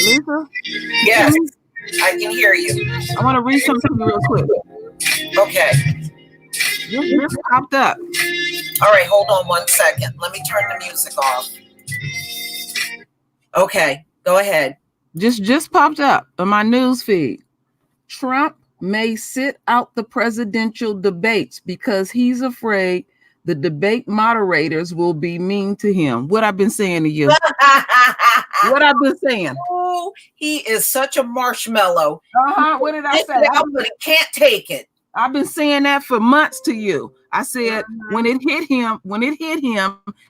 Lisa? Yes, I can hear you. I want to read something real quick. Okay. This popped up. All right, hold on 1 second. Let me turn the music off. Okay, go ahead. Just popped up on my news feed. Trump may sit out the presidential debates because he's afraid the debate moderators will be mean to him. What I've been saying to you. What I've been saying. Oh, he is such a marshmallow. What did I say? But he can't take it. I've been saying that for months to you. I said when it hit him,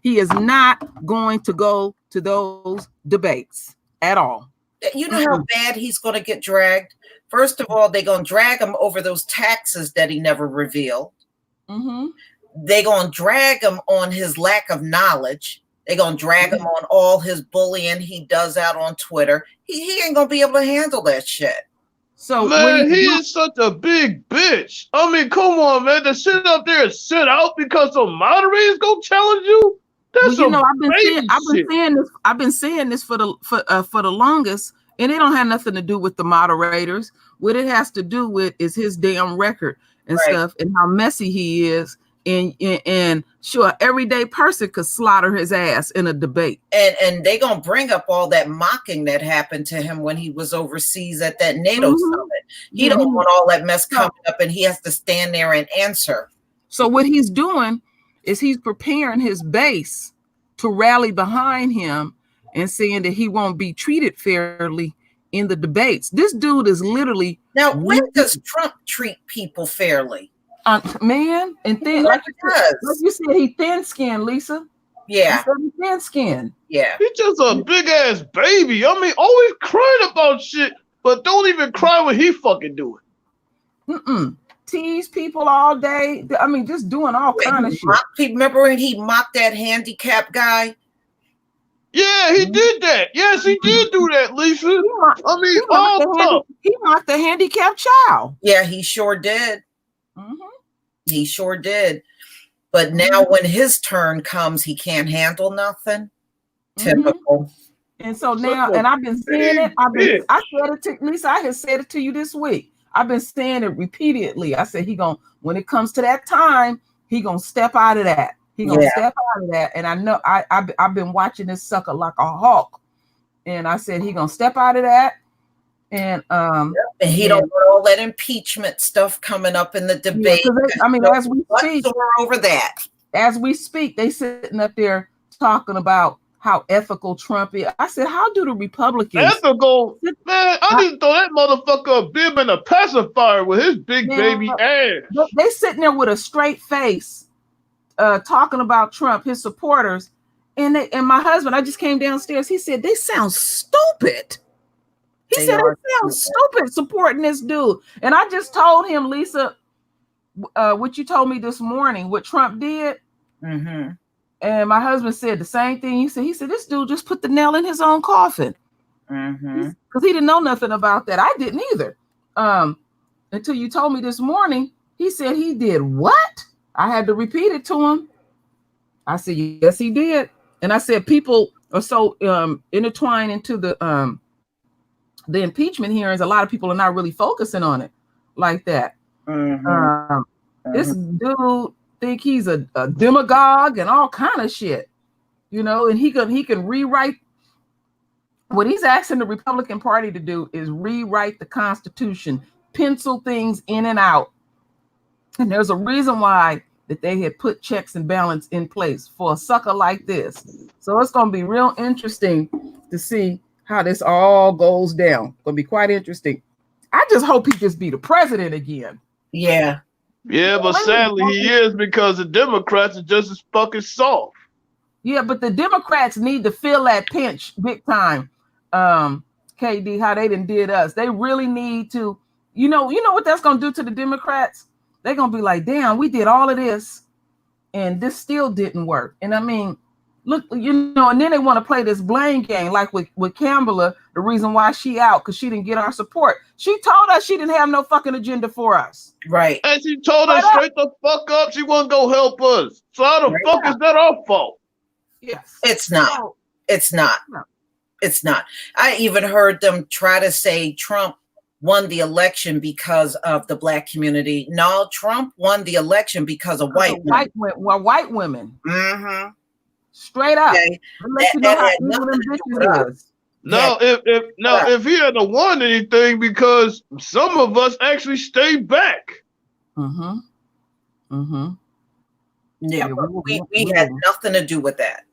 he is not going to go to those debates at all. You know how bad he's going to get dragged? First of all, they're going to drag him over those taxes that he never revealed. They're going to drag him on his lack of knowledge. They're going to drag him on all his bullying he does out on Twitter. He ain't going to be able to handle that shit. So man, he is such a big bitch. I mean, come on, man. To sit up there and sit out because some moderators go challenge you. That's I've been saying this for the longest, and it don't have nothing to do with the moderators. What it has to do with is his damn record and stuff, and how messy he is. And sure, everyday person could slaughter his ass in a debate. And they gonna bring up all that mocking that happened to him when he was overseas at that NATO summit. He don't want all that mess coming up, and he has to stand there and answer. So what he's doing is he's preparing his base to rally behind him and saying that he won't be treated fairly in the debates. This dude is literally now. When does Trump treat people fairly? Man, and thin, like you said, he thin-skinned, Lisa. Yeah, thin-skinned. Yeah, he's just a big ass baby. I mean, always crying about shit, but don't even cry when he fucking do it. Tease people all day. I mean, just doing all kind of shit. Remember when he mocked that handicapped guy? Yeah, he did that. Yes, he did do that, Lisa. He mocked the handicapped child. Yeah, he sure did. He sure did. But now when his turn comes, he can't handle nothing. Typical. And so now, and I've been saying it. I said it to Lisa. I had said it to you this week. I've been saying it repeatedly. I said when it comes to that time, he gonna step out of that. He gonna step out of that. And I know I've been watching this sucker like a hawk. And I said he gonna step out of that. And he don't want all that impeachment stuff coming up in the debate. As we speak over that. As we speak, they sitting up there talking about how ethical Trump is. I said, how do the Republicans ethical? Man, I need to throw that motherfucker a bib and a pacifier with his big baby ass. They sitting there with a straight face, talking about Trump, his supporters, and my husband. I just came downstairs. He said they sound stupid. He said they sound stupid supporting this dude. And I just told him, Lisa, what you told me this morning, what Trump did. Mm-hmm. And my husband said the same thing. He said, this dude just put the nail in his own coffin. Mm-hmm. Because he didn't know nothing about that. I didn't either. Until you told me this morning, he said he did what? I had to repeat it to him. I said, yes, he did. And I said, people are so intertwined into the impeachment hearings. A lot of people are not really focusing on it like that. Mm-hmm. This dude think he's a demagogue and all kind of shit, and he can rewrite. What he's asking the Republican Party to do is rewrite the Constitution, pencil things in and out. And there's a reason why that they had put checks and balance in place for a sucker like this. So it's going to be real interesting to see how this all goes down. It's going to be quite interesting. I just hope he just be the president again. Yeah. Yeah, but sadly he is, because the Democrats are just as fucking soft. Yeah, but the Democrats need to feel that pinch big time. KD, how they did us. They really need to, you know what that's gonna do to the Democrats? They're gonna be like, damn, we did all of this and this still didn't work. And I mean, look, and then they want to play this blame game, like with Kamala, the reason why she out, because she didn't get our support. She told us she didn't have no fucking agenda for us. Right. And she told us straight the fuck up she wasn't gonna help us. So how the fuck is that our fault? Yes. It's not. It's not. No. It's not. I even heard them try to say Trump won the election because of the black community. No, Trump won the election because of white women. White women. Mm-hmm. Straight up. Okay. No, if he hadn't won anything, because some of us actually stayed back. Mm-hmm. Mm-hmm. Yeah, we had nothing to do with that.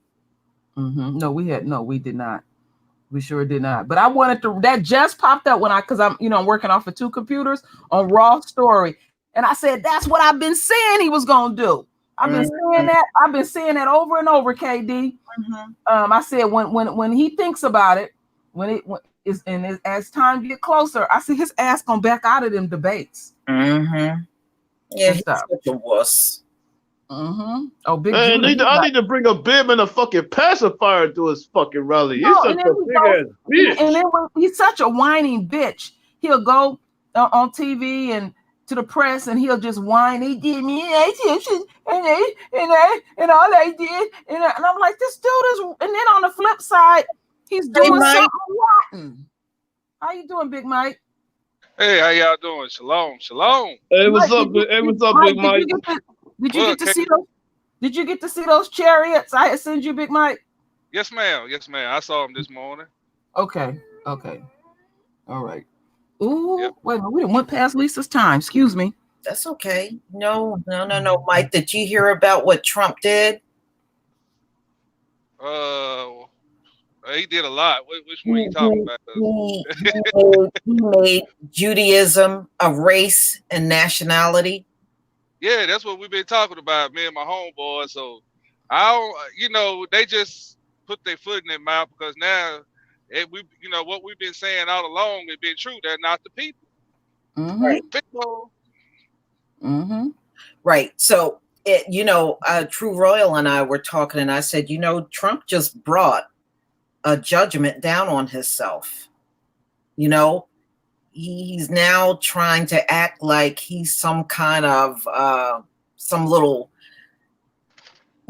Mm-hmm. No, we did not. We sure did not. But I wanted to. That just popped up because I'm working off of 2 computers on Raw Story, and I said that's what I've been saying he was gonna do. I've been saying that. I've been saying that over and over, KD. Mm-hmm. I said when he thinks about it, as time get closer, I see his ass gonna back out of them debates. Mm-hmm. Yeah, he's such a wuss. Mm-hmm. Oh, big. Man, I need to bring a bib and a fucking pacifier to his fucking rally. He's such a big ass bitch. And then he's such a whining bitch. He'll go on TV and to the press, and he'll just whine. He did me and all they did, and I'm like, this dude is. And then on the flip side, he's doing something rotten. How you doing, Big Mike? Hey, how y'all doing? Shalom, shalom. Hey, what's up, Big Mike? Did you get to see those? Did you get to see those chariots I had sent you, Big Mike? Yes, ma'am. Yes, ma'am. I saw them this morning. Okay. All right. Ooh, yep. Wait a minute. We went past Lisa's time. Excuse me. That's okay. No, Mike. Did you hear about what Trump did? He did a lot. Which one are you talking about? He made Judaism a race and nationality. Yeah, that's what we've been talking about, me and my homeboy. So they just put their foot in their mouth, because now what we've been saying all along has been true. They're not the people. Mm-hmm. Right. Mm-hmm. Right. So True Royal and I were talking, and I said, Trump just brought a judgment down on himself. He's now trying to act like he's some kind of some little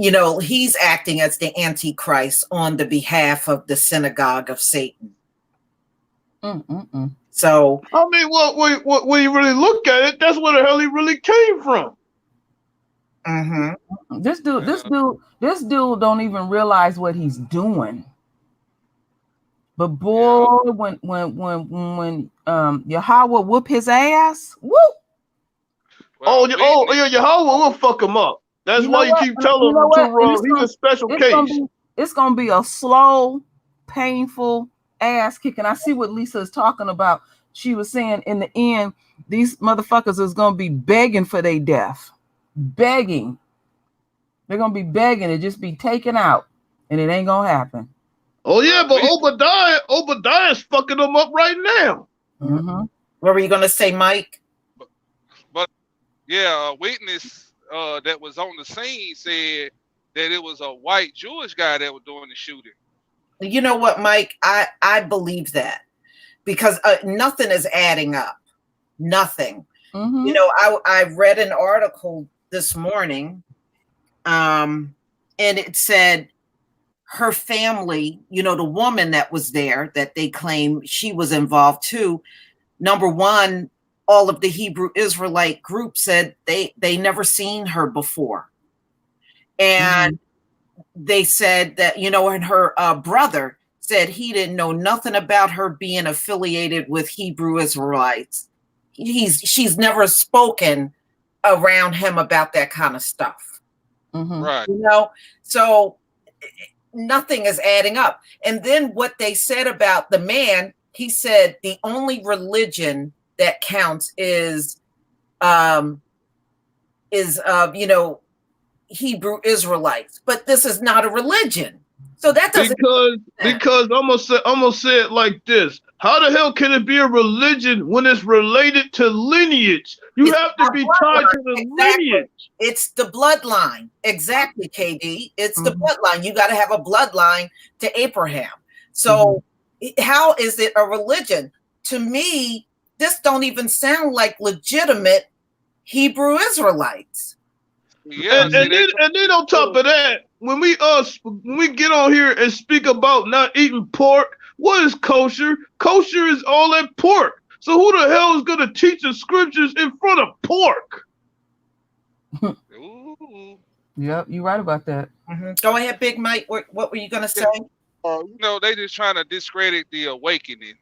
you know, he's acting as the Antichrist on the behalf of the synagogue of Satan. So I mean, when you really look at it, that's where the hell he really came from. This dude don't even realize what he's doing. But boy, when Yahweh whoop his ass, whoop. Well, Yahweh will fuck him up. That's why you keep telling him to he's a special case. It's gonna be a slow, painful ass kicking. I see what Lisa is talking about. She was saying in the end, these motherfuckers is gonna be begging for their death. Begging. They're gonna be begging to just be taken out, and it ain't gonna happen. Oh yeah, but Obadiah's fucking them up right now. What were you gonna say, Mike? But yeah, a witness that was on the scene said that it was a white Jewish guy that was doing the shooting. You know what, Mike? I believe that because nothing is adding up. Nothing. You know, I read an article this morning, and it said her family, you know, the woman that was there that they claim she was involved too. Number one, all of the Hebrew Israelite group said they never seen her before. And they said that, you know, and her brother said he didn't know nothing about her being affiliated with Hebrew Israelites. She's never spoken around him about that kind of stuff. Right. You know, so nothing is adding up. And then what they said about the man, he said the only religion that counts is you know, Hebrew Israelites. But this is not a religion. So that doesn't because I'm gonna say it like this. How the hell can it be a religion when it's related to lineage? You have to be tied to the lineage. It's the bloodline. Exactly, KD. It's the bloodline. You got to have a bloodline to Abraham. So how is it a religion? To me, this don't even sound like legitimate Hebrew Israelites. Yeah, and then on top of that, when we get on here and speak about not eating pork, what is kosher? Kosher is all that pork. So who the hell is going to teach the scriptures in front of pork? Yep, you're right about that. Go ahead, Big Mike. What were you going to say? You know, they just trying to discredit the awakening.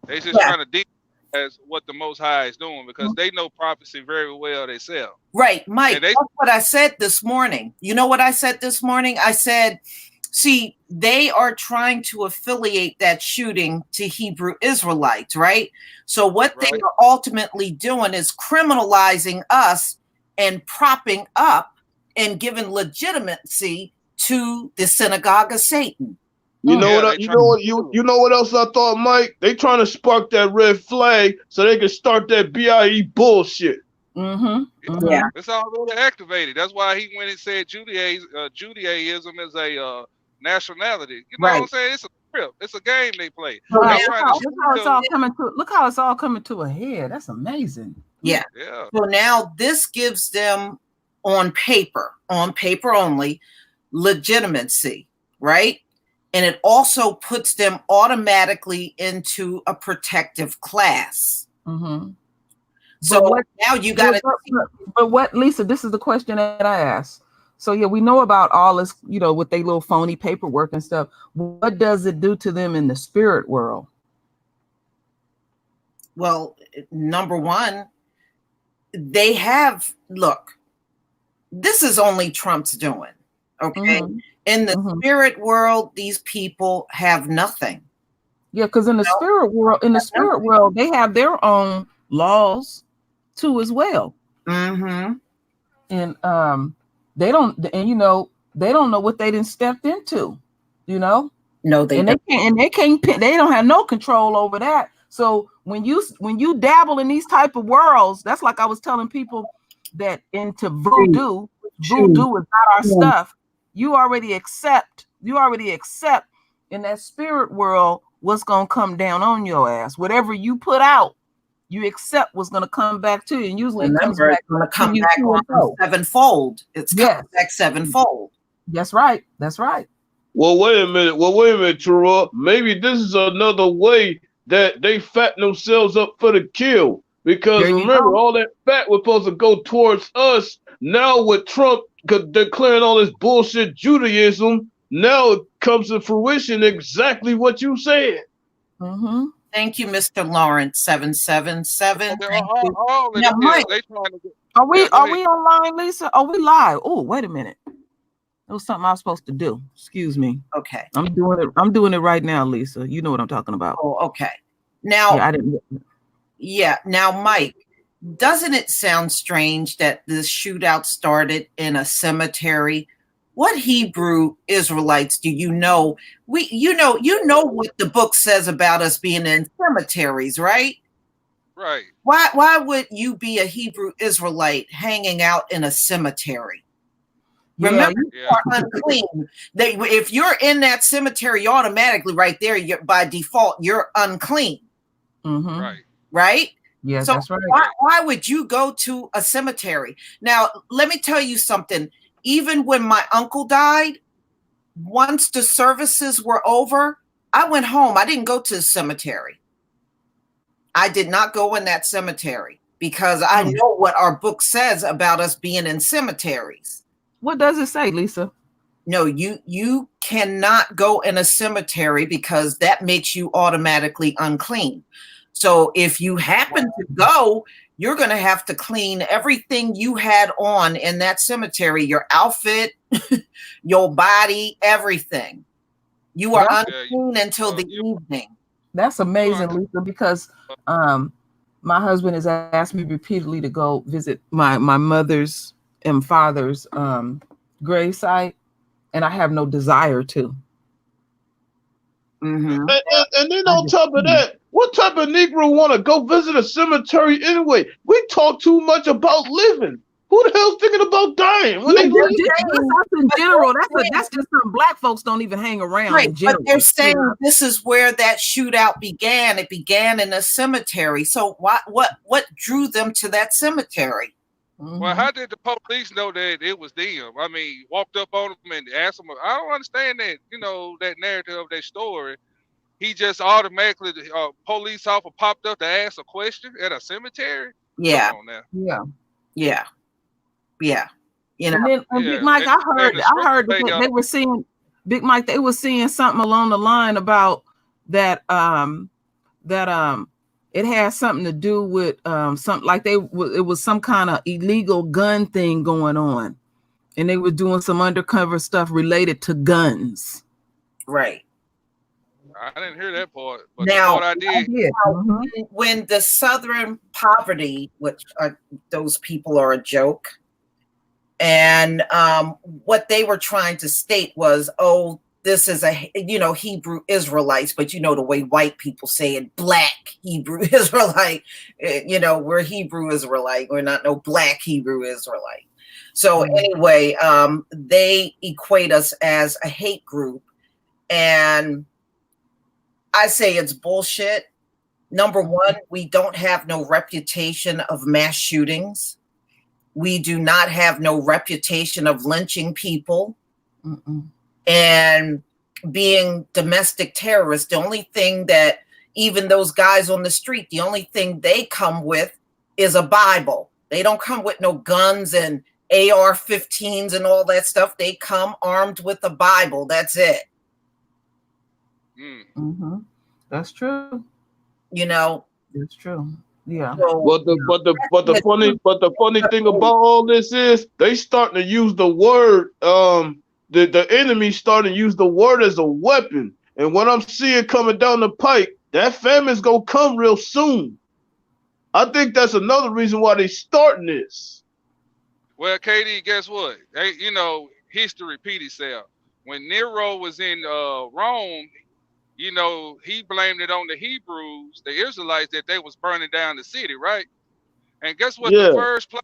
They just trying to as what the Most High is doing because they know prophecy very well themselves. Right, Mike. That's what I said this morning. You know what I said this morning? I said, see, they are trying to affiliate that shooting to Hebrew Israelites, right? So what they are ultimately doing is criminalizing us and propping up and giving legitimacy to the synagogue of Satan. You know what else I thought, Mike? They trying to spark that red flag so they can start that BIE bullshit. Yeah, it's already activated. That's why he went and said Judaism is a nationality. You know what I'm saying? It's a trip. It's a game they play. Look how it's all coming to a head. That's amazing. Yeah. So now this gives them on paper only, legitimacy, right? And it also puts them automatically into a protective class. So now you got to. But what, Lisa? This is the question that I asked. So yeah, we know about all this, you know, with their little phony paperwork and stuff. What does it do to them in the spirit world? Well, number one, they have. Look, this is only Trump's doing. Okay. In the spirit world, these people have nothing. Yeah, because in the spirit world, they have their own laws too as well. And they don't, and you know, they don't know what they done stepped into. You know, no, they can't. They don't have no control over that. So when you dabble in these type of worlds, that's like I was telling people that into voodoo is not our stuff. You already accept in that spirit world what's gonna come down on your ass. Whatever you put out, you accept what's gonna come back to you. And usually it comes back on sevenfold. It's coming back sevenfold. That's right. That's right. Well, wait a minute, Terrell. Maybe this is another way that they fatten themselves up for the kill. Because remember, all that fat was supposed to go towards us. Now with Trump declaring all this bullshit Judaism, now it comes to fruition exactly what you said. Mm-hmm. Thank you, Mr. Lawrence 777. Now, Mike, are we online, Lisa? Are we live? Oh, wait a minute. It was something I was supposed to do. Excuse me. Okay. I'm doing it right now, Lisa. You know what I'm talking about. Oh, okay. Now, yeah, I didn't. Yeah. Now, Mike, doesn't it sound strange that this shootout started in a cemetery? What Hebrew Israelites do you know? You know what the book says about us being in cemeteries, right? Right. Why would you be a Hebrew Israelite hanging out in a cemetery? Remember, you are unclean. If you're in that cemetery, automatically right there, by default, you're unclean. Mm-hmm. Right. Right? Yeah, so that's right. Why would you go to a cemetery? Now, let me tell you something. Even when my uncle died, once the services were over, I went home. I didn't go to the cemetery. I did not go in that cemetery because I know what our book says about us being in cemeteries. What does it say, Lisa? No, you cannot go in a cemetery because that makes you automatically unclean. So if you happen to go, you're going to have to clean everything you had on in that cemetery, your outfit, your body, everything. You are unclean until the evening. That's amazing, Lisa, because my husband has asked me repeatedly to go visit my mother's and father's gravesite, and I have no desire to. Mm-hmm. And then on top of that, what type of Negro want to go visit a cemetery anyway? We talk too much about living. Who the hell's thinking about dying when they live? That's in general. That's just some black folks don't even hang around. Right, in general. But they're saying this is where that shootout began. It began in a cemetery. So what drew them to that cemetery? Mm-hmm. Well, how did the police know that it was them? I mean, walked up on them and asked them. I don't understand that. That narrative of that story. He just automatically, police officer popped up to ask a question at a cemetery. Yeah. Come on now. Yeah. And then Big Mike, I heard that they were saying, Big Mike, they were saying something along the line about that it has something to do with something like it was some kind of illegal gun thing going on, and they were doing some undercover stuff related to guns. Right. I didn't hear that part, but now, I did. When the Southern poverty, which those people are a joke, and what they were trying to state was, oh, this is Hebrew Israelites, but the way white people say it, black Hebrew Israelite. We're Hebrew Israelite. We're not no black Hebrew Israelite. So anyway, they equate us as a hate group, and I say it's bullshit. Number one, we don't have no reputation of mass shootings. We do not have no reputation of lynching people. And being domestic terrorists. The only thing that even those guys on the street, the only thing they come with is a Bible. They don't come with no guns and AR-15s and all that stuff. They come armed with a Bible. That's it. Mm-hmm. That's true. It's true. Yeah. But the funny thing about all this is they starting to use the word. The enemy starting to use the word as a weapon. And what I'm seeing coming down the pike, that famine's gonna come real soon. I think that's another reason why they starting this. Well, KD, guess what? History repeat itself. When Nero was in Rome, he blamed it on the Hebrews, the Israelites, that they was burning down the city, right? And guess what? The first place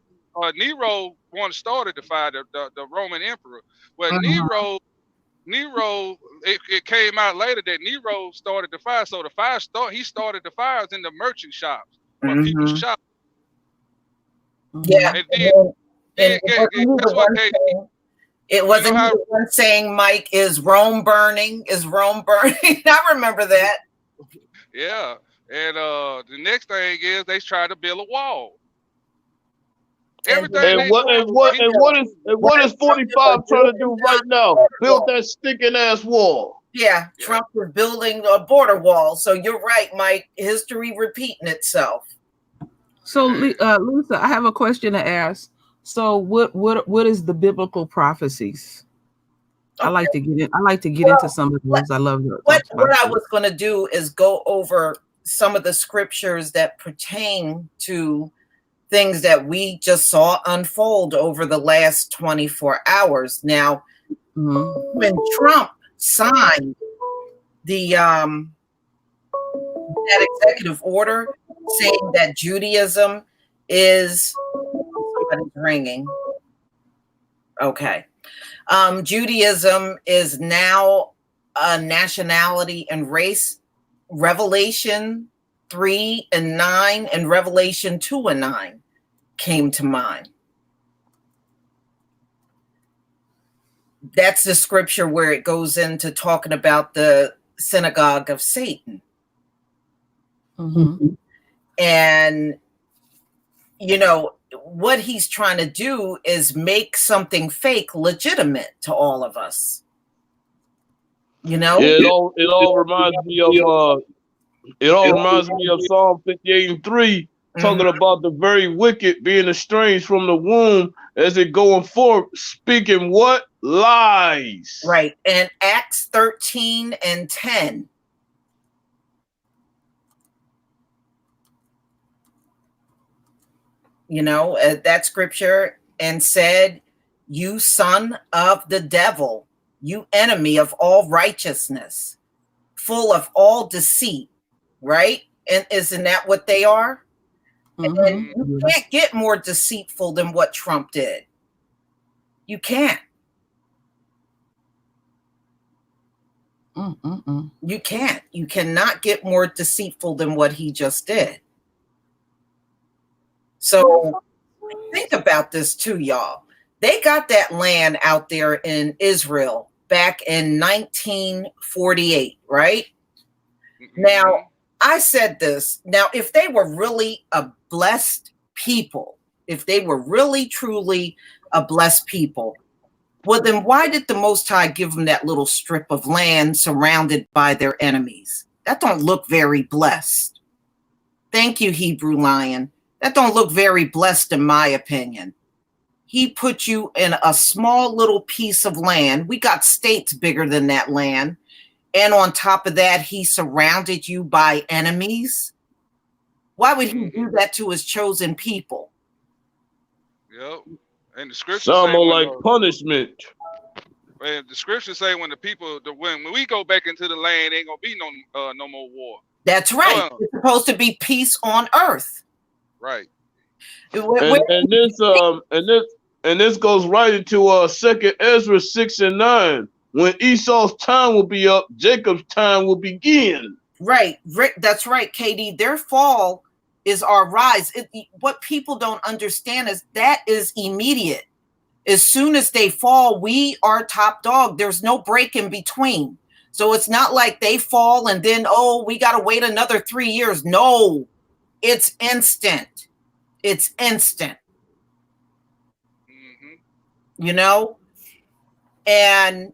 Nero started the fire, the Roman emperor. Well, Nero, it came out later that Nero started the fire. So he started the fires in the merchant shops, people's shops. Yeah. And then guess what, KD? It wasn't the one saying, Mike, is Rome burning? Is Rome burning? I remember that. Yeah. And the next thing is they try to build a wall. Everything. And what is 45 trying to do right now? Build that stinking ass wall. Yeah, Trump is building a border wall. So you're right, Mike. History repeating itself. So, Lisa, I have a question to ask. So, what is the biblical prophecies? Okay. I like to get into some of those. I love those. What I was going to do is go over some of the scriptures that pertain to things that we just saw unfold over the last 24 hours. Now, when Trump signed that executive order saying that Judaism is, somebody's ringing. Okay. Judaism is now a nationality and race. Revelation 3:9 and Revelation 2:9 came to mind. That's the scripture where it goes into talking about the synagogue of Satan. Mm-hmm. And, you know, what he's trying to do is make something fake legitimate to all of us. You know? Yeah, it all reminds me of Psalm 58:3, talking about the very wicked being estranged from the womb as it going forth, speaking what? Lies. Right. And Acts 13:10. You know, that scripture, and said, you son of the devil, you enemy of all righteousness, full of all deceit, right? And isn't that what they are? Mm-hmm. And you can't get more deceitful than what Trump did. You can't. You can't. You cannot get more deceitful than what he just did. So think about this too, y'all. They got that land out there in Israel back in 1948, right? Now, I said this. Now, if they were really a blessed people, if they were really, truly a blessed people, well, then why did the Most High give them that little strip of land surrounded by their enemies? That don't look very blessed. Thank you, Hebrew Lion. That don't look very blessed in my opinion. He put you in a small little piece of land. We got states bigger than that land. And on top of that, he surrounded you by enemies. Why would he do that to his chosen people? Yep. And the scripture some more like punishment. And the scriptures say when the people, when we go back into the land, ain't gonna be no more war. That's right. It's supposed to be peace on earth. Right. And this goes right into 2nd Ezra 6:9. When Esau's time will be up, Jacob's time will begin. Right. That's right, KD. Their fall is our rise. What people don't understand is that is immediate. As soon as they fall, we are top dog. There's no break in between. So it's not like they fall and then, we got to wait another 3 years. No, it's instant. It's instant. Mm-hmm. You know? And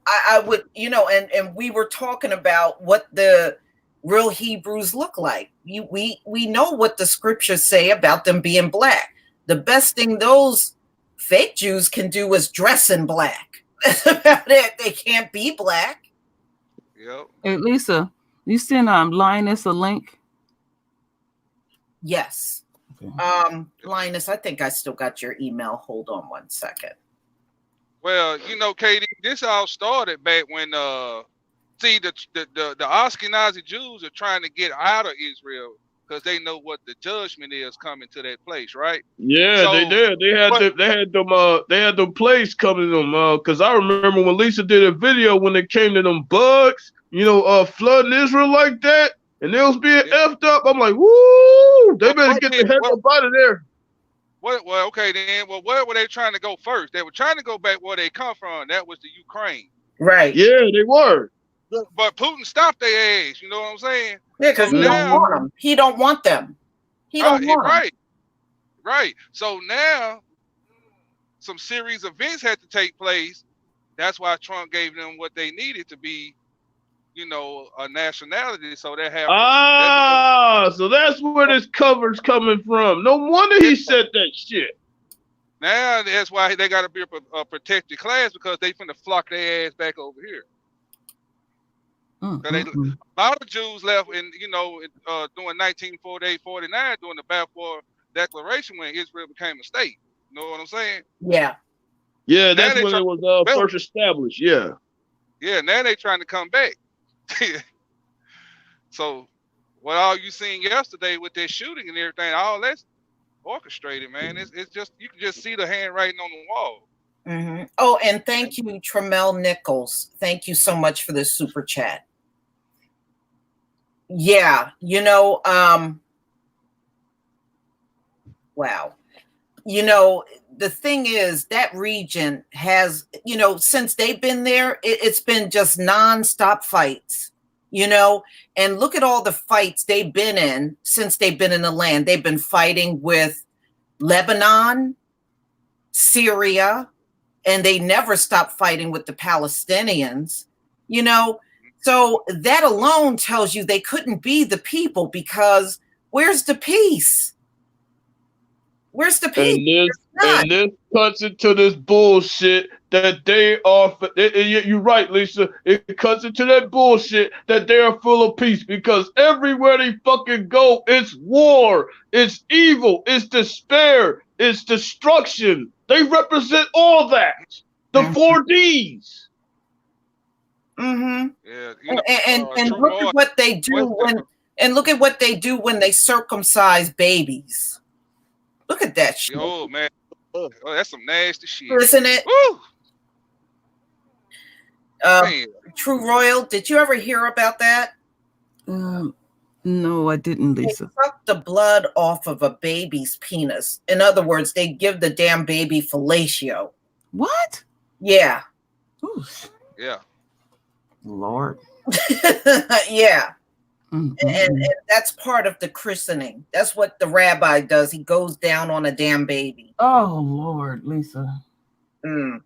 I would, you know, and we were talking about what the real Hebrews look like. We know what the scriptures say about them being black. The best thing those fake Jews can do is dress in black. That's about it. They can't be black. Yep. Hey, Lisa, you send Lioness a link? Yes. Okay. Lioness, I think I still got your email. Hold on one second. Well, you know, Katie, this all started back when the Ashkenazi Jews are trying to get out of Israel because they know what the judgment is coming to that place, right? Yeah, so, they did. They had them plagues coming to them. Because I remember when Lisa did a video when it came to them bugs, you know, flooding Israel like that, and they was being effed up. I'm like, woo! They better get the heck up out of there. What? Well, okay then. Well, where were they trying to go first? They were trying to go back where they come from. That was the Ukraine. Right. Yeah, they were. But Putin stopped their ass. You know what I'm saying? Yeah, because So he don't want them. He don't want them. He don't want them. Right. So now some serious events had to take place. That's why Trump gave them what they needed to be, you know, a nationality. So they have. So that's where this cover's coming from. No wonder he said that shit. Now that's why they got to be a protected class, because they finna flock their ass back over here. A lot of Jews left in, you know, during 1948, 49, during the Balfour Declaration, when Israel became a state. You know what I'm saying? Yeah. Yeah, that's when it was first established. Yeah. Yeah, now they trying to come back. So what all you seen yesterday with that shooting and everything, all that's orchestrated, man. It's just, you can just see the handwriting on the wall. Mm-hmm. Oh, and thank you, Tremel Nichols. Thank you so much for this super chat. Yeah, you know, wow. You know, the thing is that region has, you know, since they've been there, it's been just nonstop fights, you know, and look at all the fights they've been in since they've been in the land. They've been fighting with Lebanon, Syria, and they never stop fighting with the Palestinians, you know. So that alone tells you they couldn't be the people, because where's the peace? Where's the peace? And this cuts into this bullshit that they are. You're right, Lisa. It cuts into that bullshit that they are full of peace, because everywhere they fucking go, it's war, it's evil, it's despair, it's destruction. They represent all that. The 4Ds. Mm-hmm. Yeah, you know, and look at what they do look at what they do when they circumcise babies. Look at that shit. Oh man, that's some nasty shit, isn't it? Woo! True Royal, did you ever hear about that? No, I didn't, Lisa. They suck the blood off of a baby's penis. In other words, they give the damn baby fellatio. What? Yeah. Oof. Yeah. Lord. Yeah. Mm-hmm. And that's part of the christening. That's what the rabbi does. He goes down on a damn baby. Oh, Lord, Lisa. Now,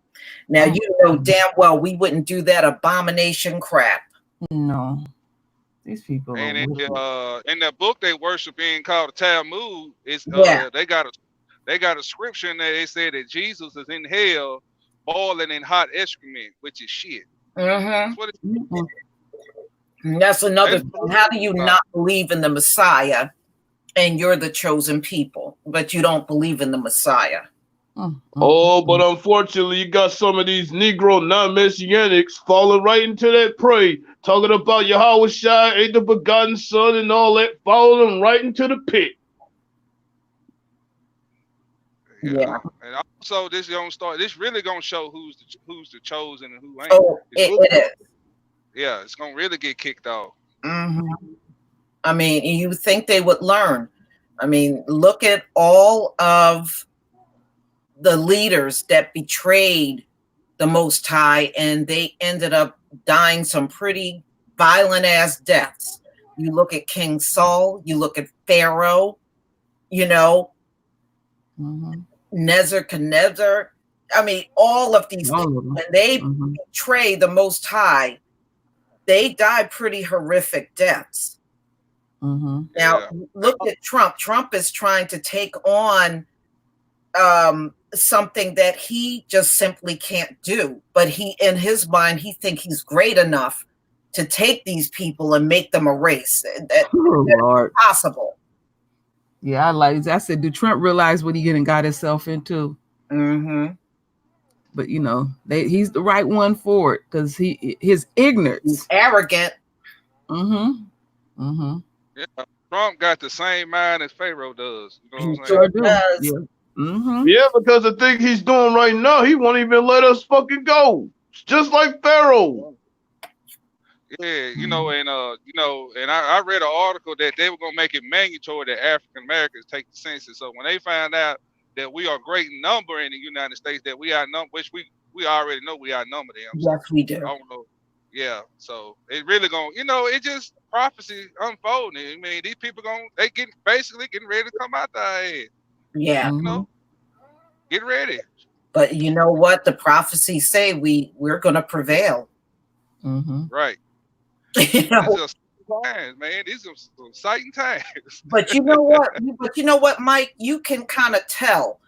you know damn well we wouldn't do that abomination crap. No. These people. And in that book they worship in called the Talmud, it's they got a scripture in there. They say that Jesus is in hell boiling in hot excrement, which is shit. That's what That's another thing. How do you not believe in the Messiah and you're the chosen people, but you don't believe in the Messiah? Oh, but unfortunately, you got some of these Negro non-Messianics falling right into that prey, talking about Yahweh Shai ain't the begotten son and all that, following them right into the pit. Yeah. And also, this really gonna show who's the chosen and who ain't. Oh, it is. Yeah, it's gonna really get kicked off. I mean, you think they would learn? I mean, look at all of the leaders that betrayed the Most High, and they ended up dying some pretty violent ass deaths. You look at King Saul, you look at Pharaoh, you know, Nebuchadnezzar. I mean, all of these things, when they betray the Most High, they die pretty horrific deaths. Now, look at Trump. Trump is trying to take on something that he just simply can't do. But he, in his mind, he thinks he's great enough to take these people and make them a race. That's impossible. Yeah, I said, did Trump realize what he got himself into? But you know, he's the right one for it, because his ignorance. He's arrogant. Yeah, Trump got the same mind as Pharaoh does. You know what I'm saying? Does. Yeah. Yeah, because the thing he's doing right now, he won't even let us fucking go. It's just like Pharaoh. Yeah, you know, and I read an article that they were gonna make it mandatory that African Americans take the census. So when they find out that we are great in number in the United States, that we outnumber, which we already know we outnumber them. Yes, we do. I don't know. Yeah, so it really gonna, it just prophecy unfolding. I mean, these people basically getting ready to come out there. Yeah, get ready. But you know what? The prophecies say we're gonna prevail. Right. You know? Times, man. These are some exciting times. But you know what? Mike? You can kind of tell.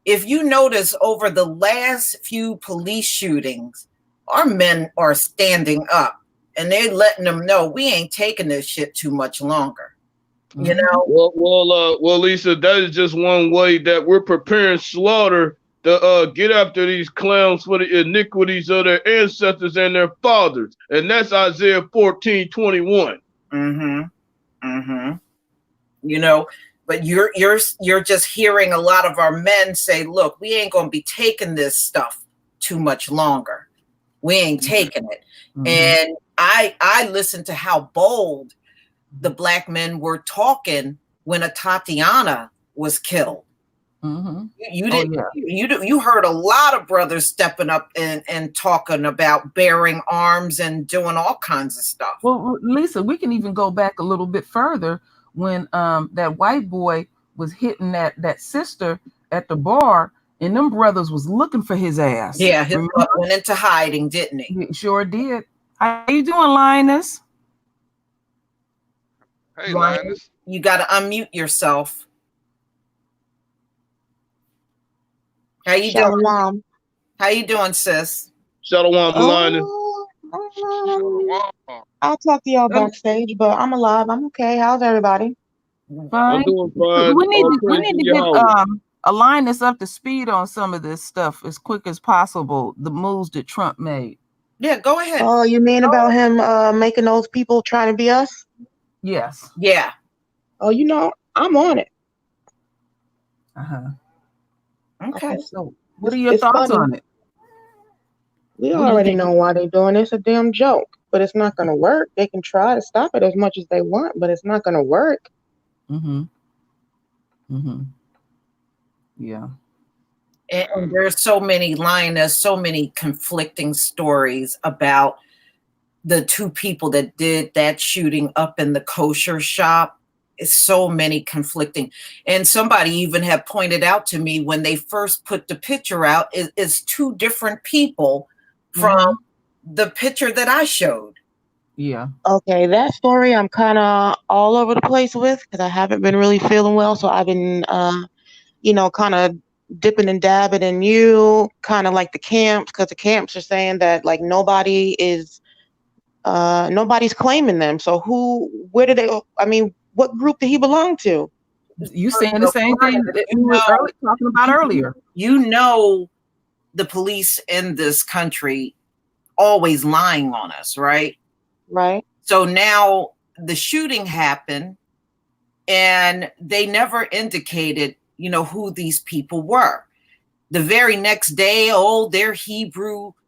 If you notice over the last few police shootings, our men are standing up and they're letting them know we ain't taking this shit too much longer. You know? Well, Lisa, that is just one way that we're preparing slaughter to get after these clowns for the iniquities of their ancestors and their fathers. And that's Isaiah 14:21. You know, but you're just hearing a lot of our men say, look, we ain't gonna be taking this stuff too much longer. We ain't taking it. And I listened to how bold the black men were talking when a Tatiana was killed. You didn't. You heard a lot of brothers stepping up and talking about bearing arms and doing all kinds of stuff. Well, Lisa, we can even go back a little bit further when that white boy was hitting that sister at the bar, and them brothers was looking for his ass. Yeah, his brother went into hiding, didn't he? He sure did. How you doing, Lioness? Hey, Lioness. You got to unmute yourself. How you doing? How you doing, sis? Shalom, Lioness. I'll talk to y'all backstage, but I'm alive. I'm okay. How's everybody? Fine. I'm doing fine. We need to get a Lioness up to speed on some of this stuff as quick as possible. The moves that Trump made. Yeah, go ahead. Oh, you mean about him making those people trying to be us? Yes. Yeah. Oh, I'm on it. Okay. So, what are your thoughts on it? We already know why they're doing it. It's a damn joke, but it's not going to work. They can try to stop it as much as they want, but it's not going to work. Yeah. And there's so many, Lioness, so many conflicting stories about the two people that did that shooting up in the kosher shop. It's so many conflicting. And somebody even had pointed out to me when they first put the picture out, it's two different people from the picture that I showed. Yeah. Okay, that story I'm kind of all over the place with because I haven't been really feeling well. So I've been, kind of dipping and dabbing in you, kind of like the camps, because the camps are saying that like nobody's claiming them. So where did they, what group did he belong to? You saying the same thing that you were talking about earlier. The police in this country always lying on us, right? Right. So now the shooting happened and they never indicated, who these people were. The very next day, they're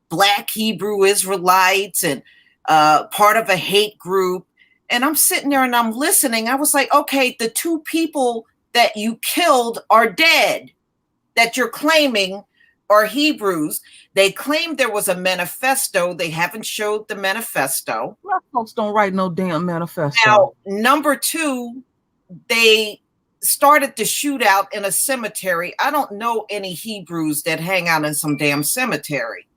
Black Hebrew Israelites and part of a hate group. And I'm sitting there and I'm listening. I was like, okay, the two people that you killed are dead, that you're claiming are Hebrews. They claimed there was a manifesto. They haven't showed the manifesto. Black folks don't write no damn manifesto. Now, number two, they started the shootout in a cemetery. I don't know any Hebrews that hang out in some damn cemetery.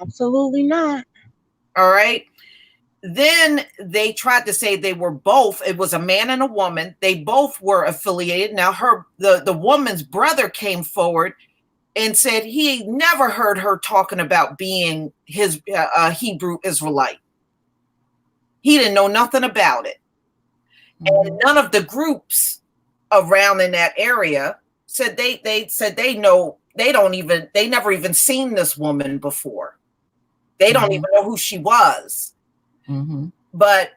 Absolutely not. All right. Then they tried to say they were both. It was a man and a woman. They both were affiliated. Now the woman's brother came forward and said he never heard her talking about being his Hebrew Israelite. He didn't know nothing about it. And none of the groups around in that area said they said they know, they never even seen this woman before. They don't even know who she was. But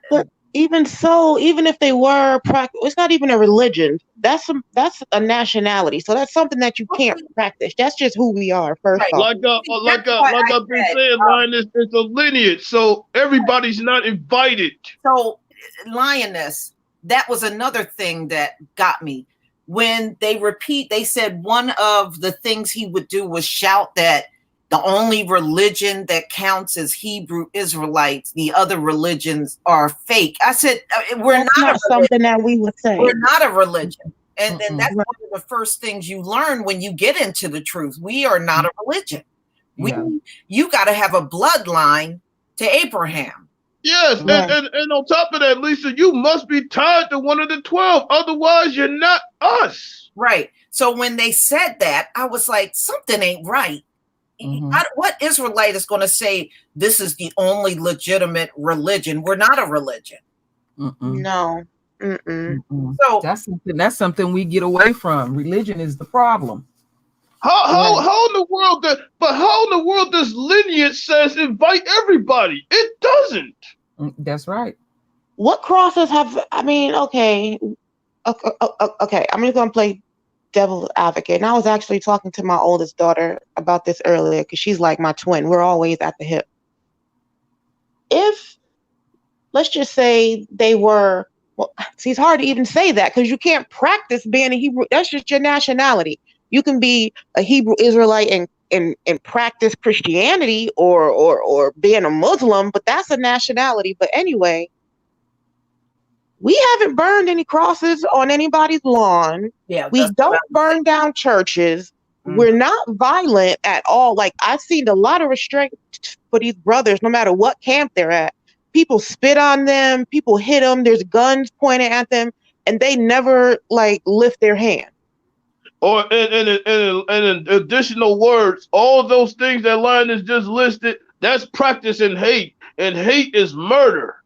even so, even if they were it's not even a religion. That's a nationality. So that's something that you can't practice. That's just who we are. First off, like I've been saying, Lioness, it's a lineage, so everybody's not invited. So, Lioness, that was another thing that got me. when they said one of the things he would do was shout that the only religion that counts is Hebrew Israelites. The other religions are fake. I said, we're not something that we would say. We're not a religion. And that's one of the first things you learn when you get into the truth. We are not a religion. You got to have a bloodline to Abraham. Yes, and on top of that, Lisa, you must be tied to one of the 12. Otherwise, you're not us. Right. So when they said that, I was like, something ain't right. What Israelite is going to say this is the only legitimate religion? We're not a religion. No. So that's something we get away from. Religion is the problem. How in the world this lineage says invite everybody? It doesn't. That's right. What crosses have? I mean, okay. I'm just gonna play devil's advocate. And I was actually talking to my oldest daughter about this earlier because she's like my twin. We're always at the hip. If, let's just say they were, well, see, it's hard to even say that because you can't practice being a Hebrew. That's just your nationality. You can be a Hebrew Israelite and practice Christianity or being a Muslim, but that's a nationality. But anyway, we haven't burned any crosses on anybody's lawn. Yeah, we don't burn down churches. We're not violent at all. Like, I've seen a lot of restraint for these brothers, no matter what camp they're at. People spit on them, people hit them, there's guns pointed at them, and they never like lift their hand. Or in additional words, all those things that Lioness just listed, that's practicing hate, and hate is murder.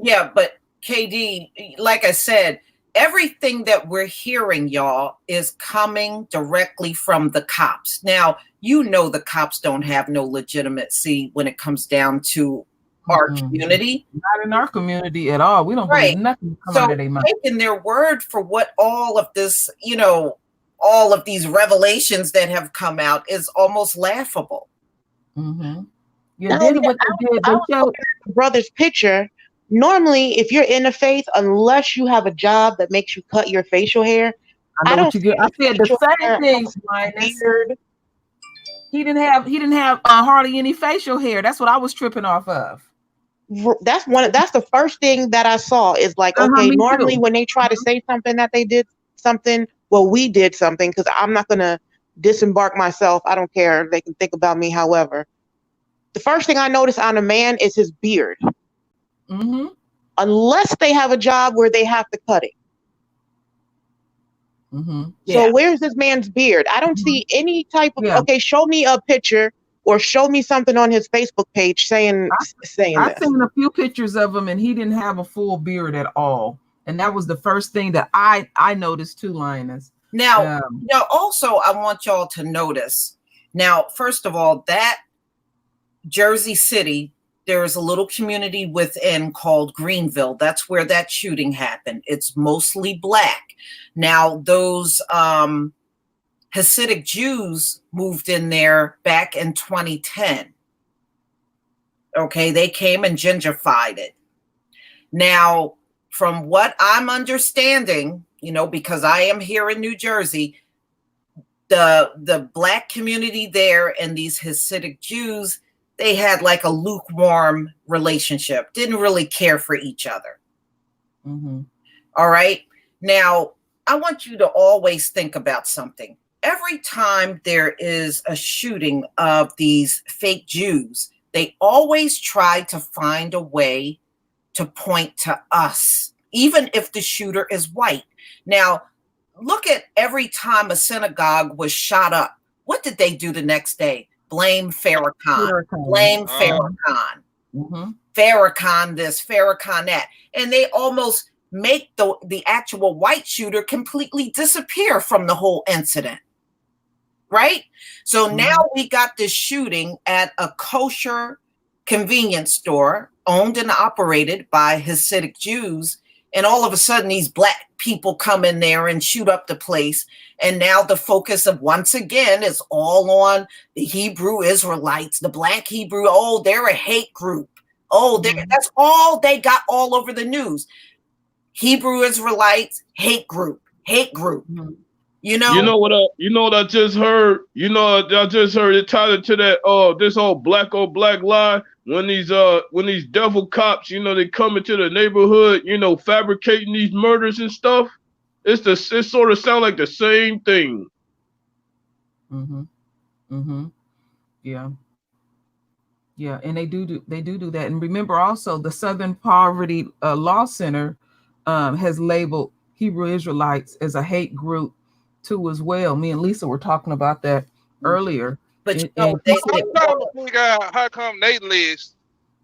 Yeah, but KD, like I said, everything that we're hearing, y'all, is coming directly from the cops. Now, you know the cops don't have no legitimacy when it comes down to our community. Not in our community at all. We don't believe nothing come out of their mouth. Taking their word for what all of this, all of these revelations that have come out is almost laughable. Yeah, then what they did, they showed the brother's picture. Normally, if you're in the faith, unless you have a job that makes you cut your facial hair, I said the same thing. He didn't have hardly any facial hair. That's what I was tripping off of. That's the first thing that I saw is like, okay, normally when they try to say something that they did something, well, we did something, because I'm not gonna disembark myself. I don't care. They can think about me however. The first thing I notice on a man is his beard. Unless they have a job where they have to cut it. So where's this man's beard? I don't see any type of, okay, show me a picture or show me something on his Facebook page saying I've seen a few pictures of him and he didn't have a full beard at all. And that was the first thing that I noticed too, Lioness. Now, also I want y'all to notice. Now, first of all, that Jersey City, there is a little community within called Greenville. That's where that shooting happened. It's mostly Black. Now, those Hasidic Jews moved in there back in 2010. Okay, they came and gentrified it. Now, from what I'm understanding, because I am here in New Jersey, the Black community there and these Hasidic Jews, they had like a lukewarm relationship, didn't really care for each other. All right. Now, I want you to always think about something. Every time there is a shooting of these fake Jews, they always try to find a way to point to us, even if the shooter is white. Now, look at every time a synagogue was shot up. What did they do the next day? Blame Farrakhan. Blame Farrakhan. Farrakhan this, Farrakhan that. And they almost make the actual white shooter completely disappear from the whole incident. Right? So now we got this shooting at a kosher convenience store owned and operated by Hasidic Jews. And all of a sudden, these Black people come in there and shoot up the place. And now the focus of, once again, is all on the Hebrew Israelites, the Black Hebrew. Oh, they're a hate group. Oh, that's all they got all over the news. Hebrew Israelites, hate group. hate group. You know what I just heard? I just heard it tied into that this whole black on black lie. When these devil cops, they come into the neighborhood, fabricating these murders and stuff. It sort of sound like the same thing. Yeah. Yeah, and they do that. And remember also the Southern Poverty Law Center has labeled Hebrew Israelites as a hate group too as well. Me and Lisa were talking about that earlier. But I'm trying to figure out how come they list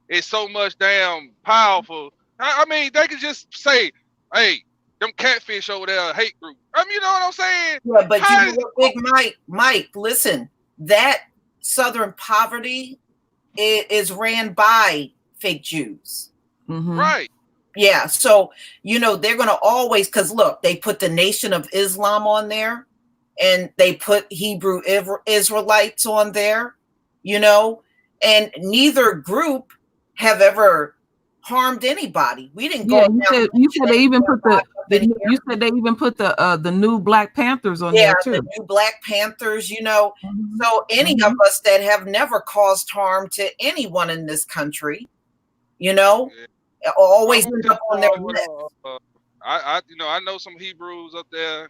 is so much damn powerful. I mean, they could just say, "Hey, them catfish over there, hate group." I mean, you know what I'm saying? Yeah, but you know what, Big Mike, listen, that Southern Poverty is ran by fake Jews. Right. Yeah, so they're gonna always, because look, they put the Nation of Islam on there, and they put Hebrew Israelites on there, and neither group have ever harmed anybody. We didn't go. Yeah, you said they even put the new Black Panthers on there too. The new Black Panthers, So any of us that have never caused harm to anyone in this country, always end up on their list. I know some Hebrews up there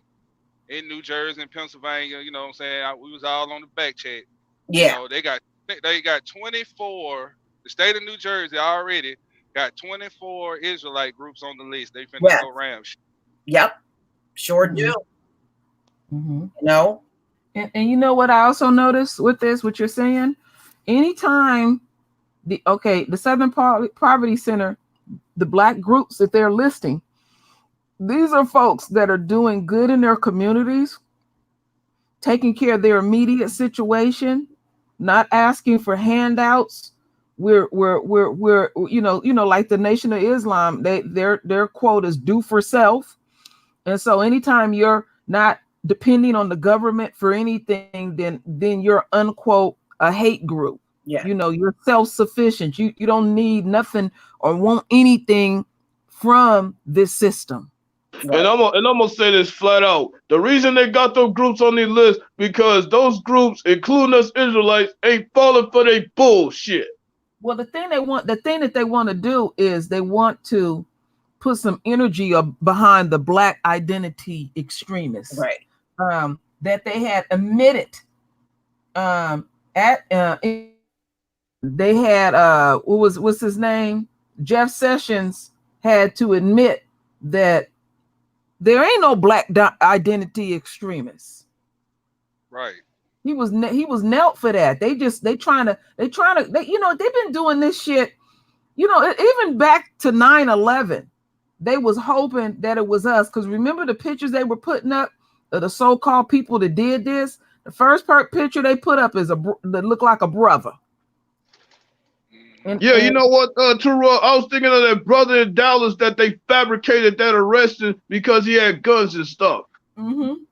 in New Jersey and Pennsylvania. You know what I'm saying? We was all on the back chat. Yeah. They got 24. The state of New Jersey already got 24 Israelite groups on the list. They finna go around. Yep. Sure do. And you know what I also noticed with this, what you're saying? Anytime the Southern Poverty Center, the Black groups that they're listing, these are folks that are doing good in their communities, taking care of their immediate situation, not asking for handouts. We're like the Nation of Islam, their quote is do for self. And so anytime you're not depending on the government for anything, then you're unquote a hate group. Yeah. You're self-sufficient. You don't need nothing or want anything from this system. Right. And I'm gonna say this flat out. The reason they got those groups on the list because those groups, including us Israelites, ain't falling for their bullshit. Well, the thing that they want to do is they want to put some energy behind the Black identity extremists, right? That they had admitted they had what's his name? Jeff Sessions had to admit that there ain't no Black identity extremists. Right. He was knelt for that. They've been doing this shit, even back to 9/11. They was hoping that it was us, because remember the pictures they were putting up of the so-called people that did this? The first picture they put up is that looked like a brother. You know what, Terrell? I was thinking of that brother in Dallas that they fabricated that arrested because he had guns and stuff. And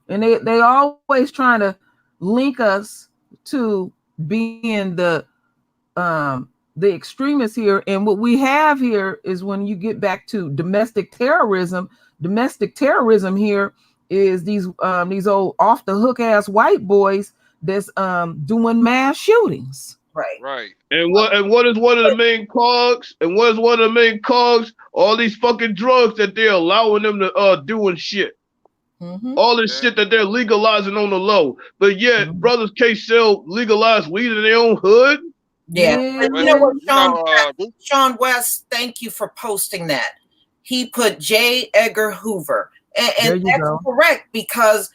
they always trying to link us to being the extremists here. And what we have here is, when you get back to domestic terrorism here is these old off the hook ass white boys that's doing mass shootings. Right. And what is one of the main cogs? And what is one of the main cogs? All these fucking drugs that they're allowing them to doing shit. All this shit that they're legalizing on the low. But yet, brothers can't sell legalized weed in their own hood. Yeah. But you know what, Sean West, thank you for posting that. He put J. Edgar Hoover. And that's correct, because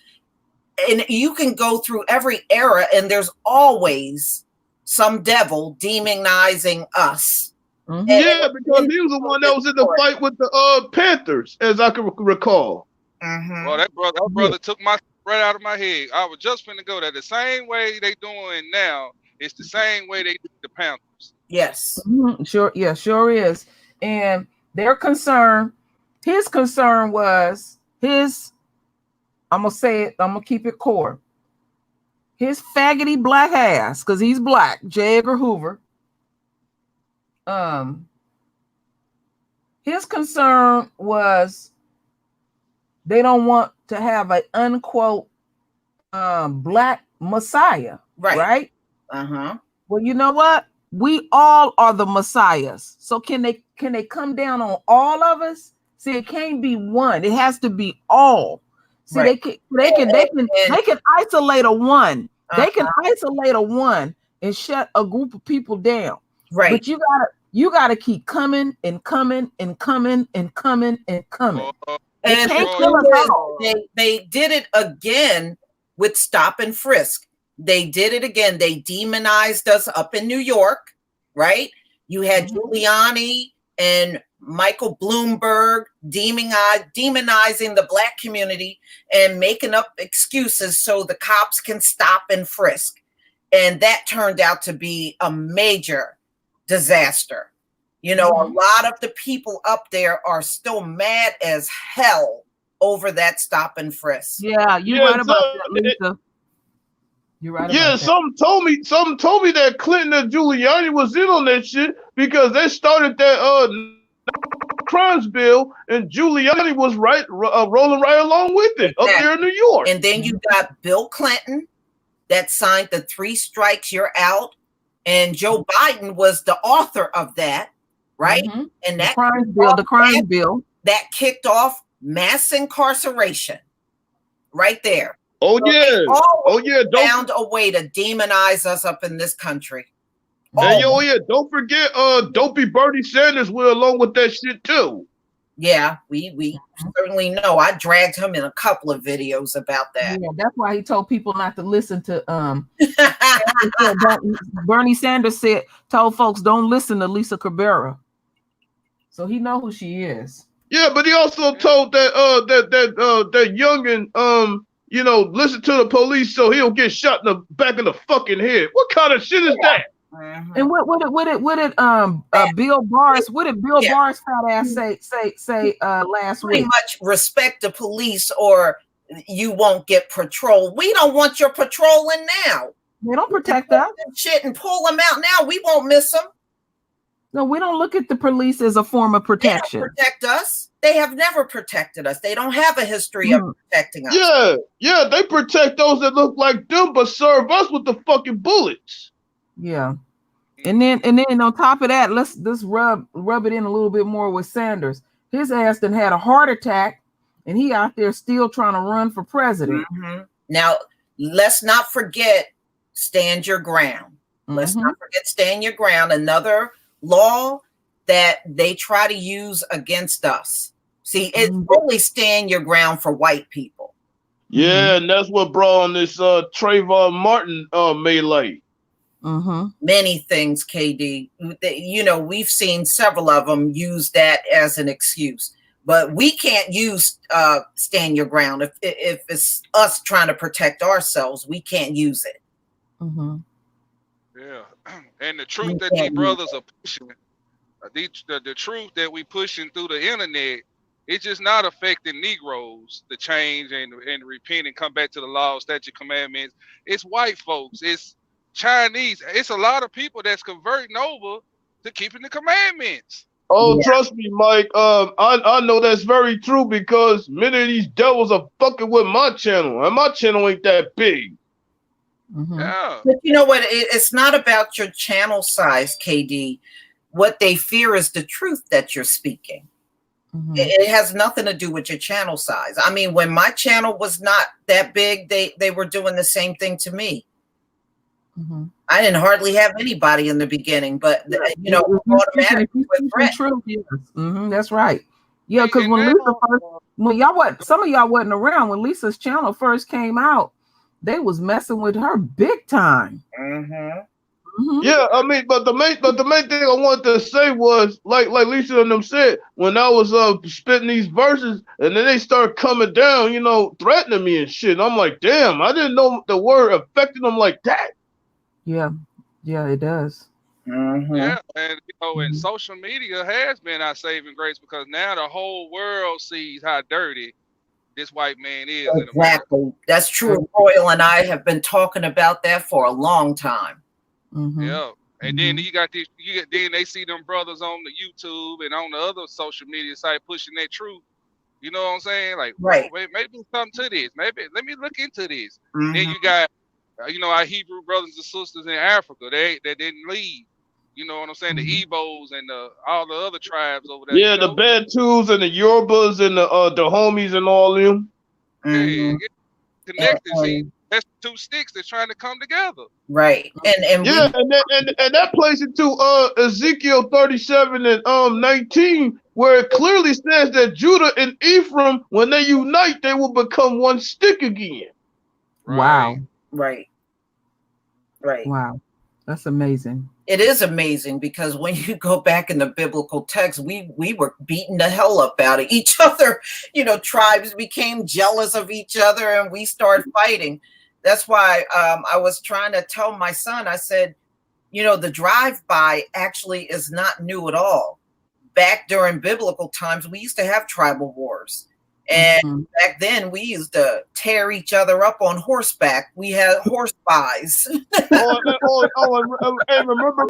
you can go through every era and there's always some devil demonizing us. Yeah, because he was the one that was in the fight with the Panthers, as I can recall. Well, that brother took my right out of my head. I was just finna go there. The same way they doing now, it's the same way they do the Panthers. Yes. Sure. Yeah, sure is. And their concern, his concern was I'm gonna say it, I'm gonna keep it core. His faggoty black ass, because he's black, J. Edgar Hoover. His concern was they don't want to have an unquote black Messiah, right? Well, you know what? We all are the Messiahs. So can they come down on all of us? See, it can't be one. It has to be all. See, they can isolate a one. They can isolate a one and shut a group of people down. Right. But you gotta keep coming and coming and coming and coming and coming. And they did it again with stop and frisk. They did it again. They demonized us up in New York, right? You had Giuliani and Michael Bloomberg demonizing the black community and making up excuses so the cops can stop and frisk. And that turned out to be a major disaster. You know, a lot of the people up there are still mad as hell over that stop and frisk. Yeah, you're right about that, Lisa. You're right. Yeah, some told me that Clinton and Giuliani was in on that shit because they started that crimes bill, and Giuliani was rolling right along with it up there in New York. And then you got Bill Clinton that signed the 3 strikes you're out, and Joe Biden was the author of that, right? And that the crimes bill that kicked off mass incarceration right there. Oh yeah, found a way to demonize us up in this country. And don't forget Dopey Bernie Sanders went along with that shit too. Yeah, we certainly know. I dragged him in a couple of videos about that. Yeah, that's why he told people not to listen to Bernie Sanders told folks don't listen to Lisa Cabrera. So he know who she is. Yeah, but he also told that youngin listen to the police so he'll get shot in the back of the fucking head. What kind of shit is that? And what did Bill Barr's fat ass say last Pretty week? much respect the police or you won't get patrol. We don't want your patrolling now. They don't protect us. Shit and pull them out now. We won't miss them. No, we don't look at the police as a form of protection. They don't protect us. They have never protected us. They don't have a history of protecting us. Yeah, they protect those that look like them, but serve us with the fucking bullets. Yeah. And then on top of that, let's rub it in a little bit more with Sanders. His ass done had a heart attack, and he out there still trying to run for president. Now, let's not forget stand your ground. Let's not forget stand your ground. Another law that they try to use against us. See, it's only stand your ground for white people. Yeah, and that's what brought on this Trayvon Martin melee. Many things, KD. We've seen several of them use that as an excuse, but we can't use stand your ground. If it's us trying to protect ourselves, we can't use it. Yeah, and the truth that these brothers are pushing, the truth that we pushing through the internet, it's just not affecting Negroes to change and repent and come back to the law, statute, commandments. It's white folks. It's Chinese. It's a lot of people that's converting over to keeping the commandments. Oh, trust me, Mike. I know that's very true because many of these devils are fucking with my channel, and my channel ain't that big. Yeah. But you know what? It's not about your channel size, KD. What they fear is the truth that you're speaking. It has nothing to do with your channel size. I mean, when my channel was not that big, they were doing the same thing to me. I didn't hardly have anybody in the beginning, but automatically with threat. That's right. Yeah, because when Lisa some of y'all wasn't around when Lisa's channel first came out, they was messing with her big time. Yeah, I mean, but the main thing I wanted to say was like Lisa and them said, when I was spitting these verses, and then they start coming down, threatening me and shit. And I'm like, damn, I didn't know the word affected them like that. Yeah, it does. Yeah, and and social media has been our saving grace because now the whole world sees how dirty this white man is. Exactly, that's true. Royal and I have been talking about that for a long time. Yeah, and then you got these. Then they see them brothers on the YouTube and on the other social media site pushing that truth. You know what I'm saying? Like, Right. wait, maybe something to this. Maybe let me look into this. Mm-hmm. Then you got, our Hebrew brothers and sisters in Africa. They didn't leave. You know what I'm saying? The Igbos and all the other tribes over there. Yeah, the Bantus and the Yorubas and the homies and all them. Yeah, connected. See, that's two sticks that's trying to come together. Right. And yeah, and that plays into Ezekiel 37 and 19, where it clearly says that Judah and Ephraim, when they unite, they will become one stick again. Wow. Right. Wow. That's amazing. It is amazing because when you go back in the biblical text, we were beating the hell up out of each other. Tribes became jealous of each other and we started fighting. That's why I was trying to tell my son, I said, the drive-by actually is not new at all. Back during biblical times, we used to have tribal wars. And back then, we used to tear each other up on horseback. We had horse buys. And remember,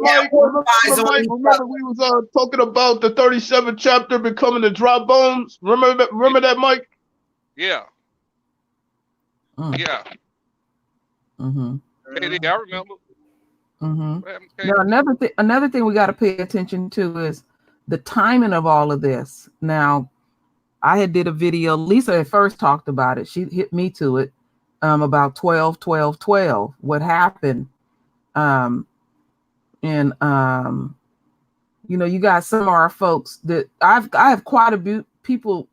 Mike? Remember we was talking about the 37th chapter becoming the dry bones. Remember that, Mike? Yeah. Yeah. I remember. Now, another thing we got to pay attention to is the timing of all of this. Now, I had did a video. Lisa at first talked about it. She hit me to it about 12. What happened? You got some of our folks that I have quite a bit of people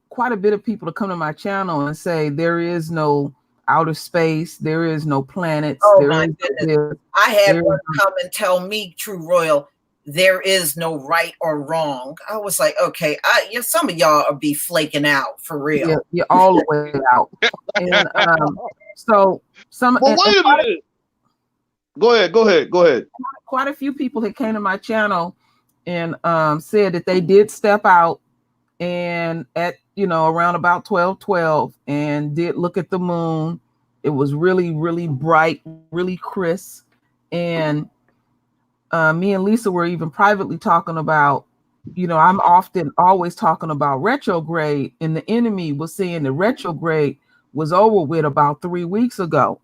to come to my channel and say there is no outer space, there is no planets. Oh my goodness! I had one come and tell me, True Royal, there is no right or wrong. I was like, okay, some of y'all will be flaking out for real. Yeah, you're all the way out. And so some. Well, wait a minute. Go ahead. Quite a few people that came to my channel and said that they did step out and at around about 12 and did look at the moon. It was really, really bright, really crisp, and me and Lisa were even privately talking about, I'm always talking about retrograde, and the enemy was saying the retrograde was over with about 3 weeks ago.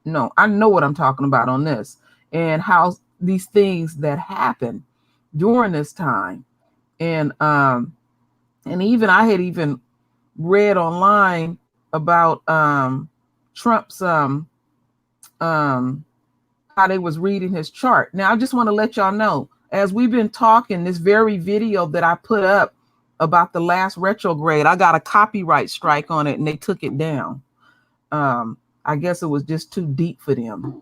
No, I know what I'm talking about on this, and how these things that happen during this time. And even I had even read online about Trump's how they was reading his chart. Now, I just want to let y'all know, as we've been talking, this very video that I put up about the last retrograde, I got a copyright strike on it and they took it down. I guess it was just too deep for them.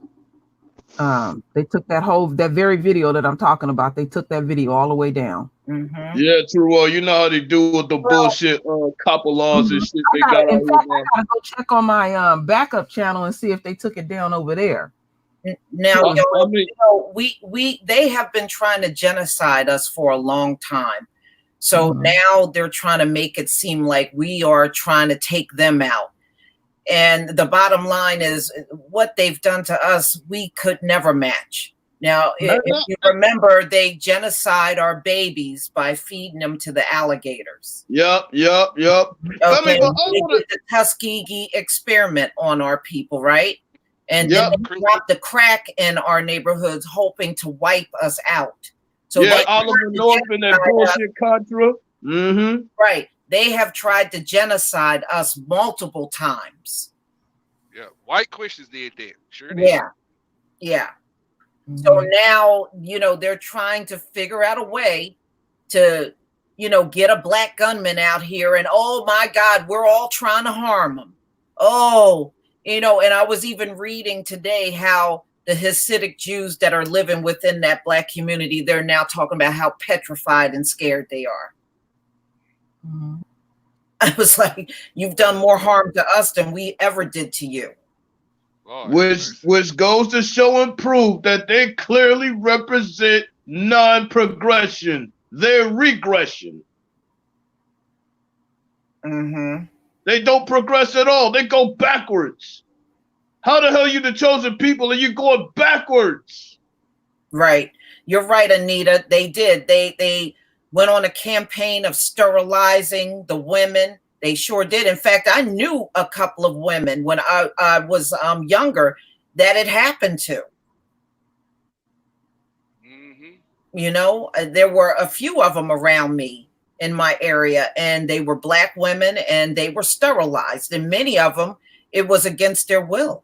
They took that very video that I'm talking about. They took that video all the way down. Yeah, true. Well, you know how they do with the bullshit copper laws and shit. I gotta go check on my backup channel and see if they took it down over there. Now, they have been trying to genocide us for a long time. So now they're trying to make it seem like we are trying to take them out. And the bottom line is what they've done to us, we could never match. Now, if you remember, they genocide our babies by feeding them to the alligators. Yep. Okay. They did the Tuskegee experiment on our people, right? And then they dropped the crack in our neighborhoods, hoping to wipe us out. So Oliver North and that bullshit Contra. Right. They have tried to genocide us multiple times. Yeah, white Christians did that. Sure did. Yeah. So now, they're trying to figure out a way to, get a black gunman out here and, oh my God, we're all trying to harm him. And I was even reading today how the Hasidic Jews that are living within that black community, they're now talking about how petrified and scared they are. I was like, you've done more harm to us than we ever did to you. Which goes to show and prove that they clearly represent non-progression. They're regression. They don't progress at all. They go backwards. How the hell are you the chosen people and you're going backwards? Right. You're right, Anita. They did. They went on a campaign of sterilizing the women They sure did. In fact, I knew a couple of women when I was younger that it happened to. You know, there were a few of them around me in my area, and they were Black women, and they were sterilized. And many of them, it was against their will,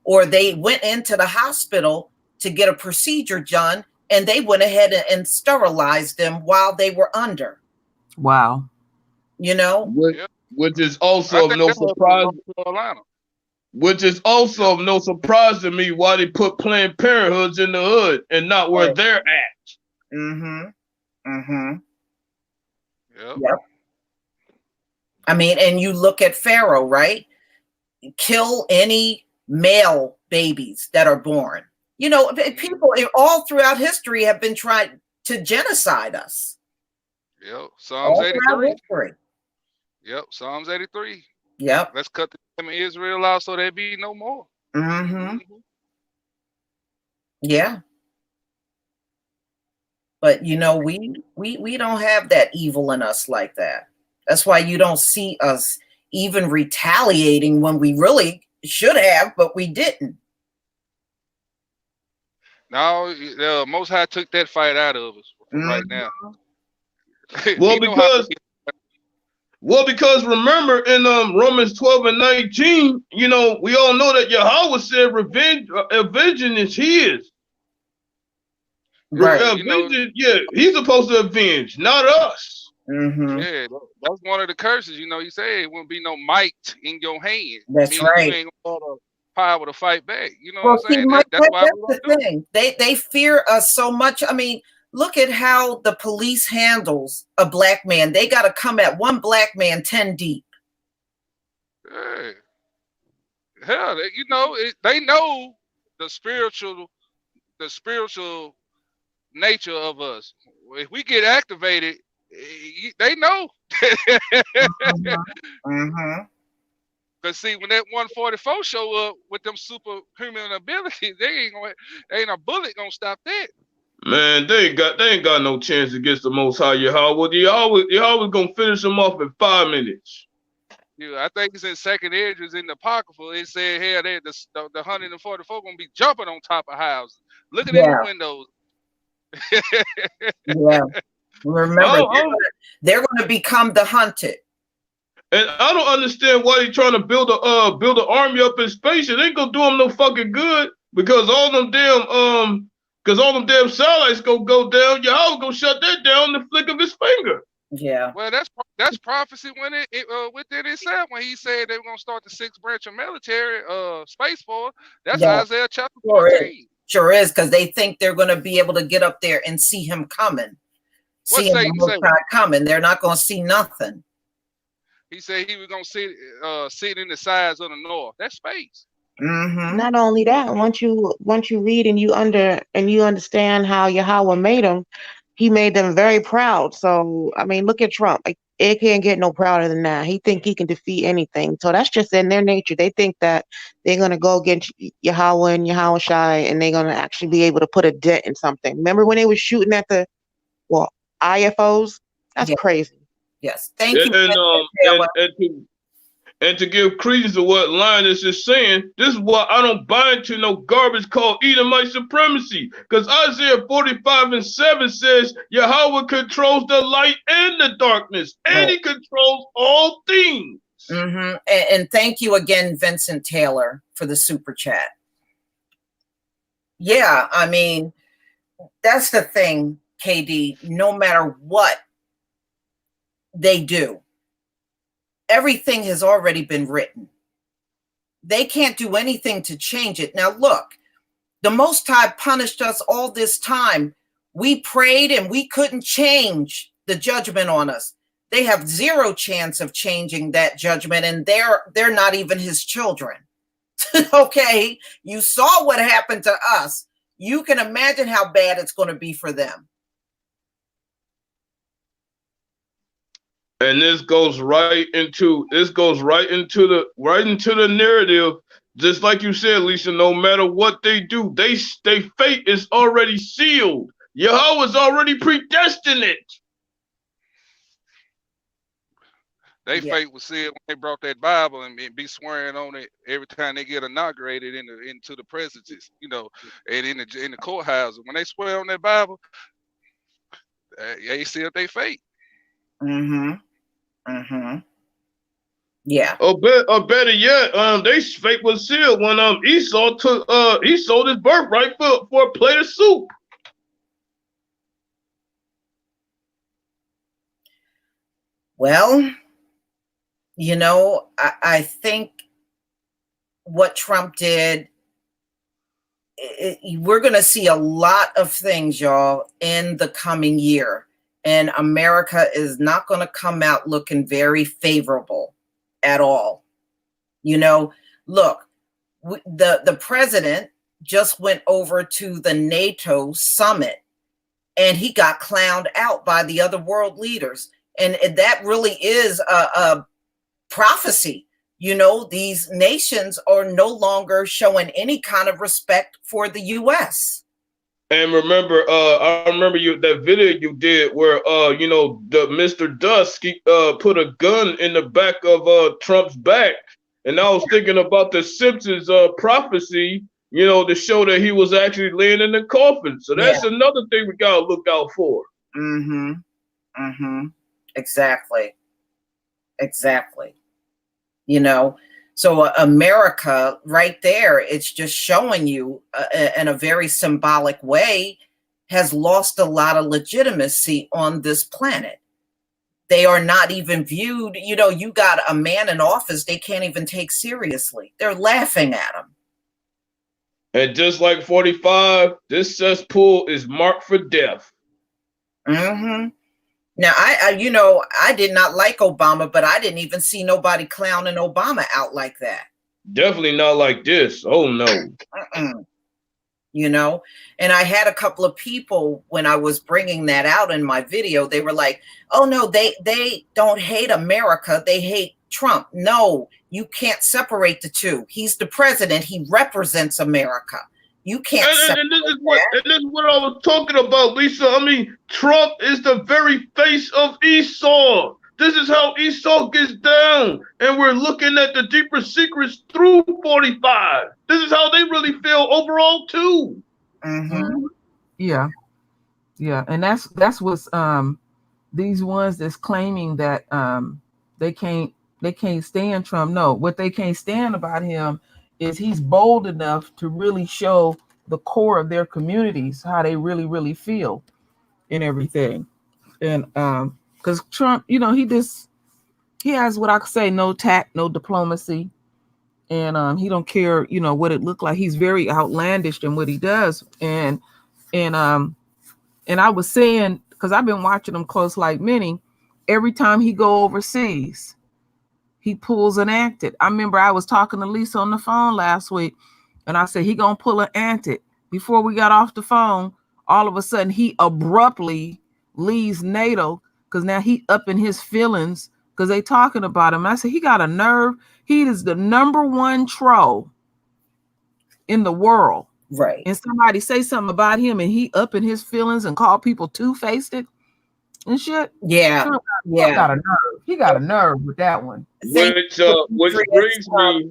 or they went into the hospital to get a procedure done, and they went ahead and sterilized them while they were under. Wow. You know, which is also of no surprise. Which is also of no surprise to me why they put Planned Parenthoods in the hood and not where they're at. Yep. I mean, and you look at Pharaoh, right? Kill any male babies that are born. You know, people all throughout history have been trying to genocide us. Yep. Psalms 83. Yep. Psalms 83. Yep. Let's cut the name of Israel out so there be no more. Yeah. But you know, we don't have that evil in us like that. That's why you don't see us even retaliating when we really should have, but we didn't. No, the Most High took that fight out of us right now. Well, because remember in Romans 12 and 19, you know, we all know that Yahweh said avenging is his. Right. He's supposed to avenge, not us. Yeah, that's one of the curses. You know, you say it won't be no might in your hand. That's right. You ain't gonna have the power to fight back. You know what I'm saying? That's why that's the thing. They fear us so much. I mean, look at how the police handles a Black man. They got to come at one Black man 10 deep. Yeah. Hell, you know, they know the spiritual nature of us. If we get activated, they know. Cause see, when that 144 show up with them superhuman abilities, ain't a bullet gonna stop that. Man, they ain't got no chance against the Most High Yahweh. Yahweh gonna finish them off in 5 minutes. Yeah, I think it's in Second Ezra, in the Apocrypha. It said here the 144 gonna be jumping on top of houses, looking in the windows. Yeah, remember they're going to become the hunted. And I don't understand why they trying to build an army up in space. It ain't gonna do them no fucking good because all them damn satellites go down. Yahweh gonna shut that down in the flick of his finger. Yeah. Well, that's prophecy when within itself when he said they were gonna start the 6th branch of military space force. That's Isaiah chapter 14. Sure is, because they think they're going to be able to get up there and see him coming. See him coming. They're not going to see nothing. He said he was going to sit in the sides of the north. That's space. Not only that, once you read and you understand how Yahweh made them, he made them very proud. So I mean, look at Trump. Like, it can't get no prouder than that. He think he can defeat anything. So that's just in their nature. They think that they're gonna go against Yahweh and Yahweh Shai, and they're gonna actually be able to put a dent in something. Remember when they were shooting at the IFOs? That's crazy. Yes, thank you. And to give credence to what Lioness is saying, this is why I don't buy into no garbage called Edomite supremacy. Because Isaiah 45:7 says Yahweh controls the light and the darkness, and he controls all things. And thank you again, Vincent Taylor, for the super chat. Yeah, I mean, that's the thing, KD. No matter what they do, everything has already been written. They can't do anything to change it. Now, look, the Most High punished us all this time. We prayed and we couldn't change the judgment on us. They have zero chance of changing that judgment, and they're not even his children. Okay, you saw what happened to us. You can imagine how bad it's going to be for them. And this goes right into the narrative, just like you said, Lisa. No matter what they do, their fate is already sealed. Yahweh's already predestined it. They fate was sealed when they brought that Bible and be swearing on it every time they get inaugurated into the presidency, you know, and in the courthouse. When they swear on that Bible, they sealed their fate. Yeah. Or better yet, they fate was sealed when Esau took he sold his birthright for a plate of soup. Well, you know, I think what Trump did, we're going to see a lot of things, y'all, in the coming year. And America is not going to come out looking very favorable at all. You know, look, the president just went over to the NATO summit and he got clowned out by the other world leaders. And that really is a prophecy. You know, these nations are no longer showing any kind of respect for the U.S. And remember, I remember that video you did where, you know, the Mr. Dusk put a gun in the back of Trump's back, and I was thinking about the Simpsons prophecy, you know, to show that he was actually laying in the coffin. So that's another thing we gotta look out for. Exactly. You know. So America right there, it's just showing you in a very symbolic way, has lost a lot of legitimacy on this planet. They are not even viewed. You know, you got a man in office they can't even take seriously. They're laughing at him. And just like 45, this cesspool is marked for death. Now, I did not like Obama, but I didn't even see nobody clowning Obama out like that. Definitely not like this. Oh, no. You know, and I had a couple of people when I was bringing that out in my video, they were like, oh, no, they don't hate America. They hate Trump. No, you can't separate the two. He's the president. He represents America. You can't. And this is what I was talking about, Lisa. I mean, Trump is the very face of Esau. This is how Esau gets down, and we're looking at the deeper secrets through 45. This is how they really feel overall too. Yeah, and that's what's these ones that's claiming that they can't stand Trump. No, what they can't stand about him is he's bold enough to really show the core of their communities how they really feel and everything. And because Trump, you know, he has what I could say, no tact, no diplomacy, and he don't care, you know, what it looked like. He's very outlandish in what he does. And I was saying, because I've been watching him close like many, every time he go overseas, he pulls an antic. I remember I was talking to Lisa on the phone last week, and I said, he gonna pull an antic. Before we got off the phone, all of a sudden he abruptly leaves NATO because now he up in his feelings because they talking about him. I said, he got a nerve. He is the #1 troll in the world. Right. And somebody say something about him and he up in his feelings and call people two-faced and shit. Yeah. Trump got a nerve. He got a nerve with that one. Which brings me,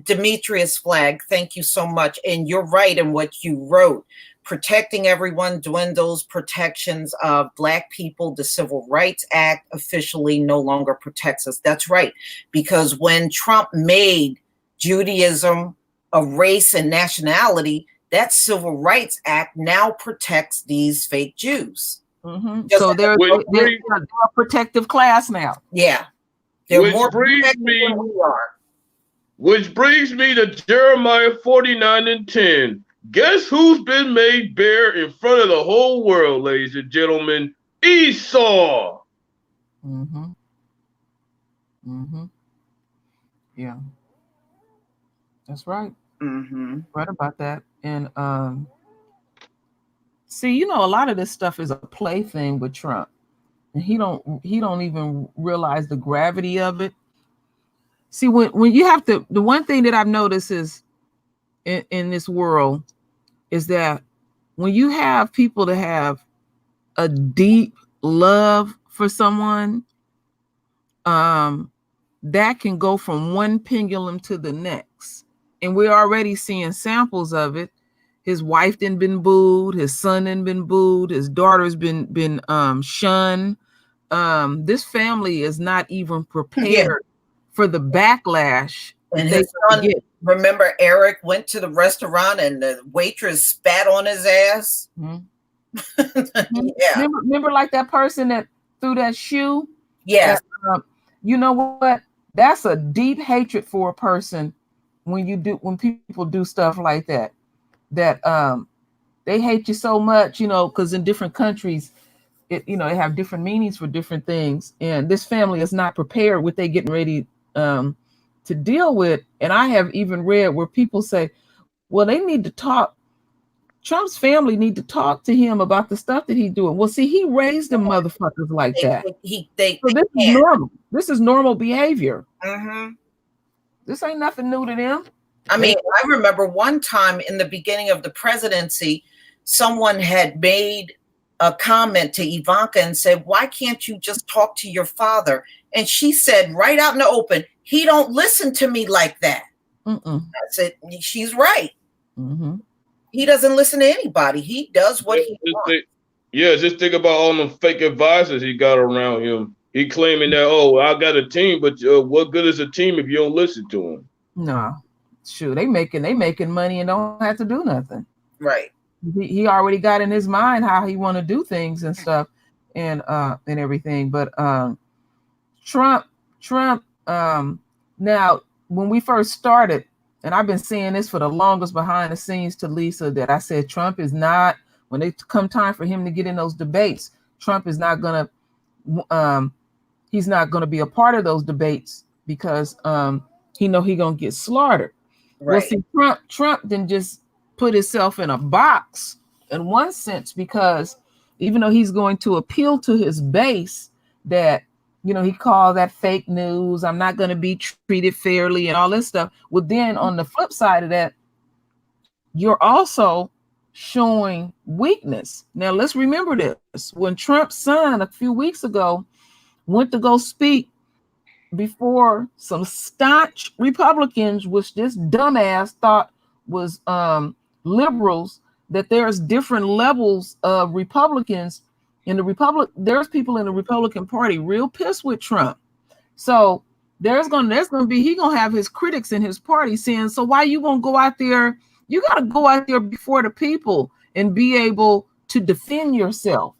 Demetrius Flag, thank you so much. And you're right in what you wrote. Protecting everyone dwindles protections of Black people. The Civil Rights Act officially no longer protects us. That's right. Because when Trump made Judaism a race and nationality, that Civil Rights Act now protects these fake Jews. So they're a protective class now. Yeah. They're more protected than we are. Which brings me to Jeremiah 49:10. Guess who's been made bare in front of the whole world, ladies and gentlemen? Esau. Yeah. That's right. Right about that. And see, you know, a lot of this stuff is a plaything with Trump. And he don't even realize the gravity of it. See, when you have to, the one thing that I've noticed is in this world is that when you have people that have a deep love for someone, that can go from one pendulum to the next. And we're already seeing samples of it. His wife done been booed, his son done been booed, his daughter's been shunned. This family is not even prepared for the backlash. And his son, remember, Eric went to the restaurant and the waitress spat on his ass. Yeah. Remember like that person that threw that shoe? Yes. You know what? That's a deep hatred for a person when people do stuff like that. That they hate you so much, because in different countries, they have different meanings for different things. And this family is not prepared what they getting ready to deal with. And I have even read where people say, well, they need to talk. Trump's family need to talk to him about the stuff that he's doing. Well, see, he raised them motherfuckers like that. So this is normal. This is normal behavior. This ain't nothing new to them. I mean, I remember one time in the beginning of the presidency, someone had made a comment to Ivanka and said, why can't you just talk to your father? And she said right out in the open, he don't listen to me like that. I said, she's right. He doesn't listen to anybody. He does what he wants. Just think about all them fake advisors he got around him. He claiming that, I got a team, but what good is a team if you don't listen to him? No. Shoot, they making money and don't have to do nothing. Right. He already got in his mind how he want to do things and stuff and everything. But Trump, now when we first started, and I've been saying this for the longest behind the scenes to Lisa, that I said Trump is not, when it come time for him to get in those debates, Trump is not gonna he's not gonna be a part of those debates because he know he gonna get slaughtered. Right. Well, see, Trump didn't just put himself in a box in one sense, because even though he's going to appeal to his base that, he called that fake news, I'm not going to be treated fairly and all this stuff. Well, then on the flip side of that, you're also showing weakness. Now, let's remember this. When Trump's son a few weeks ago went to go speak before some staunch Republicans, which this dumbass thought was liberals, that there's different levels of Republicans in the there's people in the Republican Party real pissed with Trump. So he gonna have his critics in his party saying, so why you gonna go out there? You gotta go out there before the people and be able to defend yourself.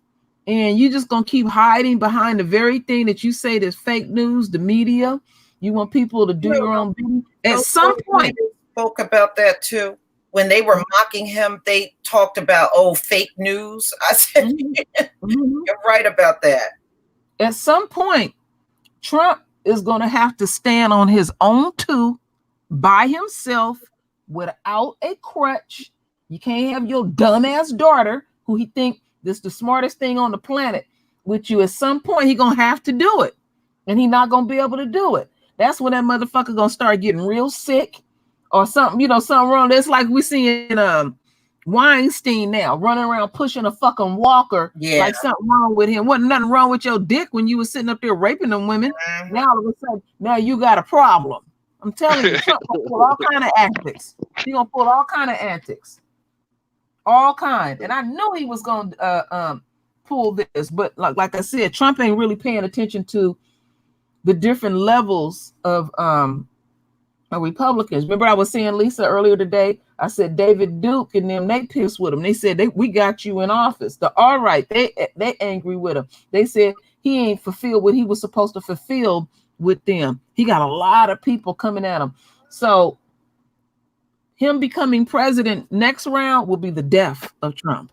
And you just gonna keep hiding behind the very thing that you say is fake news, the media. You want people to do your own thing. At some point, spoke about that too. When they were mocking him, they talked about fake news. I said, you're right about that. At some point, Trump is gonna have to stand on his own two by himself without a crutch. You can't have your dumbass daughter who he think this the smartest thing on the planet with you. At some point, he gonna have to do it, and he not gonna be able to do it. That's when that motherfucker gonna start getting real sick or something, something wrong. That's like we seeing Weinstein now running around pushing a fucking walker, like something wrong with him. Wasn't nothing wrong with your dick when you was sitting up there raping them women. Now all of a sudden, now you got a problem. I'm telling you, Trump gonna pull all kind of antics. He gonna pull all kind of antics. All kind. And I knew he was going to pull this, but like I said, Trump ain't really paying attention to the different levels of Republicans. Remember I was saying, Lisa, earlier today, I said David Duke and them, they pissed with him. They said, we got you in office. The alt-right, they angry with him. They said he ain't fulfilled what he was supposed to fulfill with them. He got a lot of people coming at him. So him becoming president next round will be the death of Trump.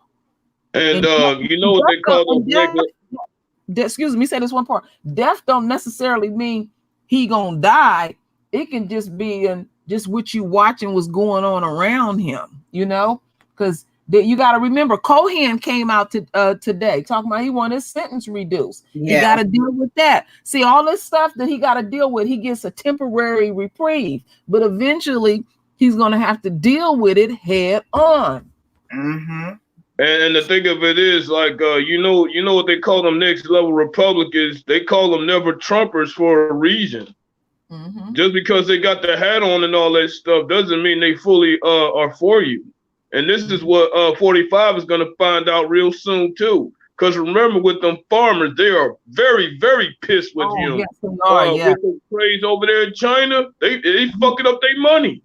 And you know what they call them? Excuse me, say this one part. Death don't necessarily mean he gonna die. It can just be just what you watching what's going on around him, because you got to remember Cohen came out today talking about he wanted his sentence reduced. He got to deal with that. See, all this stuff that he got to deal with, he gets a temporary reprieve, but eventually he's going to have to deal with it head on. And the thing of it is, like, you know what they call them next level Republicans? They call them never Trumpers for a reason. Mm-hmm. Just because they got the hat on and all that stuff doesn't mean they fully are for you. And this is what 45 is going to find out real soon too. Because remember, with them farmers, they are very, very pissed with him. Yes, they are, yeah. With the trades over there in China, they fucking up their money.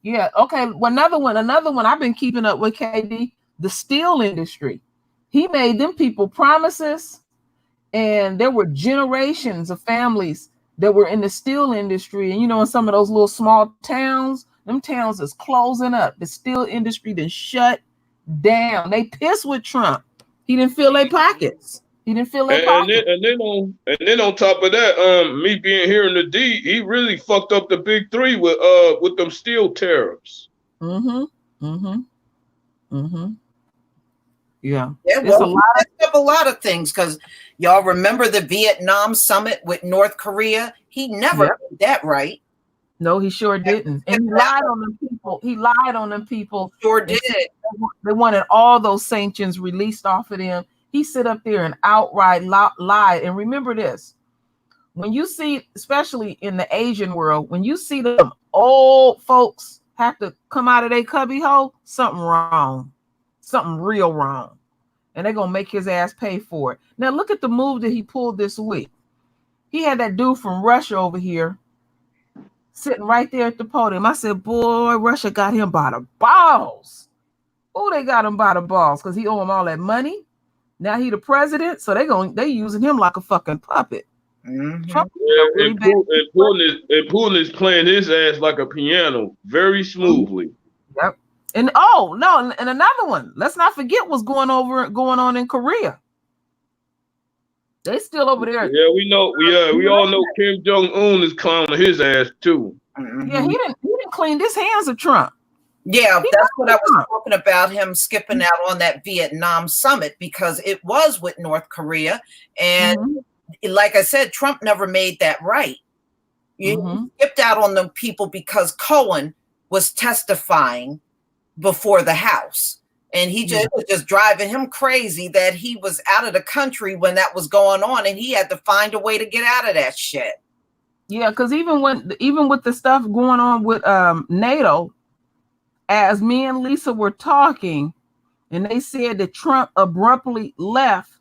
Yeah. Okay. Well, another one I've been keeping up with, KD, the steel industry. He made them people promises, and there were generations of families that were in the steel industry. And, you know, in some of those little small towns, them towns is closing up. The steel industry then shut down. They pissed with Trump. He didn't fill their pockets. He didn't fill their pockets. And then on top of that, me being here in the D, he really fucked up the big three with them steel tariffs. Yeah. Yeah, well, he messed up a lot of things, because y'all remember the Vietnam summit with North Korea? He never did that right. No, he sure didn't. And he lied on them people. He lied on them people. Sure did. They wanted all those sanctions released off of them. He sit up there and outright lied. And remember this, when you see, especially in the Asian world, when you see them old folks have to come out of their cubby hole, something wrong. Something real wrong. And they're going to make his ass pay for it. Now, look at the move that he pulled this week. He had that dude from Russia over here sitting right there at the podium. I said, boy, Russia got him by the balls. Oh, they got him by the balls because he owe them all that money. Now he the president, so they using him like a fucking puppet. Mm-hmm. And Putin is playing his ass like a piano very smoothly. Yep. And oh no, and another one. Let's not forget what's going on in Korea. They still over there. Yeah, we know. We all know Kim Jong-un is clowning his ass too. Yeah, he didn't clean his hands of Trump. Yeah, that's what I was talking about, him skipping out on that Vietnam summit, because it was with North Korea. And like I said, Trump never made that right. He skipped out on them people because Cohen was testifying before the House. And he just was just driving him crazy that he was out of the country when that was going on, and he had to find a way to get out of that shit. Yeah, because even with the stuff going on with NATO, as me and Lisa were talking, and they said that Trump abruptly left,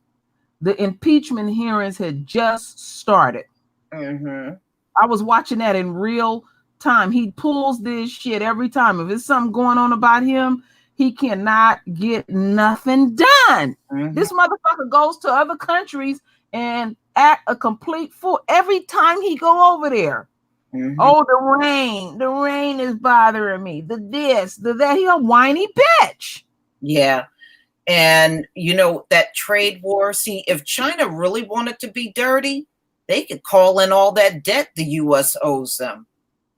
the impeachment hearings had just started. I was watching that in real time. He pulls this shit every time. If it's something going on about him, he cannot get nothing done. This motherfucker goes to other countries and act a complete fool every time he go over there. Oh, the rain is bothering me. The this, the that. He a whiny bitch. Yeah. And you know, that trade war, see, if China really wanted to be dirty, they could call in all that debt the US owes them.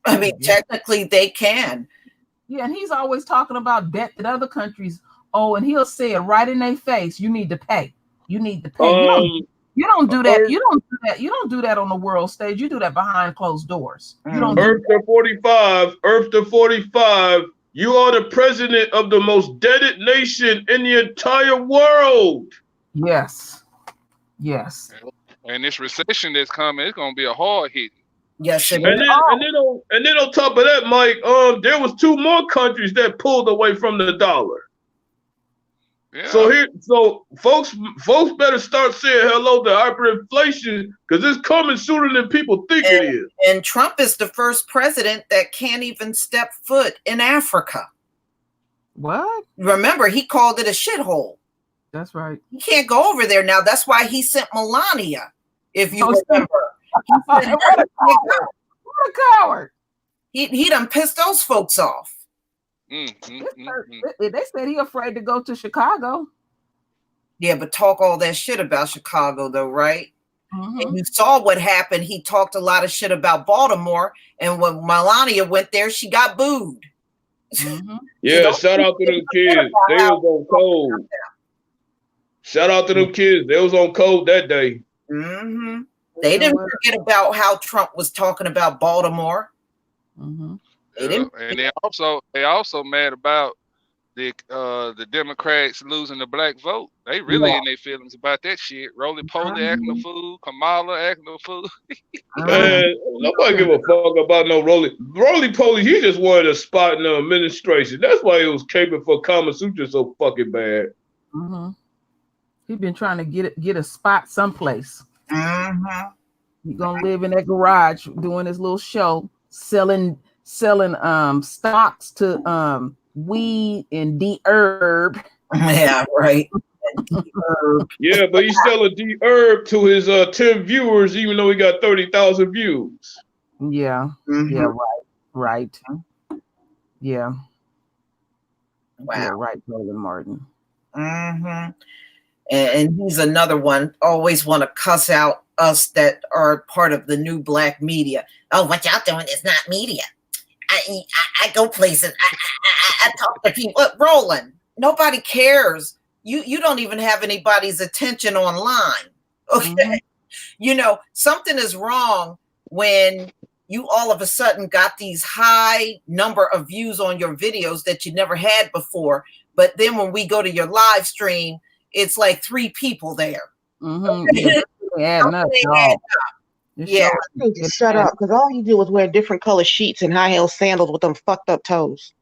I mean, technically they can. Yeah, and he's always talking about debt that other countries owe, and he'll say it right in their face. You need to pay. You need to pay. You don't do that. You don't do that. You don't do that on the world stage. You do that behind closed doors. You don't. Earth to 45. Earth to 45. You are the president of the most debted nation in the entire world. Yes. Yes. And this recession that's coming, it's gonna be a hard hit. Yes, and then on top of that, Mike, there was 2 more countries that pulled away from the dollar. Yeah. So folks better start saying hello to hyperinflation, because it's coming sooner than people think it is. And Trump is the first president that can't even step foot in Africa. What? Remember, he called it a shithole. That's right. He can't go over there now. That's why he sent Melania, if you remember. What a coward. He done pissed those folks off. They said he afraid to go to Chicago. Yeah, but talk all that shit about Chicago though, right? And you saw what happened. He talked a lot of shit about Baltimore, and when Melania went there, she got booed. Yeah, shout out to them kids. They was on code. Shout out to them kids. They was on code that day. They didn't forget about how Trump was talking about Baltimore. They didn't. And they also mad about the Democrats losing the black vote. They really in their feelings about that shit. Roly Poly acting a fool, Kamala acting a fool. Man, nobody give a fuck about no Roly Poly. He just wanted a spot in the administration. That's why he was caping for Kama Sutra so fucking bad. He been trying to get a spot someplace. He gonna live in that garage doing his little show, selling stocks to weed and D-herb. Yeah, right. Yeah, but he's selling D-herb to his 10 viewers, even though he got 30,000 views. Yeah. Yeah, right. Yeah. Wow. Yeah, right, Roland Martin. And he's another one, always want to cuss out us that are part of the new black media. Oh, what y'all doing is not media. I go places. I talk to people. Roland, nobody cares. You don't even have anybody's attention online. Okay. You know, something is wrong when you all of a sudden got these high number of views on your videos that you never had before. But then when we go to your live stream, it's like 3 people there. Yeah, shut up, because all you do is wear different color sheets and high heel sandals with them fucked up toes.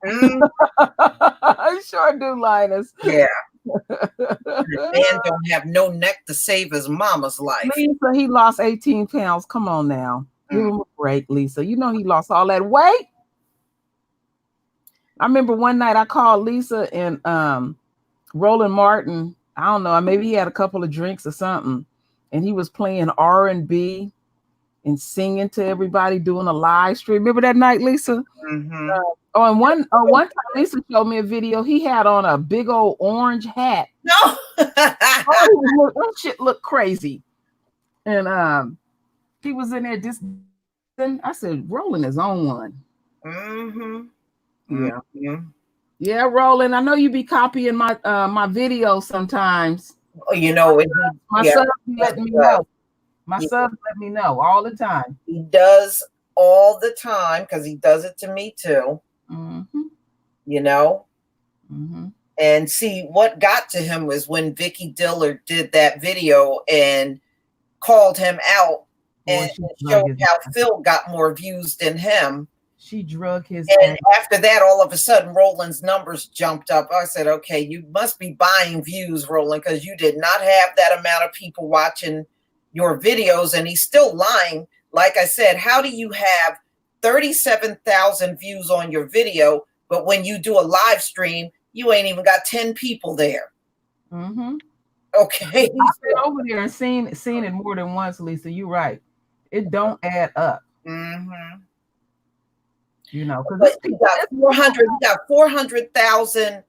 I sure do, Linus. Yeah. The man don't have no neck to save his mama's life. Lisa, he lost 18 pounds. Come on now. Give him a break, Lisa. You know he lost all that weight. I remember one night I called Lisa and Roland Martin. I don't know, maybe he had a couple of drinks or something, and he was playing R&B and singing to everybody, doing a live stream. Remember that night, Lisa? And one time Lisa showed me a video. He had on a big old orange hat. No, that shit looked crazy. And he was in there just. Then I said, Roland is on one. Yeah, Roland. I know you be copying my my videos sometimes. Oh, you know, my son let me know. My son let me know all the time. He does all the time because he does it to me too. You know, and see what got to him was when Vicky Dillard did that video and called him out and showed how Phil got more views than him. She drug his and after that, all of a sudden, Roland's numbers jumped up. I said, okay, you must be buying views, Roland, because you did not have that amount of people watching your videos. And he's still lying. Like I said, how do you have 37,000 views on your video, but when you do a live stream, you ain't even got 10 people there? Okay. I've been over there and seen it more than once, Lisa. You're right. It don't add up. You know, because he got 400,000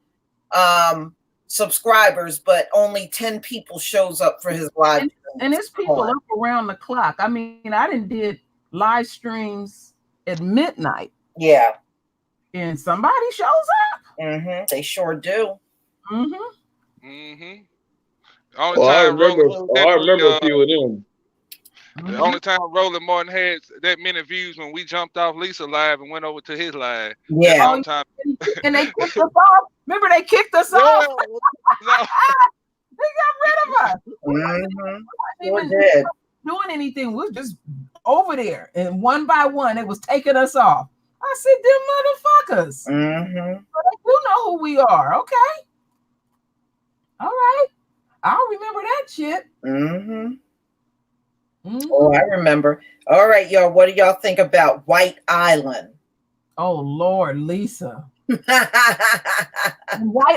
subscribers, but only 10 people shows up for his live. And it's people up around the clock. I mean, I did live streams at midnight. Yeah. And somebody shows up. They sure do. I remember a few of them. The only time Roland Martin had that many views when we jumped off Lisa live and went over to his live. Yeah. And they kicked us off. Remember they kicked us off? No. They got rid of us. We weren't even doing anything. We were just over there. And one by one, it was taking us off. I said, them motherfuckers. But they do know who we are. Okay. All right. I'll remember that shit. Oh, I remember. All right, y'all. What do y'all think about White Island? Oh, Lord, Lisa. White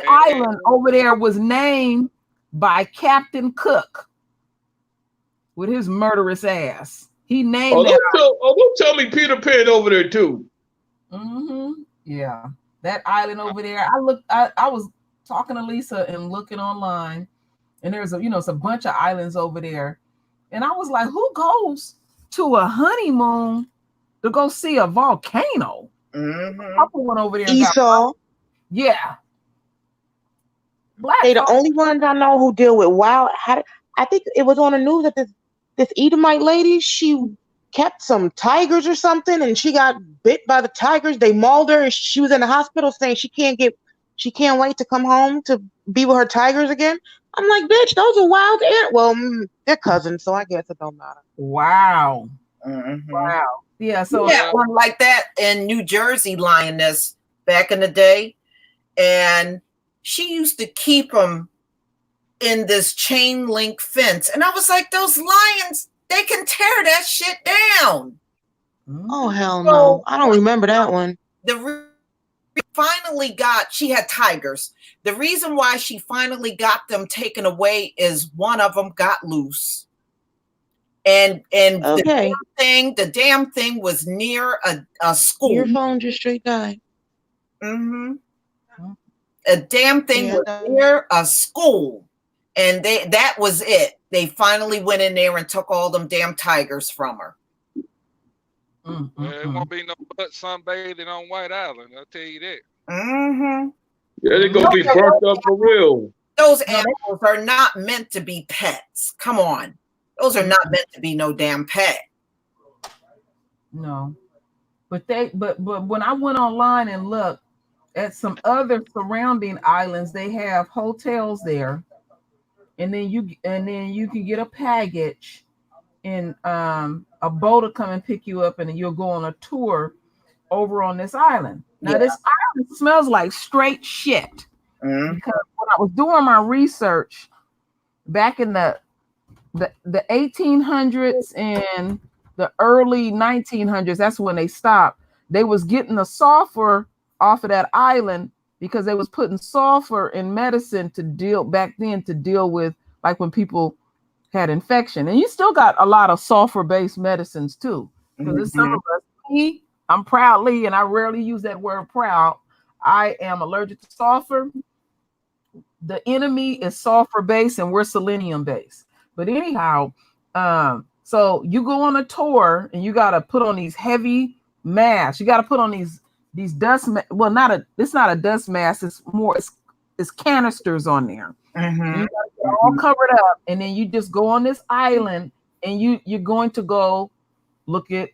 Island over there was named by Captain Cook with his murderous ass. He named that. Don't tell me Peter Pan over there too. Yeah, that island over there. I was talking to Lisa and looking online, and there's it's a bunch of islands over there. And I was like, who goes to a honeymoon to go see a volcano? Couple went over there. Esau. Yeah. They the only ones I know who deal with wild. I think it was on the news that this Edomite lady, she kept some tigers or something, and she got bit by the tigers. They mauled her, and she was in the hospital saying she can't get she can't wait to come home to be with her tigers again. I'm like, bitch, those are wild animals. Well, they're cousins, so I guess it don't matter. Wow. Mm-hmm. Wow. Yeah. So one like that in New Jersey, Lioness, back in the day, and she used to keep them in this chain link fence, and I was like, those lions, they can tear that shit down. Oh hell no! I don't remember that one. She had tigers. The reason why she finally got them taken away is one of them got loose. And okay. the damn thing was near a school. Your phone just straight died. Mm-hmm. A damn thing was near a school. And that was it. They finally went in there and took all them damn tigers from her. There won't be no butt sunbathing on White Island. I'll tell you that. Mm-hmm. Yeah, they're gonna be burnt up for real. Those animals are not meant to be pets. Come on. Those are not meant to be no damn pet. No. But when I went online and looked at some other surrounding islands, they have hotels there. And then you can get a package, and a boat will come and pick you up, and then you'll go on a tour over on this island. Now this island smells like straight shit. Because when I was doing my research back in the 1800s and the early 1900s, that's when they stopped. They was getting the sulfur off of that island because they was putting sulfur in medicine to deal with like when people had infection. And you still got a lot of sulfur-based medicines too. Because some of us, I'm proudly, and I rarely use that word proud, I am allergic to sulfur. The enemy is sulfur-based and we're selenium-based. But anyhow, so you go on a tour and you got to put on these heavy masks. You got to put on these dust. It's not a dust mask. It's more. It's canisters on there. Mm-hmm. You got to get all covered up, and then you just go on this island, and you're going to go look at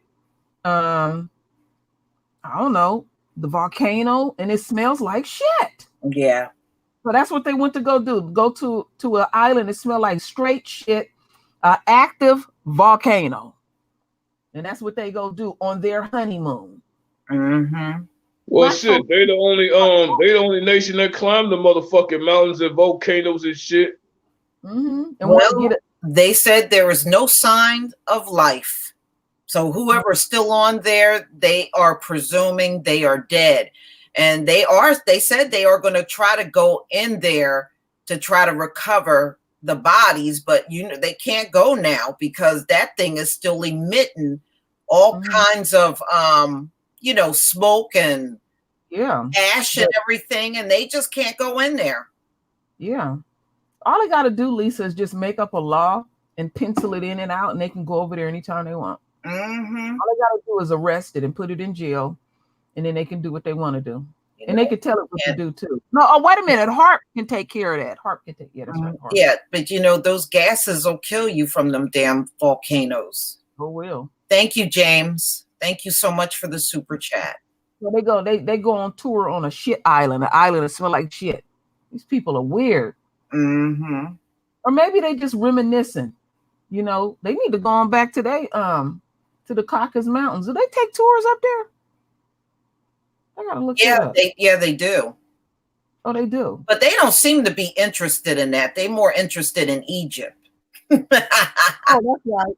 I don't know, the volcano, and it smells like shit. Yeah. So that's what they went to go do. Go to an island that smell like straight shit, active volcano. And that's what they go do on their honeymoon. Mm-hmm. Well, shit, they the only nation that climbed the motherfucking mountains and volcanoes and shit. Mm-hmm. And they said there is no sign of life. So whoever's still on there, they are presuming they are dead. And they said they are going to try to go in there to try to recover the bodies, but they can't go now because that thing is still emitting all kinds of smoke and ash and everything, and they just can't go in there. Yeah. All they got to do, Lisa, is just make up a law and pencil it in and out, and they can go over there anytime they want. Mm-hmm. All they got to do is arrest it and put it in jail, and then they can do what they want to do. And they can tell it what to do too. No, wait a minute. HAARP can take care of that. HAARP can take that's right. HAARP. Yeah, but those gases will kill you from them damn volcanoes. Oh, will. Thank you, James. Thank you so much for the super chat. Well, they go on tour on a shit island, an island that smell like shit. These people are weird. Mm-hmm. Or maybe they just reminiscing. They need to go on back to the Caucasus Mountains. Do they take tours up there? I gotta look it up. They do. Oh, they do. But they don't seem to be interested in that. They're more interested in Egypt. Oh, that's right.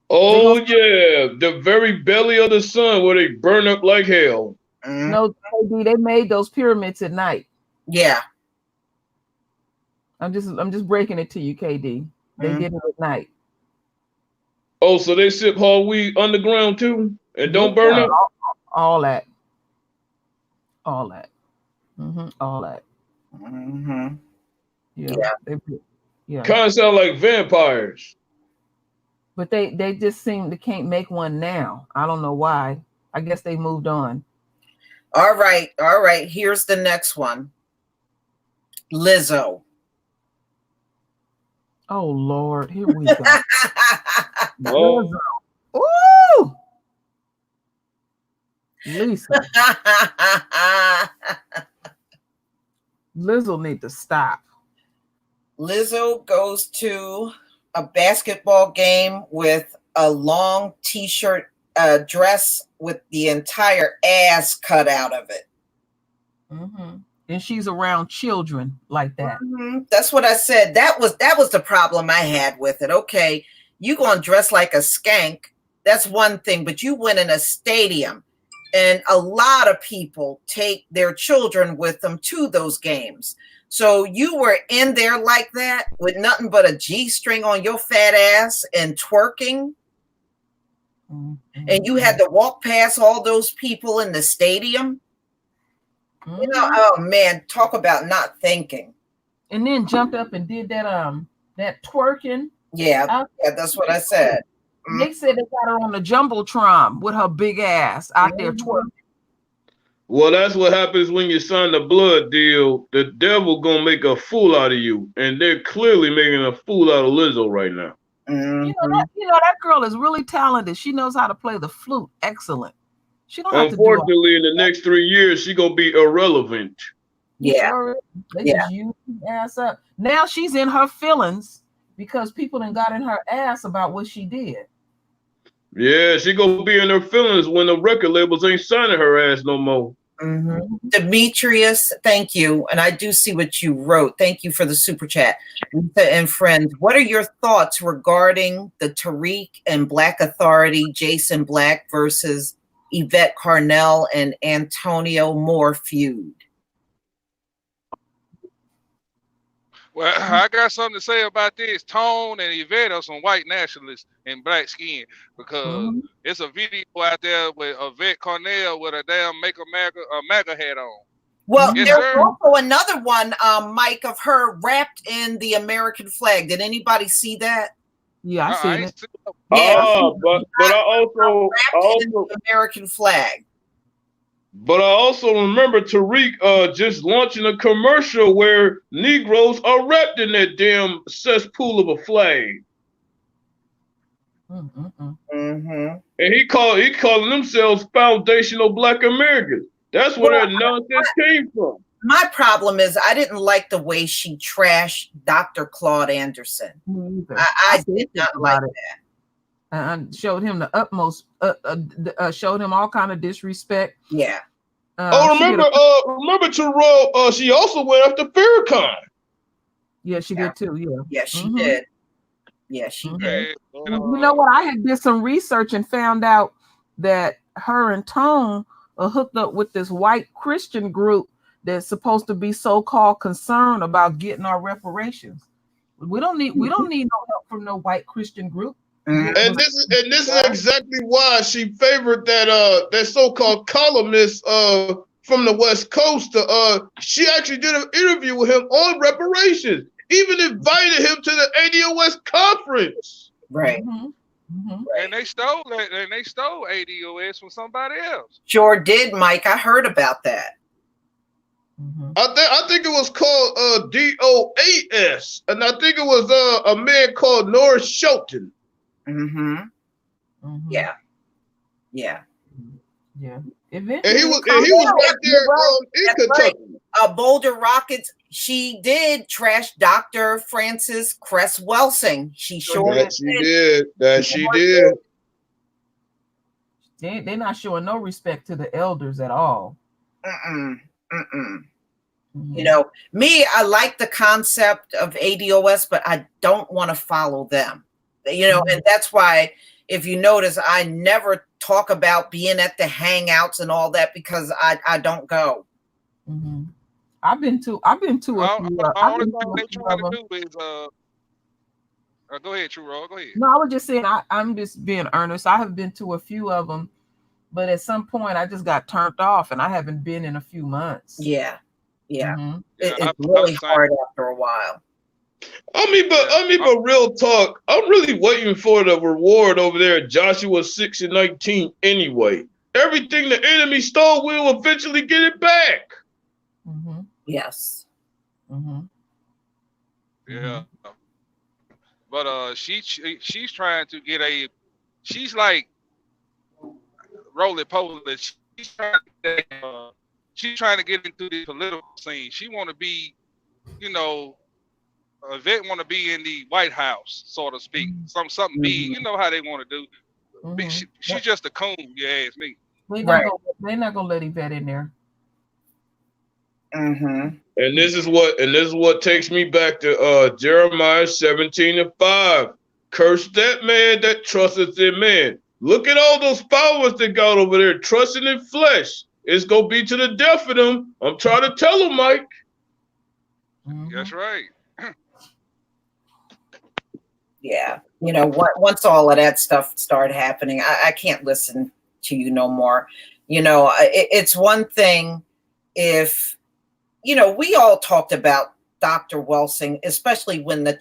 Oh yeah, the very belly of the sun where they burn up like hell. Mm-hmm. No, they made those pyramids at night. Yeah. I'm just breaking it to you, KD. They did it at night. Oh, so they sip whole weed underground too and don't burn up? All that. Mm-hmm. All that. Mm-hmm. Yeah. Kind of sound like vampires. But they just seem they can't make one now. I don't know why. I guess they moved on. All right. Here's the next one. Lizzo. Oh Lord, here we go. Oh. Ooh. Lisa. Lizzo need to stop. Lizzo goes to a basketball game with a long t-shirt dress with the entire ass cut out of it. Mm-hmm. And she's around children like that. Mm-hmm. That's what I said. That was the problem I had with it. Okay, you gonna dress like a skank. That's one thing, but you went in a stadium, and a lot of people take their children with them to those games. So you were in there like that with nothing but a G-string on your fat ass and twerking. Mm-hmm. And you had to walk past all those people in the stadium. Mm-hmm. You know, oh man, talk about not thinking. And then jumped up and did that twerking. Yeah, that's what I said. They said they got her on the Jumbotron with her big ass out there twerking. Well, that's what happens when you sign the blood deal. The devil gonna make a fool out of you, and they're clearly making a fool out of Lizzo right now. Mm-hmm. You know that girl is really talented. She knows how to play the flute. Excellent. She don't have Unfortunately, in the next 3 years, she gonna be irrelevant. Yeah, they just use her ass up. Now she's in her feelings because people done got in her ass about what she did. Yeah, she gonna be in her feelings when the record labels ain't signing her ass no more. Mm-hmm. Demetrius, thank you. And I do see what you wrote. Thank you for the super chat. And friends, what are your thoughts regarding the Tariq and Black Authority, Jason Black versus Yvette Carnell and Antonio Moore feud? Well, I got something to say about this. Tone and Yvette are some white nationalists in black skin because it's a video out there with Yvette Carnell with a damn Make MAGA hat on. Well, there's also another one, Mike, of her wrapped in the American flag. Did anybody see that? Yeah, I seen it. Yeah, but I also in the American flag. But I also remember Tariq just launching a commercial where Negroes are wrapped in that damn cesspool of a flag. And he calling themselves foundational Black Americans. That's where that nonsense came from. My problem is I didn't like the way she trashed Dr. Claude Anderson. I did not like that. And showed him the utmost, showed him all kind of disrespect. Yeah. Remember Terrell, she also went after Farrakhan. Yeah, she did too. Yeah. Yeah, she did. Yeah, she did. You know what? I had did some research and found out that her and Tone are hooked up with this white Christian group that's supposed to be so-called concerned about getting our reparations. We don't need no help from no white Christian group. And this is exactly why she favored that so-called columnist from the West Coast. She actually did an interview with him on reparations. Even invited him to the ADOS conference. Right. And they stole it. And they stole ADOS from somebody else. Sure did, Mike. I heard about that. I think it was called DOAS, and I think it was a man called Norris Shelton. Yeah. And he was right there in Kentucky. Boulder Rockets. She did trash Dr. Frances Cress Welsing. She sure did. She did. They're not showing no respect to the elders at all. You know, me, I like the concept of ADOS, but I don't want to follow them. You know, and that's why, if you notice, I never talk about being at the hangouts and all that because I don't go. I've been to a few. All they're trying to do is go ahead, True Roll. Go ahead. No, I was just saying I'm just being earnest. I have been to a few of them, but at some point I just got turned off, and I haven't been in a few months. Yeah. It's really hard after a while. I mean, but real talk, I'm really waiting for the reward over there at Joshua 6:19 anyway. Everything the enemy stole, we'll eventually get it back. Yes. Yeah. But she's trying to get she's like roly poly. She's trying to get she's trying to get into the political scene. She want to be, you know, Yvette want to be in the White House, so to speak. Something big. You know how they want to do. She's just a coon, you ask me. They're not gonna let Yvette in there. And this is what takes me back to Jeremiah 17:5. Curse that man that trusteth in man. Look at all those powers that got over there trusting in flesh. It's gonna be to the death of them. I'm trying to tell them, Mike. That's right. Yeah, you know, once all of that stuff started happening, I can't listen to you no more. You know, it's one thing if, you know, we all talked about Dr. Welsing, especially when the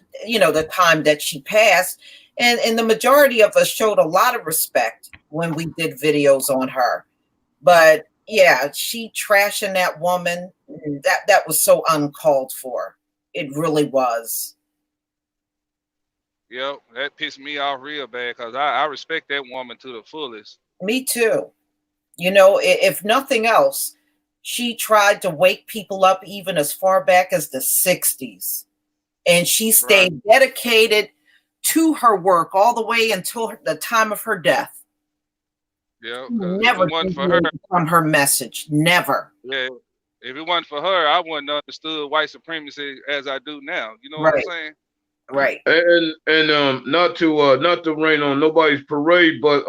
time that she passed, and the majority of us showed a lot of respect when we did videos on her. But yeah, she trashing that woman, that was so uncalled for. It really was. Yep, that pissed me off real bad because I respect that woman to the fullest. Me too. You know, if nothing else, she tried to wake people up even as far back as the 60s. And she stayed dedicated to her work all the way until the time of her death. Yeah, never from her message. Never. Yeah. If it wasn't for her, I wouldn't have understood white supremacy as I do now. You know what I'm saying? Right. And not to rain on nobody's parade, but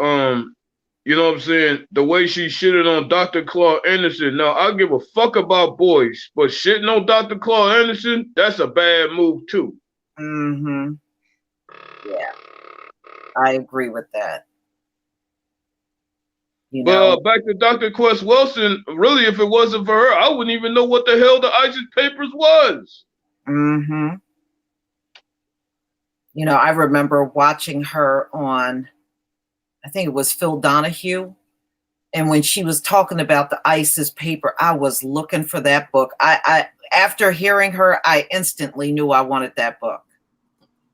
you know what I'm saying, the way she shitted on Dr. Claude Anderson. Now I give a fuck about boys, but shitting on Dr. Claude Anderson, that's a bad move too. Yeah. I agree with that. You know, but back to Dr. Quest Wilson, really, if it wasn't for her, I wouldn't even know what the hell the ISIS papers was. You know, I remember watching her on, I think it was Phil Donahue. And when she was talking about the ISIS paper, I was looking for that book. I after hearing her, I instantly knew I wanted that book.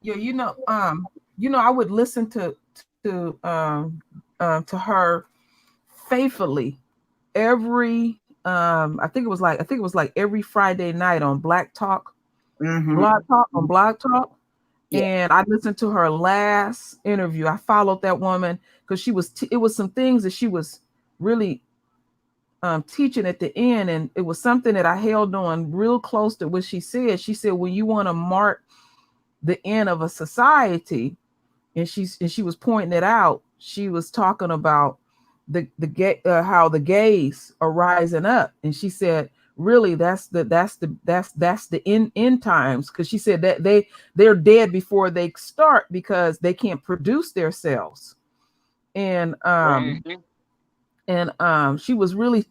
Yeah, you know, I would listen to her faithfully every I think it was like every Friday night on Black Talk, Blog Talk. Yeah. And I listened to her last interview. I followed that woman because it was some things that she was really teaching at the end, and it was something that I held on real close to what she said. She said, when you want to mark the end of a society, and she was pointing it out, she was talking about how the gays are rising up, and she said, really, that's the end times, because she said that they're dead before they start because they can't produce their cells. And she was really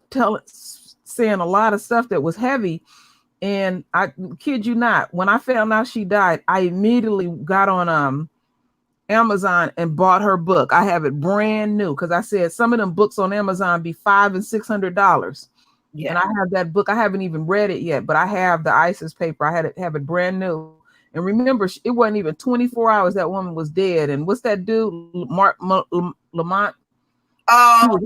saying a lot of stuff that was heavy. And I kid you not, when I found out she died, I immediately got on Amazon and bought her book. I have it brand new because I said some of them books on Amazon be $500 and $600. Yeah. And I have that book. I haven't even read it yet, but I have the ISIS paper. I have it brand new. And remember, it wasn't even 24 hours that woman was dead. And what's that dude, Mark Lamont? Oh,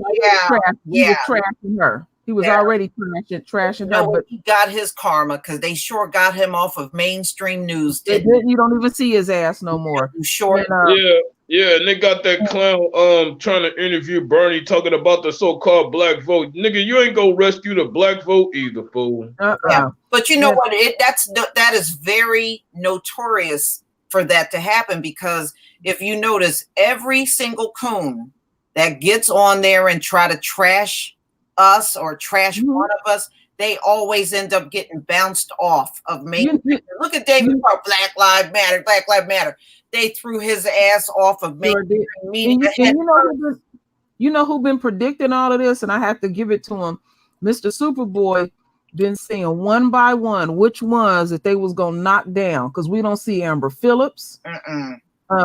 he was trashing her. He was already trashing her. But he got his karma because they sure got him off of mainstream news. You don't even see his ass no more. Sure. Yeah, and they got that clown trying to interview Bernie talking about the so-called black vote. Nigga, you ain't gonna rescue the black vote either, fool. Yeah. But you know what? That is very notorious for that to happen, because if you notice, every single coon that gets on there and try to trash us or trash one of us, they always end up getting bounced off of mainstream. Look at David Clark, Black Lives Matter. They threw his ass off of mainstream media. You know who been predicting all of this, and I have to give it to him. Mr. Superboy been saying one by one which ones that they was gonna knock down, because we don't see Amber Phillips.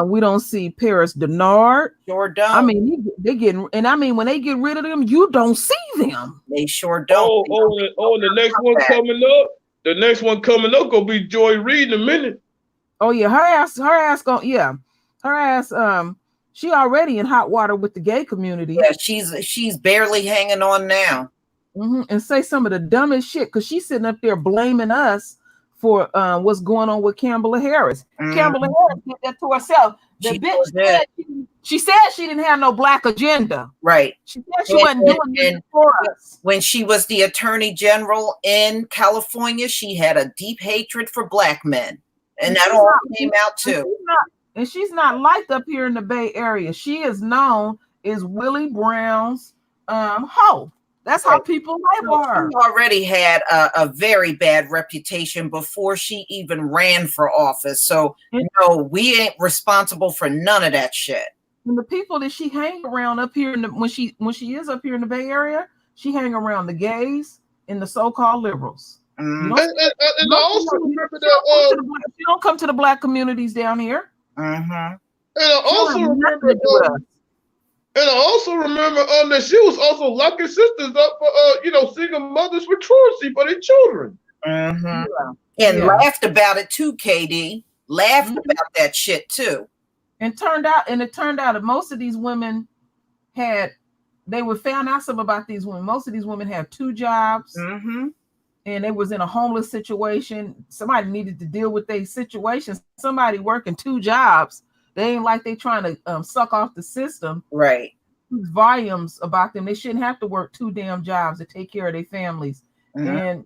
We don't see Paris Denard. Sure don't. I mean, they getting, and I mean, when they get rid of them, you don't see them. They sure don't. The next one coming up. The next one coming up gonna be Joy Reid in a minute. Oh yeah, her ass gonna, her ass. She already in hot water with the gay community. Yeah, she's barely hanging on now. and say some of the dumbest shit, because she's sitting up there blaming us for what's going on with Kamala Harris. Kamala Harris did that to herself. The bitch she said she didn't have no black agenda. Right. She said she wasn't doing it for us. When she was the attorney general in California, she had a deep hatred for black men. And that all came out too. And she's not liked up here in the Bay Area. She is known as Willie Brown's hoe. That's how people label her. She already had a very bad reputation before she even ran for office. So no, we ain't responsible for none of that shit. And the people that she hang around up here when she is up here in the Bay Area, she hang around the gays and the so-called liberals. And I also remember that you don't come to the black communities down here. And I also remember that she was also locking sisters up for single mothers for truancy for their children. And laughed about it too, KD. Laughed about that shit too. And it turned out that most of these women found out something about these women. Most of these women have 2 jobs. And they was in a homeless situation. Somebody needed to deal with their situation. Somebody working 2 jobs. They ain't like they trying to suck off the system. Right. Volumes about them. They shouldn't have to work 2 damn jobs to take care of their families. And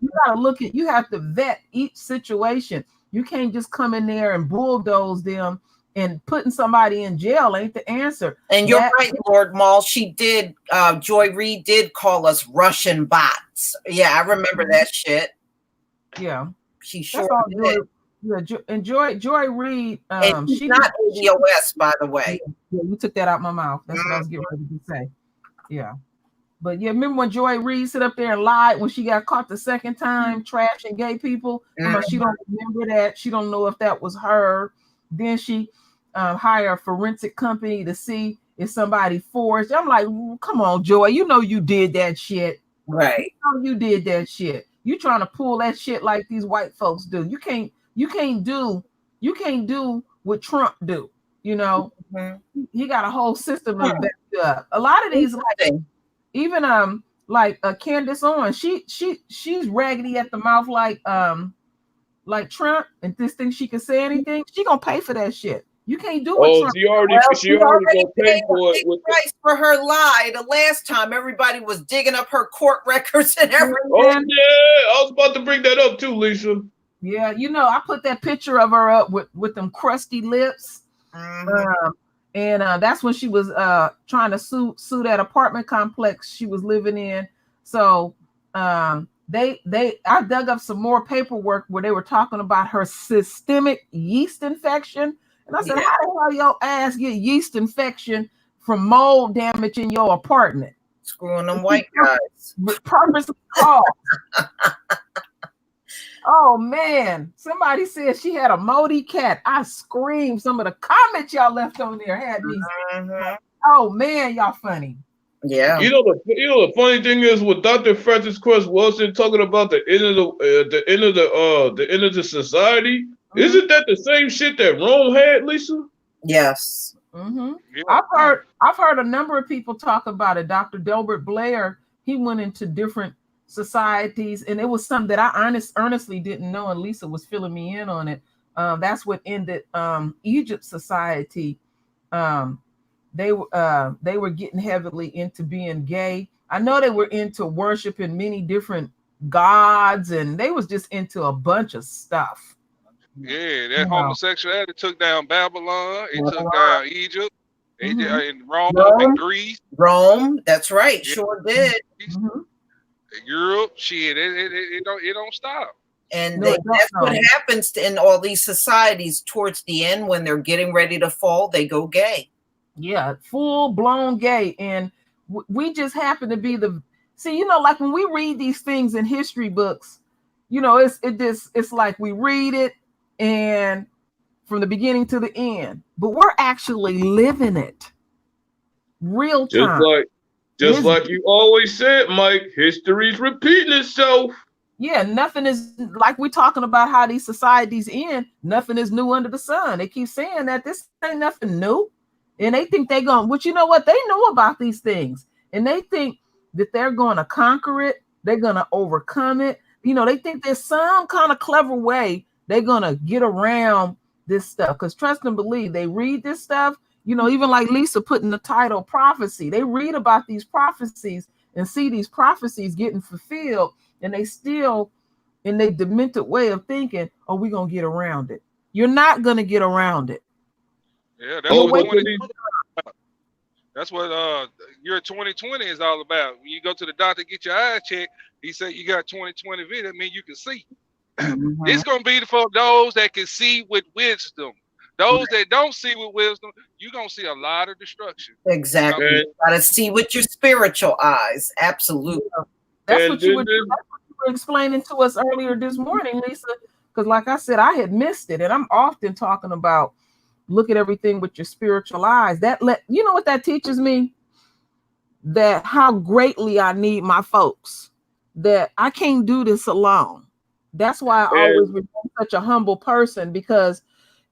you have to vet each situation. You can't just come in there and bulldoze them, and putting somebody in jail ain't the answer. And you're right, Lord Maul. She did, Joy Reid did call us Russian bots. Yeah, I remember that shit. Yeah. She sure did. And Joy Reid, and she's not ADOS, by the way. Yeah, you took that out my mouth. That's what I was getting ready to say. Yeah. But yeah, remember when Joy Reid sit up there and lied when she got caught the second time trashing gay people? She don't remember that. She don't know if that was her. Then she hire a forensic company to see if somebody forged. I'm like, come on, Joy, you know you did that shit. Right. You did that shit. You trying to pull that shit like these white folks do. You can't do what Trump do. He got a whole system to back you up. A lot of these, even Candace Owens, she's raggedy at the mouth like Trump, and this thing she can say anything. She gonna pay for that shit. You can't do it. She already gonna pay for it with price for her lie. The last time everybody was digging up her court records and everything. Oh yeah, I was about to bring that up too, Lisa. Yeah, I put that picture of her up with them crusty lips. And that's when she was trying to sue that apartment complex she was living in. So I dug up some more paperwork where they were talking about her systemic yeast infection. And I said, how the hell your ass get yeast infection from mold damage in your apartment? Screwing them white guys. Purposely caused. Oh man, somebody said she had a moldy cat. I screamed. Some of the comments y'all left on there had me. Oh man, y'all funny. Yeah. The funny thing is with Dr. Francis Cress Wilson talking about the end of the society. Isn't that the same shit that Rome had, Lisa? Yes. I've heard a number of people talk about it. Dr. Delbert Blair, he went into different societies, and it was something that I honestly didn't know, and Lisa was filling me in on it. That's what ended Egypt society. They were getting heavily into being gay. I know they were into worshiping many different gods, and they was just into a bunch of stuff. Yeah, that homosexuality took down Babylon. It took down Egypt, and Rome, and Greece. Rome, that's right, sure did. Europe, shit, it don't stop. And that's what happens in all these societies towards the end when they're getting ready to fall. They go gay. Yeah, full blown gay, and we just happen to be like when we read these things in history books, it's like we read it and from the beginning to the end, but we're actually living it real time. Just like you always said, Mike, history's repeating itself. Yeah, nothing is, like we're talking about how these societies end, nothing is new under the sun. They keep saying that this ain't nothing new. And they think but you know what? They know about these things. And they think that they're going to conquer it They're gonna overcome it. They think there's some kind of clever way they're gonna get around this stuff. Because trust and believe, they read this stuff. Even like Lisa put in the title prophecy, they read about these prophecies and see these prophecies getting fulfilled, and they still in their demented way of thinking, oh, we're gonna get around it. You're not gonna get around it. Yeah, that's what year 2020 is all about. When you go to the doctor to get your eyes checked, he said you got 20/20 vision. That means you can see. Mm-hmm. It's gonna be for those that can see with wisdom. Those that don't see with wisdom, you're gonna see a lot of destruction. Exactly. You gotta see with your spiritual eyes. Absolutely. That's what you were explaining to us earlier this morning, Lisa. Because like I said, I had missed it. And I'm often talking about look at everything with your spiritual eyes. You know what that teaches me? That how greatly I need my folks. That I can't do this alone. That's why I always remain such a humble person, because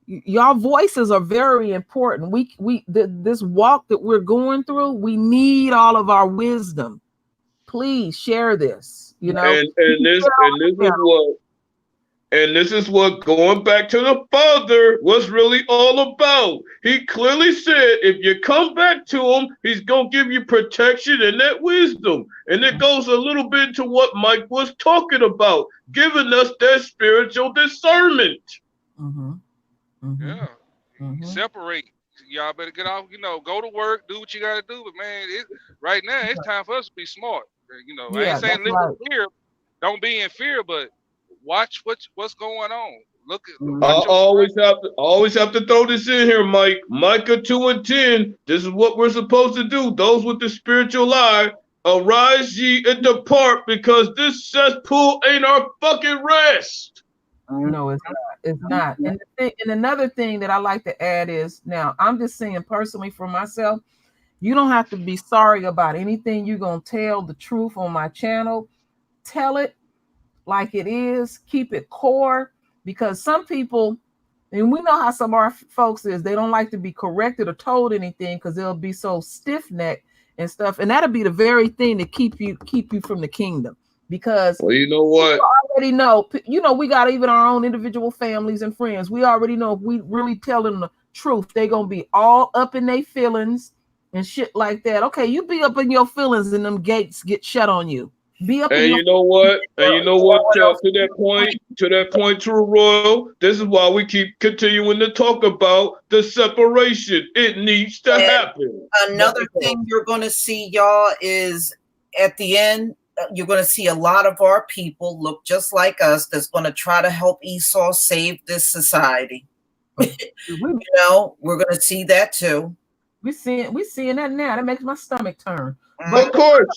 y'all voices are very important. This walk that we're going through, we need all of our wisdom. Please share this, And this is what going back to the Father was really all about. He clearly said, if you come back to him, he's going to give you protection and that wisdom. And it goes a little bit to what Mike was talking about, giving us that spiritual discernment. Mm-hmm. Mm-hmm. Yeah. Mm-hmm. Separate. Y'all better get off, go to work, do what you got to do. But man, right now, it's time for us to be smart. I ain't saying live in fear. Don't be in fear, but watch what's going on. I always have to throw this in here, Mike. Micah 2:10. This is what we're supposed to do. Those with the spiritual eye, arise ye and depart, because this cesspool ain't our fucking rest. No, it's not. It's not. And another thing that I like to add is, now I'm just saying personally for myself, you don't have to be sorry about anything. You're gonna tell the truth on my channel. Tell it like it is. Keep it core, because some people, and we know how some of our folks is, they don't like to be corrected or told anything because they'll be so stiff-necked and stuff, and that'll be the very thing to keep you from the kingdom. Because you know what, already know, we got even our own individual families and friends. We already know if we really tell them the truth, they're gonna be all up in their feelings and shit like that. Okay, you be up in your feelings and them gates get shut on you. Be up. And you know what? To that point, True Royal, this is why we keep continuing to talk about the separation. It needs to happen. Another thing you're going to see, y'all, is at the end, you're going to see a lot of our people look just like us that's going to try to help Esau save this society. We're going to see that too. We're seeing that now. That makes my stomach turn. But of course,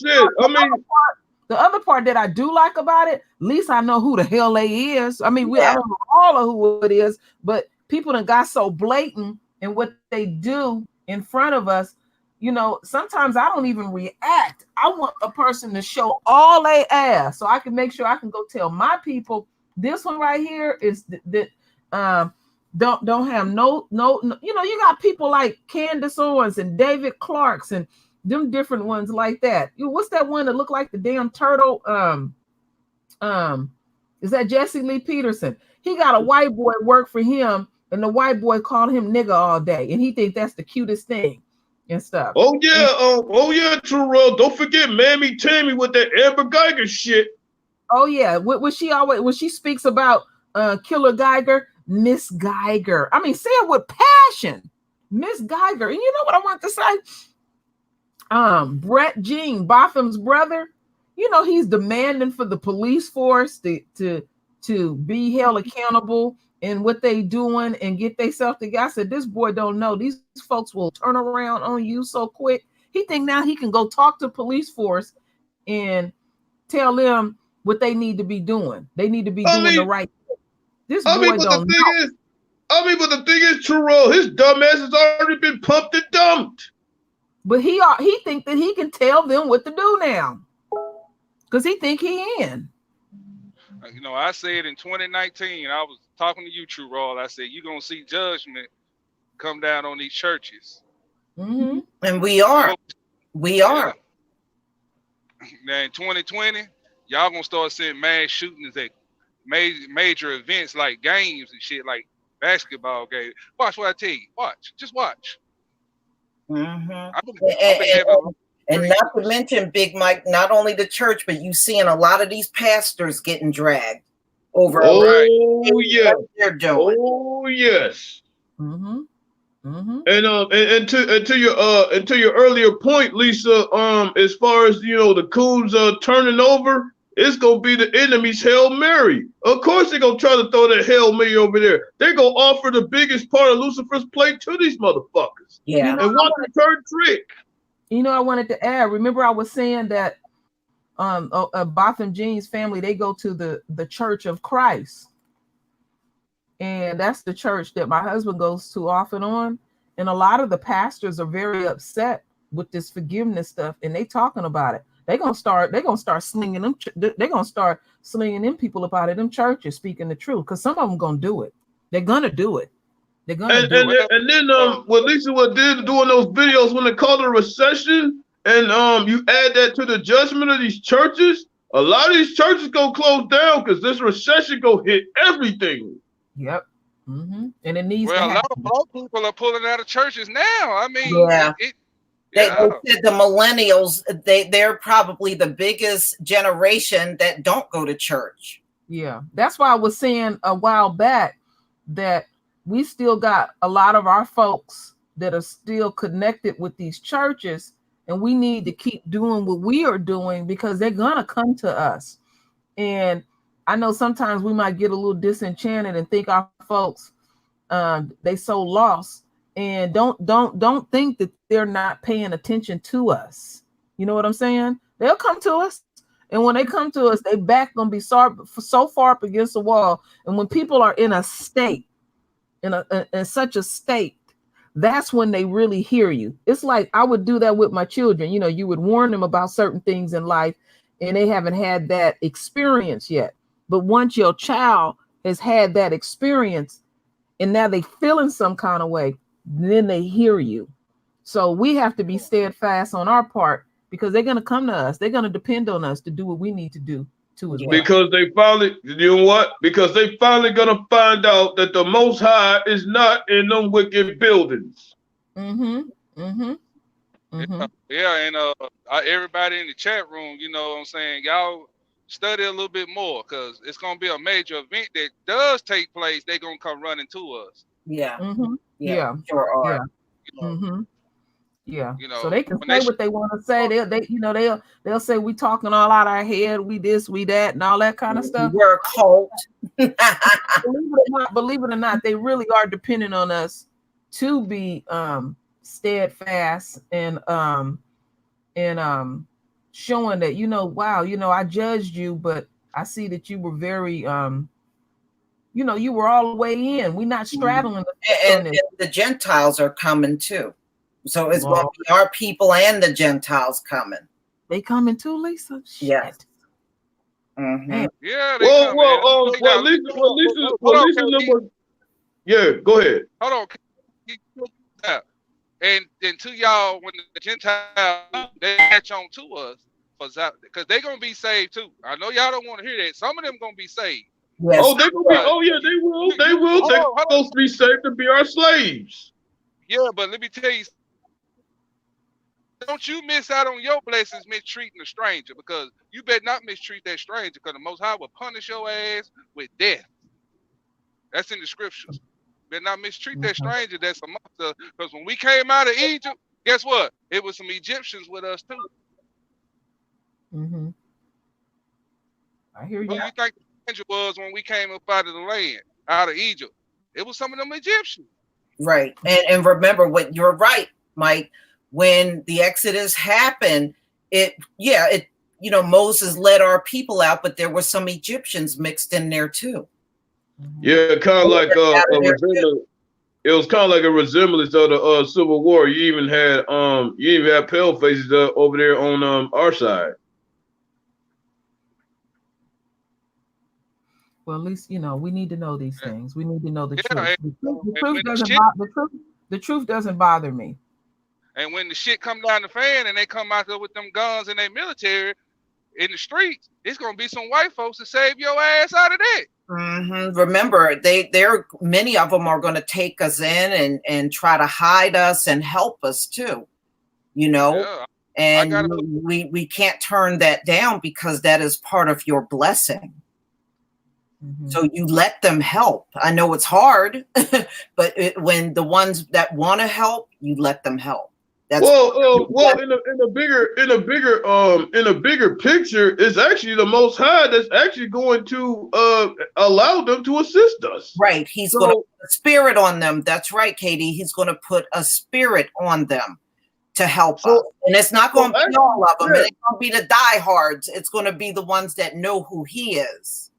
the other part that I do like about it, at least I know who the hell they is. I mean, I don't know all of who it is, but people done got so blatant in what they do in front of us. Sometimes I don't even react. I want a person to show all they ass so I can make sure I can go tell my people, this one right here is that don't have no. You got people like Candace Owens and David Clarks and them different ones like that. What's that one that looked like the damn turtle? Is that Jesse Lee Peterson? He got a white boy work for him, and the white boy called him nigga all day, and he think that's the cutest thing and stuff. Oh yeah, Terrell. Don't forget Mammy Tammy with that Amber Geiger shit. Oh yeah, when she speaks about Killer Geiger, Miss Geiger. I mean, say it with passion, Miss Geiger. And you know what I want to say? Brett Jean, Botham's brother, he's demanding for the police force to be held accountable in what they doing and get themselves together. I said, this boy don't know. These folks will turn around on you so quick. He think now he can go talk to police force and tell them what they need to be doing. They need to be doing the right thing. This boy don't know. But the thing is, Terrell, his dumb ass has already been pumped and dumped. But he think that he can tell them what to do now, because he think he in. I said in 2019, I was talking to you, True Raw. I said you're gonna see judgment come down on these churches, and we are. Now in 2020, y'all gonna start seeing mass shootings at major events like games and shit, like basketball games. Watch what I tell you. Watch. Just watch. Mm-hmm. And not to mention, Big Mike, not only the church, but you seeing a lot of these pastors getting dragged over. Oh yeah, they're doing. Oh yes. Mm-hmm. Mm-hmm. And to your earlier point, Lisa, as far as the coups turning over, it's gonna be the enemy's Hail Mary. Of course they're gonna try to throw that Hail Mary over there. They're gonna offer the biggest part of Lucifer's plate to these motherfuckers. Yeah. And watch the third trick. I wanted to add, remember I was saying that Botham Jean's family, they go to the Church of Christ. And that's the church that my husband goes to off and on. And a lot of the pastors are very upset with this forgiveness stuff, and they talking about it. They're gonna start slinging them. They're gonna start slinging them people up out of them churches, speaking the truth, because some of them gonna do it. They're gonna do it. They're gonna do it. And then what Lisa did doing those videos when they called it a recession, and you add that to the judgment of these churches, a lot of these churches gonna close down because this recession gonna hit everything. Yep. Mm-hmm. And it needs. Well, a lot of black people are pulling out of churches now. I mean, yeah. They said the millennials, they're probably the biggest generation that don't go to church. Yeah, that's why I was saying a while back that we still got a lot of our folks that are still connected with these churches, and we need to keep doing what we are doing because they're gonna come to us. And I know sometimes we might get a little disenchanted and think our folks they so lost, and don't think that they're not paying attention to us. You know what I'm saying? They'll come to us, and when they come to us, they back gonna be so far up against the wall. And when people are in a state, in such a state, that's when they really hear you. It's like I would do that with my children. You would warn them about certain things in life, and they haven't had that experience yet. But once your child has had that experience, and now they feel in some kind of way, then they hear you. So we have to be steadfast on our part because they're going to come to us. They're going to depend on us to do what we need to do too as well. Because they finally, Because they finally going to find out that the Most High is not in them wicked buildings. Mm-hmm. Mm-hmm. Mm-hmm. Yeah, and everybody in the chat room, you know what I'm saying, y'all study a little bit more because it's going to be a major event that does take place. They're going to come running to us. Yeah. Mm-hmm. Yeah. Sure are. Yeah. Mm-hmm. Yeah. You So they can say what they want to say. They'll say we talking all out our head, we this, we that, and all that kind of stuff. We're a cult. Believe it or not, they really are depending on us to be steadfast and showing that wow, I judged you, but I see that you were very you were all the way in. We're not straddling and the Gentiles are coming too. So it's going to be our people and the Gentiles coming. They coming too, Lisa? Yeah. Mm-hmm. Yeah. Yeah, go ahead. Hold on. And to y'all, when the Gentiles, they catch on to us, because they're going to be saved too. I know y'all don't want to hear that. Some of them going to be saved. Yes. Oh, they're going to be, they will. They will. They're supposed to be saved to be our slaves. Yeah, but let me tell you, don't you miss out on your blessings mistreating a stranger, because you better not mistreat that stranger, because the Most High will punish your ass with death. That's in the scriptures. Better not mistreat that stranger that's amongst us, because when we came out of Egypt, guess what? It was some Egyptians with us too. Mm-hmm. I hear you. Who you think the stranger was when we came up out of the land, out of Egypt? It was some of them Egyptians. Right. And remember what you're right, Mike. When the Exodus happened, Moses led our people out, but there were some Egyptians mixed in there too. Yeah, kind of like it was kind of like a resemblance of the Civil War. You even had pale faces over there on our side. Well, at least we need to know these things. We need to know the truth. The truth doesn't bother me. And when the shit come down the fan and they come out there with them guns and they military, in the streets, it's gonna be some white folks to save your ass out of that. Remember, they're many of them are going to take us in and try to hide us and help us too, you know. Yeah, and we can't turn that down because that is part of your blessing. So you let them help. I know it's hard, but when the ones that want to help, you let them help. That's in a bigger picture, it's actually the Most High that's actually going to allow them to assist us. Right. He's going to put a spirit on them. That's right, Katie. He's going to put a spirit on them to help us. And it's not going to be all of them. It ain't going to be the diehards. It's going to be the ones that know who he is.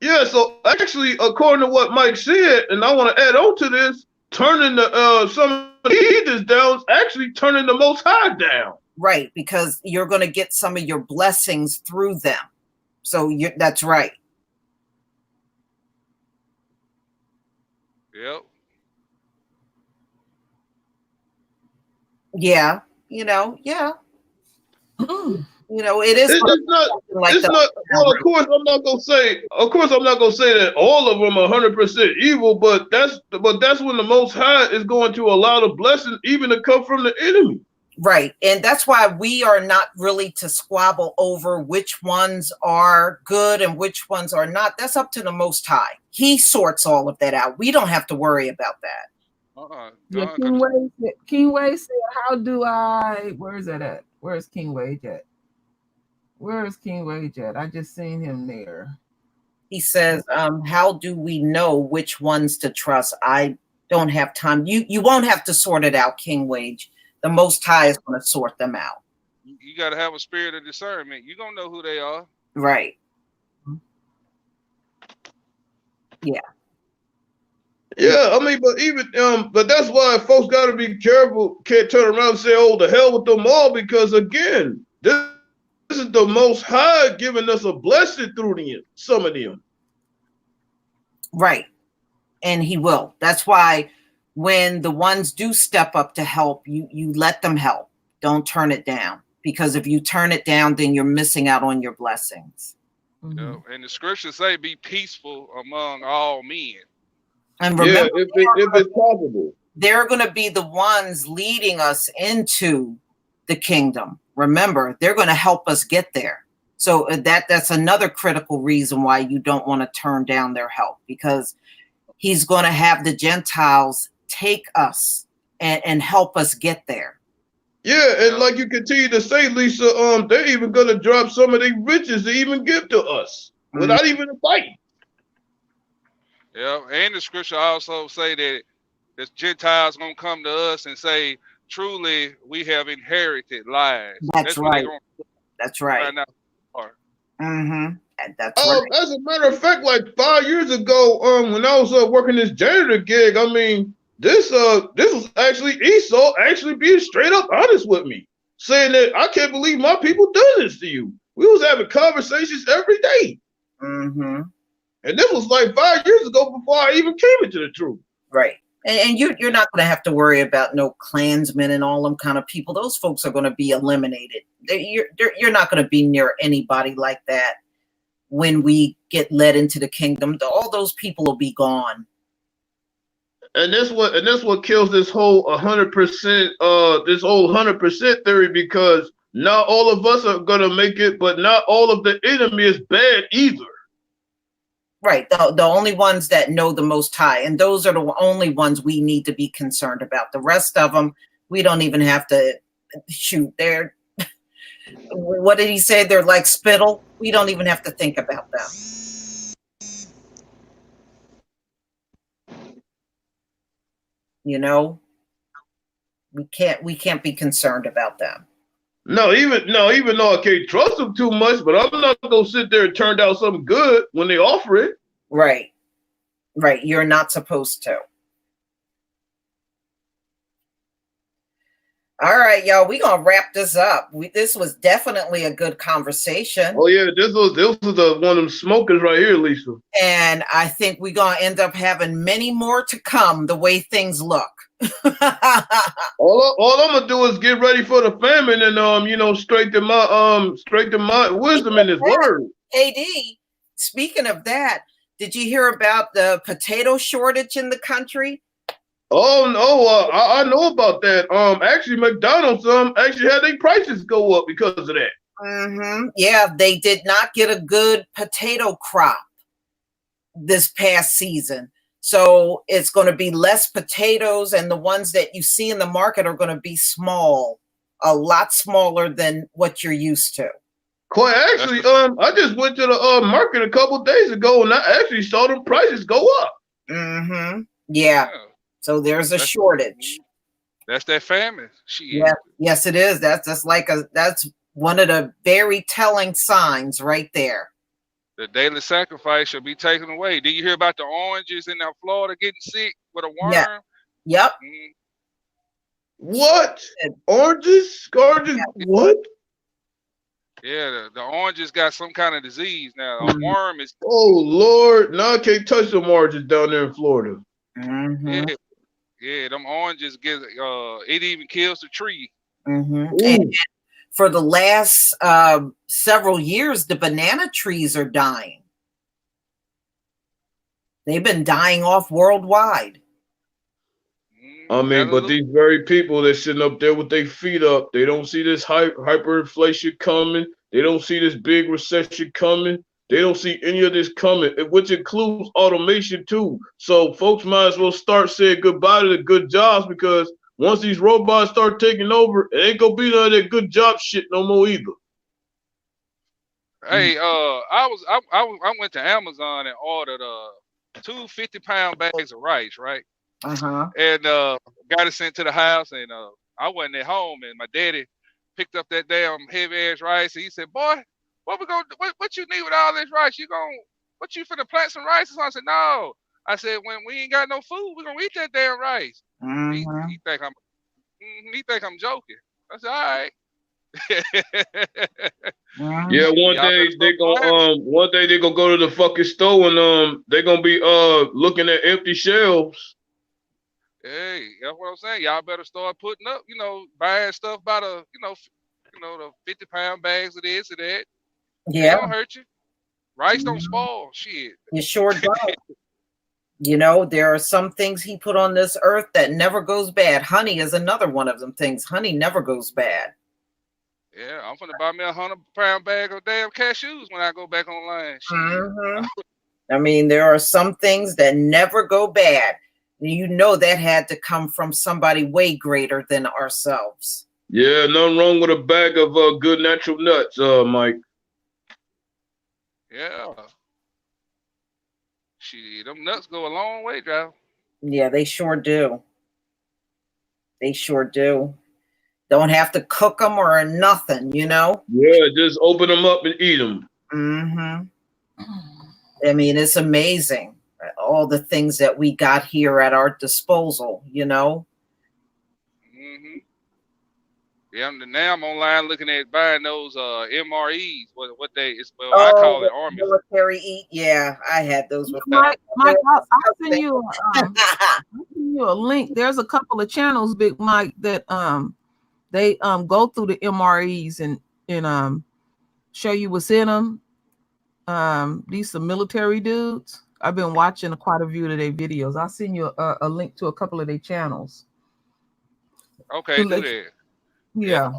Yeah. So actually, according to what Mike said, and I want to add on to this, turning some of the heathens down is actually turning the Most High down. Right, because you're going to get some of your blessings through them. So that's right. Yep. Yeah, yeah. It is. It's not. Well, of course, I'm not gonna say that all of them are 100% evil, but that's when the Most High is going to allow the blessing even to come from the enemy. Right, and that's why we are not really to squabble over which ones are good and which ones are not. That's up to the Most High. He sorts all of that out. We don't have to worry about that. Yeah, King Wade said, "How do I? Where's that at? Where's King Wade at? Where is King Wade at? I just seen him there." He says, "How do we know which ones to trust?" I don't have time. You won't have to sort it out, King Wade. The Most High is going to sort them out. You got to have a spirit of discernment. You're going to know who they are. Right. Yeah. Yeah, I mean, but that's why folks got to be careful. Can't turn around and say, "Oh, the hell with them all," because again, this is the Most High giving us a blessing through some of them. Right, and He will. That's why when the ones do step up to help, you let them help. Don't turn it down, because if you turn it down, then you're missing out on your blessings. Yeah, and the scriptures say, "Be peaceful among all men." And remember, if it's possible, they're going to be the ones leading us into the kingdom. Remember, they're going to help us get there. So that's another critical reason why you don't want to turn down their help, because He's going to have the Gentiles take us and help us get there. Yeah, and like you continue to say, Lisa, they're even going to drop some of their riches to even give to us without even a fight. Yeah, and the scripture also say that the Gentiles gonna come to us and say, "Truly, we have inherited lives." That's right. That's right. That's right. As a matter of fact, like 5 years ago, when I was working this janitor gig, I mean, this was actually Esau actually being straight up honest with me, saying that I can't believe my people done this to you. We was having conversations every day. And this was like 5 years ago before I even came into the truth. Right. And you're not going to have to worry about no Klansmen and all them kind of people. Those folks are going to be eliminated. You're not going to be near anybody like that when we get led into the kingdom. All those people will be gone. And that's what kills this whole 100% theory, because not all of us are going to make it, but not all of the enemy is bad either. Right. The only ones that know the Most High, and those are the only ones we need to be concerned about. The rest of them, we don't even have to shoot. They're, what did he say? They're like spittle. We don't even have to think about them. We can't be concerned about them. No, even though I can't trust them too much, but I'm not gonna sit there and turn down something good when they offer it. Right. You're not supposed to. All right, y'all. We're gonna wrap this up. This was definitely a good conversation. Oh yeah, this was the one of them smokers right here, Lisa. And I think we're gonna end up having many more to come the way things look. all I'm gonna do is get ready for the famine and strengthen my wisdom in His word. KD, speaking of that, did you hear about the potato shortage in the country? Oh no, I know about that. Actually, McDonald's actually had their prices go up because of that. Mm-hmm. Yeah, they did not get a good potato crop this past season. So it's going to be less potatoes, and the ones that you see in the market are going to be small, a lot smaller than what you're used to. Quite actually, I just went to the market a couple of days ago, and I actually saw the prices go up. Mm-hmm. Yeah. So there's a shortage. That's that famine. Yeah. Yes, it is. That's one of the very telling signs right there. The daily sacrifice shall be taken away. Did you hear about the oranges in Florida getting sick with a worm? Yeah. Yep. Mm-hmm. What? Oranges? Yeah. What? Yeah, the oranges got some kind of disease now. A worm is. Oh Lord! Now I can't touch them oranges down there in Florida. Mm-hmm. Yeah, them oranges get. It even kills the tree. Mm-hmm. And for the last several years, the banana trees are dying. They've been dying off worldwide. I mean, but these very people that's sitting up there with their feet up, they don't see this hyperinflation coming. They don't see this big recession coming. They don't see any of this coming, which includes automation too. So folks might as well start saying goodbye to the good jobs, because once these robots start taking over, it ain't gonna be none of that good job shit no more either. Hey, I went to Amazon and ordered 2 50-pound bags of rice, right? And got it sent to the house, and I wasn't at home, and my daddy picked up that damn heavy ass rice, and he said, "Boy, what we gonna what you need with all this rice? You finna plant some rice?" I said, "No." I said, "When we ain't got no food, we gonna eat that damn rice." He think I'm joking. I said, "All right." Yeah, one day they gonna go to the fucking store and they gonna be looking at empty shelves. Hey, that's what I'm saying. Y'all better start putting up, buying stuff by the, the 50-pound bags of this or that. Yeah. It don't hurt you. Rice don't spoil. Shit. It sure does. There are some things he put on this earth that never goes bad. Honey is another one of them things. Honey never goes bad. Yeah, I'm gonna buy me a 100-pound bag of damn cashews when I go back online. I mean, there are some things that never go bad. That had to come from somebody way greater than ourselves. Yeah, nothing wrong with a bag of good natural nuts, Mike. Yeah. Shit, them nuts go a long way, Joe. Yeah, they sure do. They sure do. Don't have to cook them or nothing, Yeah, just open them up and eat them. Mm-hmm. I mean, it's amazing. All the things that we got here at our disposal, Mm-hmm. Yeah, now I'm online looking at buying those MREs. I call it army military eat. Yeah, I had those before. Mike, I'll send you a link. There's a couple of channels, Big Mike, that they go through the MREs and show you what's in them. These are military dudes. I've been watching quite a few of their videos. I'll send you a link to a couple of their channels. Okay, do that. Yeah.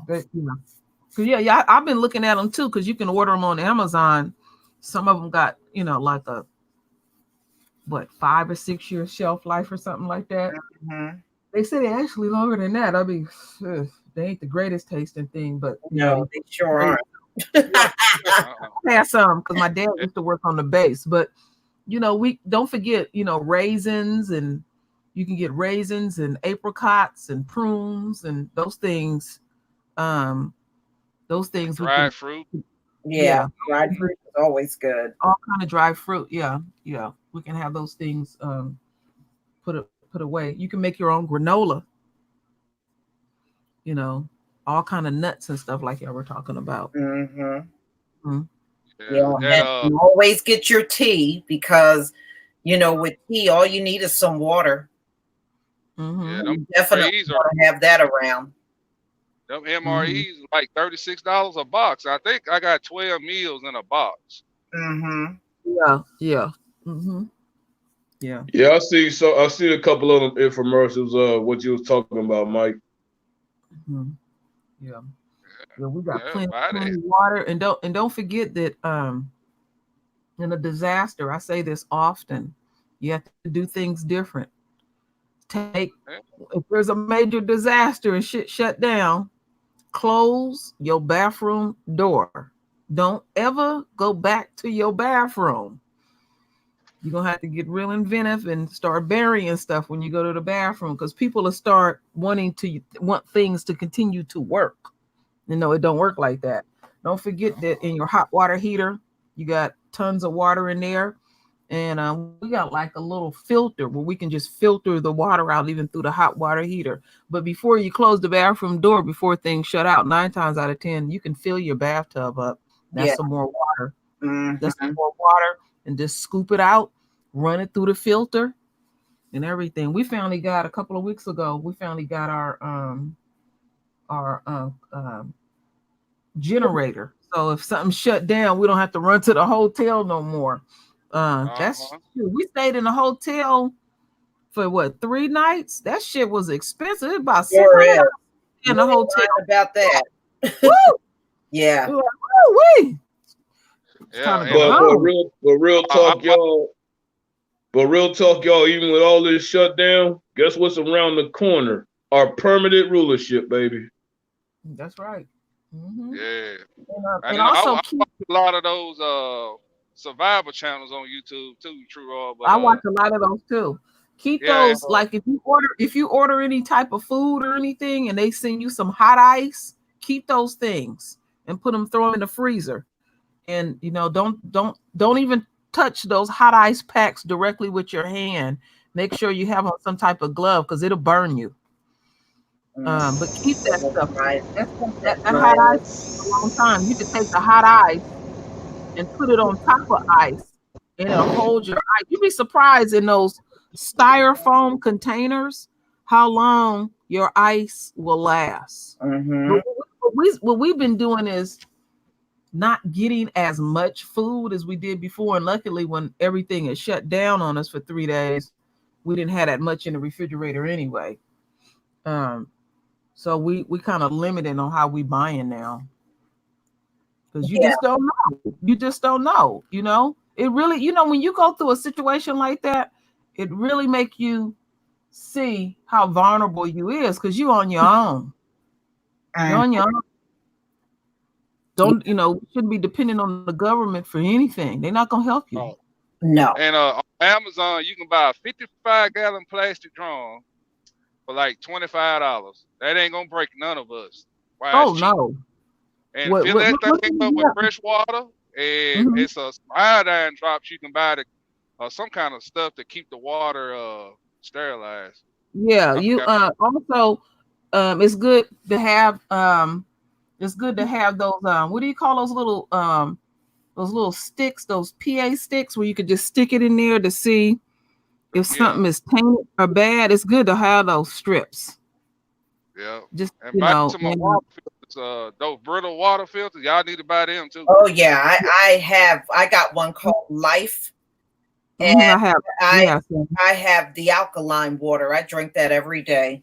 I've been looking at them too, because you can order them on Amazon. Some of them got, like a 5 or 6 year shelf life or something like that. Mm-hmm. They say they're actually longer than that. I mean, they ain't the greatest tasting thing, but no, they sure aren't. I had some because my dad used to work on the base, but we don't forget, raisins, and you can get raisins and apricots and prunes and those things. Dried fruit. Yeah, dried fruit is always good. All kind of dried fruit. Yeah. We can have those things put away. You can make your own granola. you know, all kind of nuts and stuff like y'all were talking about. Mm-hmm. Yeah, and you always get your tea because, you know, with tea, all you need is some water. Yeah, You definitely want to have that around. Them MREs like $36 a box. I think I got 12 meals in a box. Yeah. Yeah. Yeah. Yeah, I see a couple of infomercials. What you was talking about, Mike. Yeah. Yeah, we got plenty of water, and don't forget that in a disaster, I say this often, you have to do things different. If there's a major disaster and shit shut down, close your bathroom door. Don't ever go back to your bathroom. You're gonna have to get real inventive and start burying stuff when you go to the bathroom, because people will start want things to continue to work. You know, it don't work like that. Don't forget that in your hot water heater, you got tons of water in there. And we got like a little filter where we can just filter the water out even through the hot water heater. But before you close the bathroom door, before things shut out, 9 times out of 10, you can fill your bathtub up. That's some more water. That's some more water. And just scoop it out, run it through the filter and everything. We finally got a couple of weeks ago, we finally got our generator. So if something shut down, we don't have to run to the hotel no more. That's true. We stayed in a hotel for what, 3 nights? That shit was expensive. It about $600 in the hotel. About that. Woo! Yeah. Woo-wee. But real talk, y'all. But real talk, y'all. Even with all this shutdown, guess what's around the corner? Our permanent rulership, baby. That's right. Yeah. And also I watch a lot of those survival channels on YouTube too, True. But I watch a lot of those too. Keep those, like if you order any type of food or anything and they send you some hot ice, keep those things and throw them in the freezer. And you know, don't even touch those hot ice packs directly with your hand. Make sure you have on some type of glove because it'll burn you. But keep that stuff. That hot ice for a long time. You can take the hot ice and put it on top of ice, and it'll hold your ice. You'd be surprised in those styrofoam containers how long your ice will last. What we've been doing is not getting as much food as we did before, and luckily when everything is shut down on us for 3 days, we didn't have that much in the refrigerator anyway. So we kind of limited on how we buying now, because you just don't know. You just don't know. You know, it really, you know, when you go through a situation like that, it really make you see how vulnerable you is, because you on your own. You're on your own. Don't, you know, shouldn't be dependent on the government for anything. They're not gonna help you. No. And on Amazon, you can buy a 55-gallon plastic drum for like $25. That ain't gonna break none of us. No. And fill that thing up with fresh water, and it's a iodine drops you can buy some kind of stuff to keep the water sterilized. Yeah, you also it's good to have those what do you call those little sticks, those PA sticks where you could just stick it in there to see if something is tainted or bad. It's good to have those strips. Yeah. Just, and buy some water filters, those brittle water filters. Y'all need to buy them too. Oh yeah, I got one called Life. And I have the alkaline water. I drink that every day.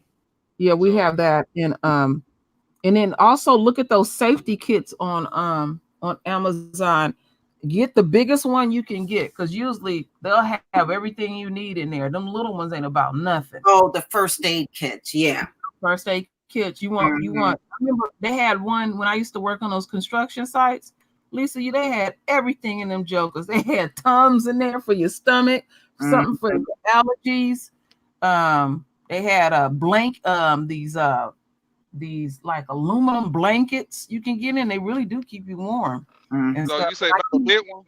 Yeah, we have that. And then also look at those safety kits on Amazon. Get the biggest one you can get, because usually they'll have everything you need in there. Them little ones ain't about nothing. Oh, the first aid kits, yeah. First aid kits. You want. I remember they had one when I used to work on those construction sites. Lisa, they had everything in them jokers. They had Tums in there for your stomach, something for your allergies. They had a these like aluminum blankets you can get in. They really do keep you warm. So you say about the big one?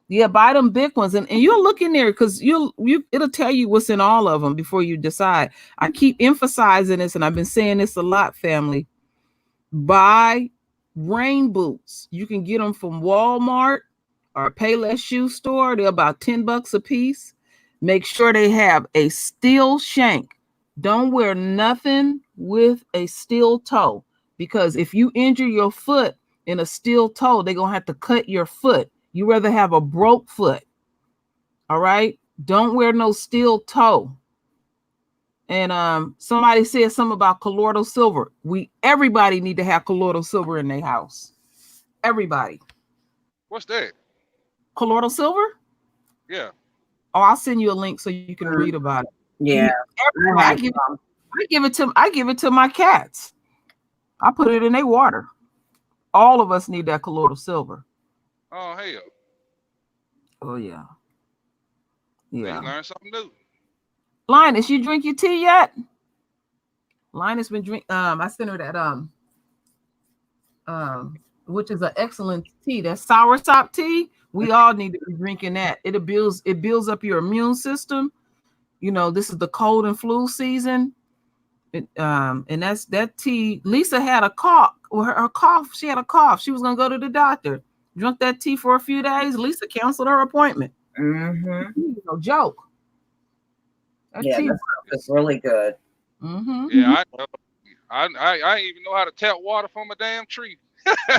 Yeah, buy them big ones, and you'll look in there because it'll tell you what's in all of them before you decide. I keep emphasizing this, and I've been saying this a lot, family. Buy rain boots. You can get them from Walmart or Payless shoe store. They're about $10 a piece. Make sure they have a steel shank. Don't wear nothing with a steel toe, because if you injure your foot in a steel toe, they're gonna have to cut your foot. You rather have a broke foot. All right. Don't wear no steel toe. And somebody said something about colloidal silver. Everybody need to have colloidal silver in their house. Everybody. What's that? Colloidal silver? Yeah. Oh, I'll send you a link so you can read about it. Yeah. I give it to my cats. I put it in their water. All of us need that colloidal silver. Oh hell. Oh yeah. Yeah. You learn something new. Lioness, you drink your tea yet? Lioness been drink. I sent her that which is an excellent tea. That soursop tea. We all need to be drinking that. It builds up your immune system. You know, this is the cold and flu season. And that's that tea. Lisa had a cough. Her cough. She had a cough. She was gonna go to the doctor. Drunk that tea for a few days. Lisa canceled her appointment. No joke. That tea is really good. Yeah, I didn't even know how to tap water from a damn tree. I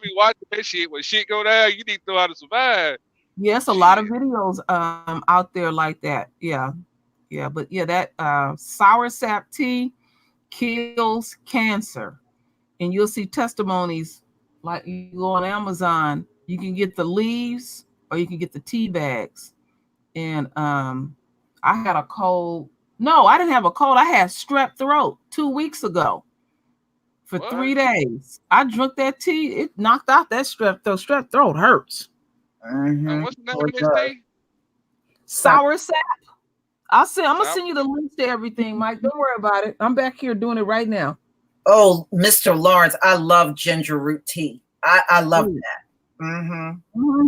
be watching that shit. When shit go down, you need to know how to survive. Yes, a lot of videos out there like that. Yeah. But yeah, that soursop tea kills cancer, and you'll see testimonies. Like you go on Amazon, you can get the leaves or you can get the tea bags. And I had a cold. No, I didn't have a cold. I had strep throat 2 weeks ago for 3 days. I drank that tea. It knocked out that strep throat. Strep throat hurts. And what's the name of this tea? Soursop. I'm gonna send you the links to everything, Mike. Don't worry about it. I'm back here doing it right now. Oh, Mr. Lawrence, I love ginger root tea. I love that.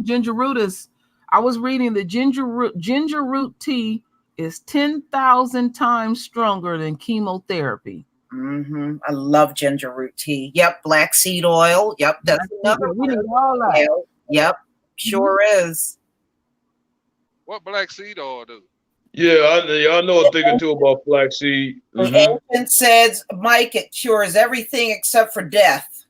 Ginger root is. I was reading the ginger root tea is 10,000 times stronger than chemotherapy. I love ginger root tea. Yep, black seed oil. Yep, that's another one. All that. Yep, sure is. What black seed oil do? Yeah, I know a thing or two about flaxseed. The ancient says, Mike, it cures everything except for death.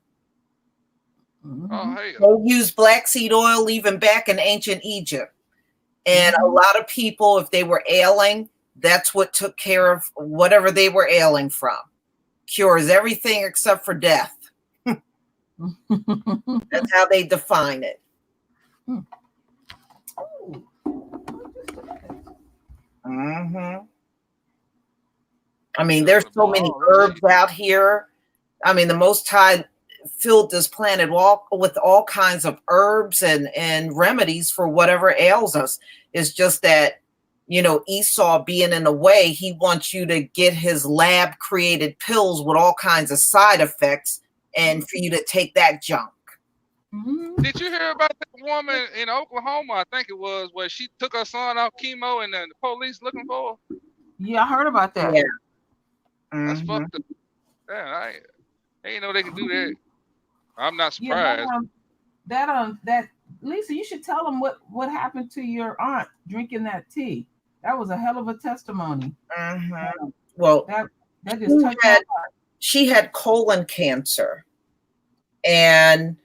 Oh, hey. They used black seed oil even back in ancient Egypt. And a lot of people, if they were ailing, that's what took care of whatever they were ailing from. Cures everything except for death. That's how they define it. I mean, there's so many herbs out here. I mean, the Most High filled this planet with all kinds of herbs and remedies for whatever ails us. It's just that, you know, Esau being in the way, he wants you to get his lab created pills with all kinds of side effects and for you to take that junk. Did you hear about that woman in Oklahoma? I think it was, where she took her son off chemo and then the police looking for her. Yeah, I heard about that. Yeah. That's fucked up. Yeah, I ain't know they could do that. I'm not surprised. Yeah, that Lisa, you should tell them what happened to your aunt drinking that tea. That was a hell of a testimony. Well, that just touched my heart. She had colon cancer, and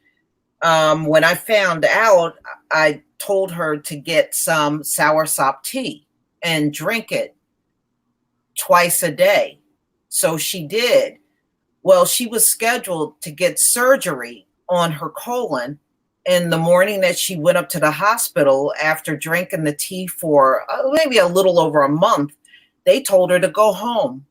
when I found out, I told her to get some soursop tea and drink it twice a day. So she did. Well, she was scheduled to get surgery on her colon. In the morning that she went up to the hospital after drinking the tea for maybe a little over a month, they told her to go home.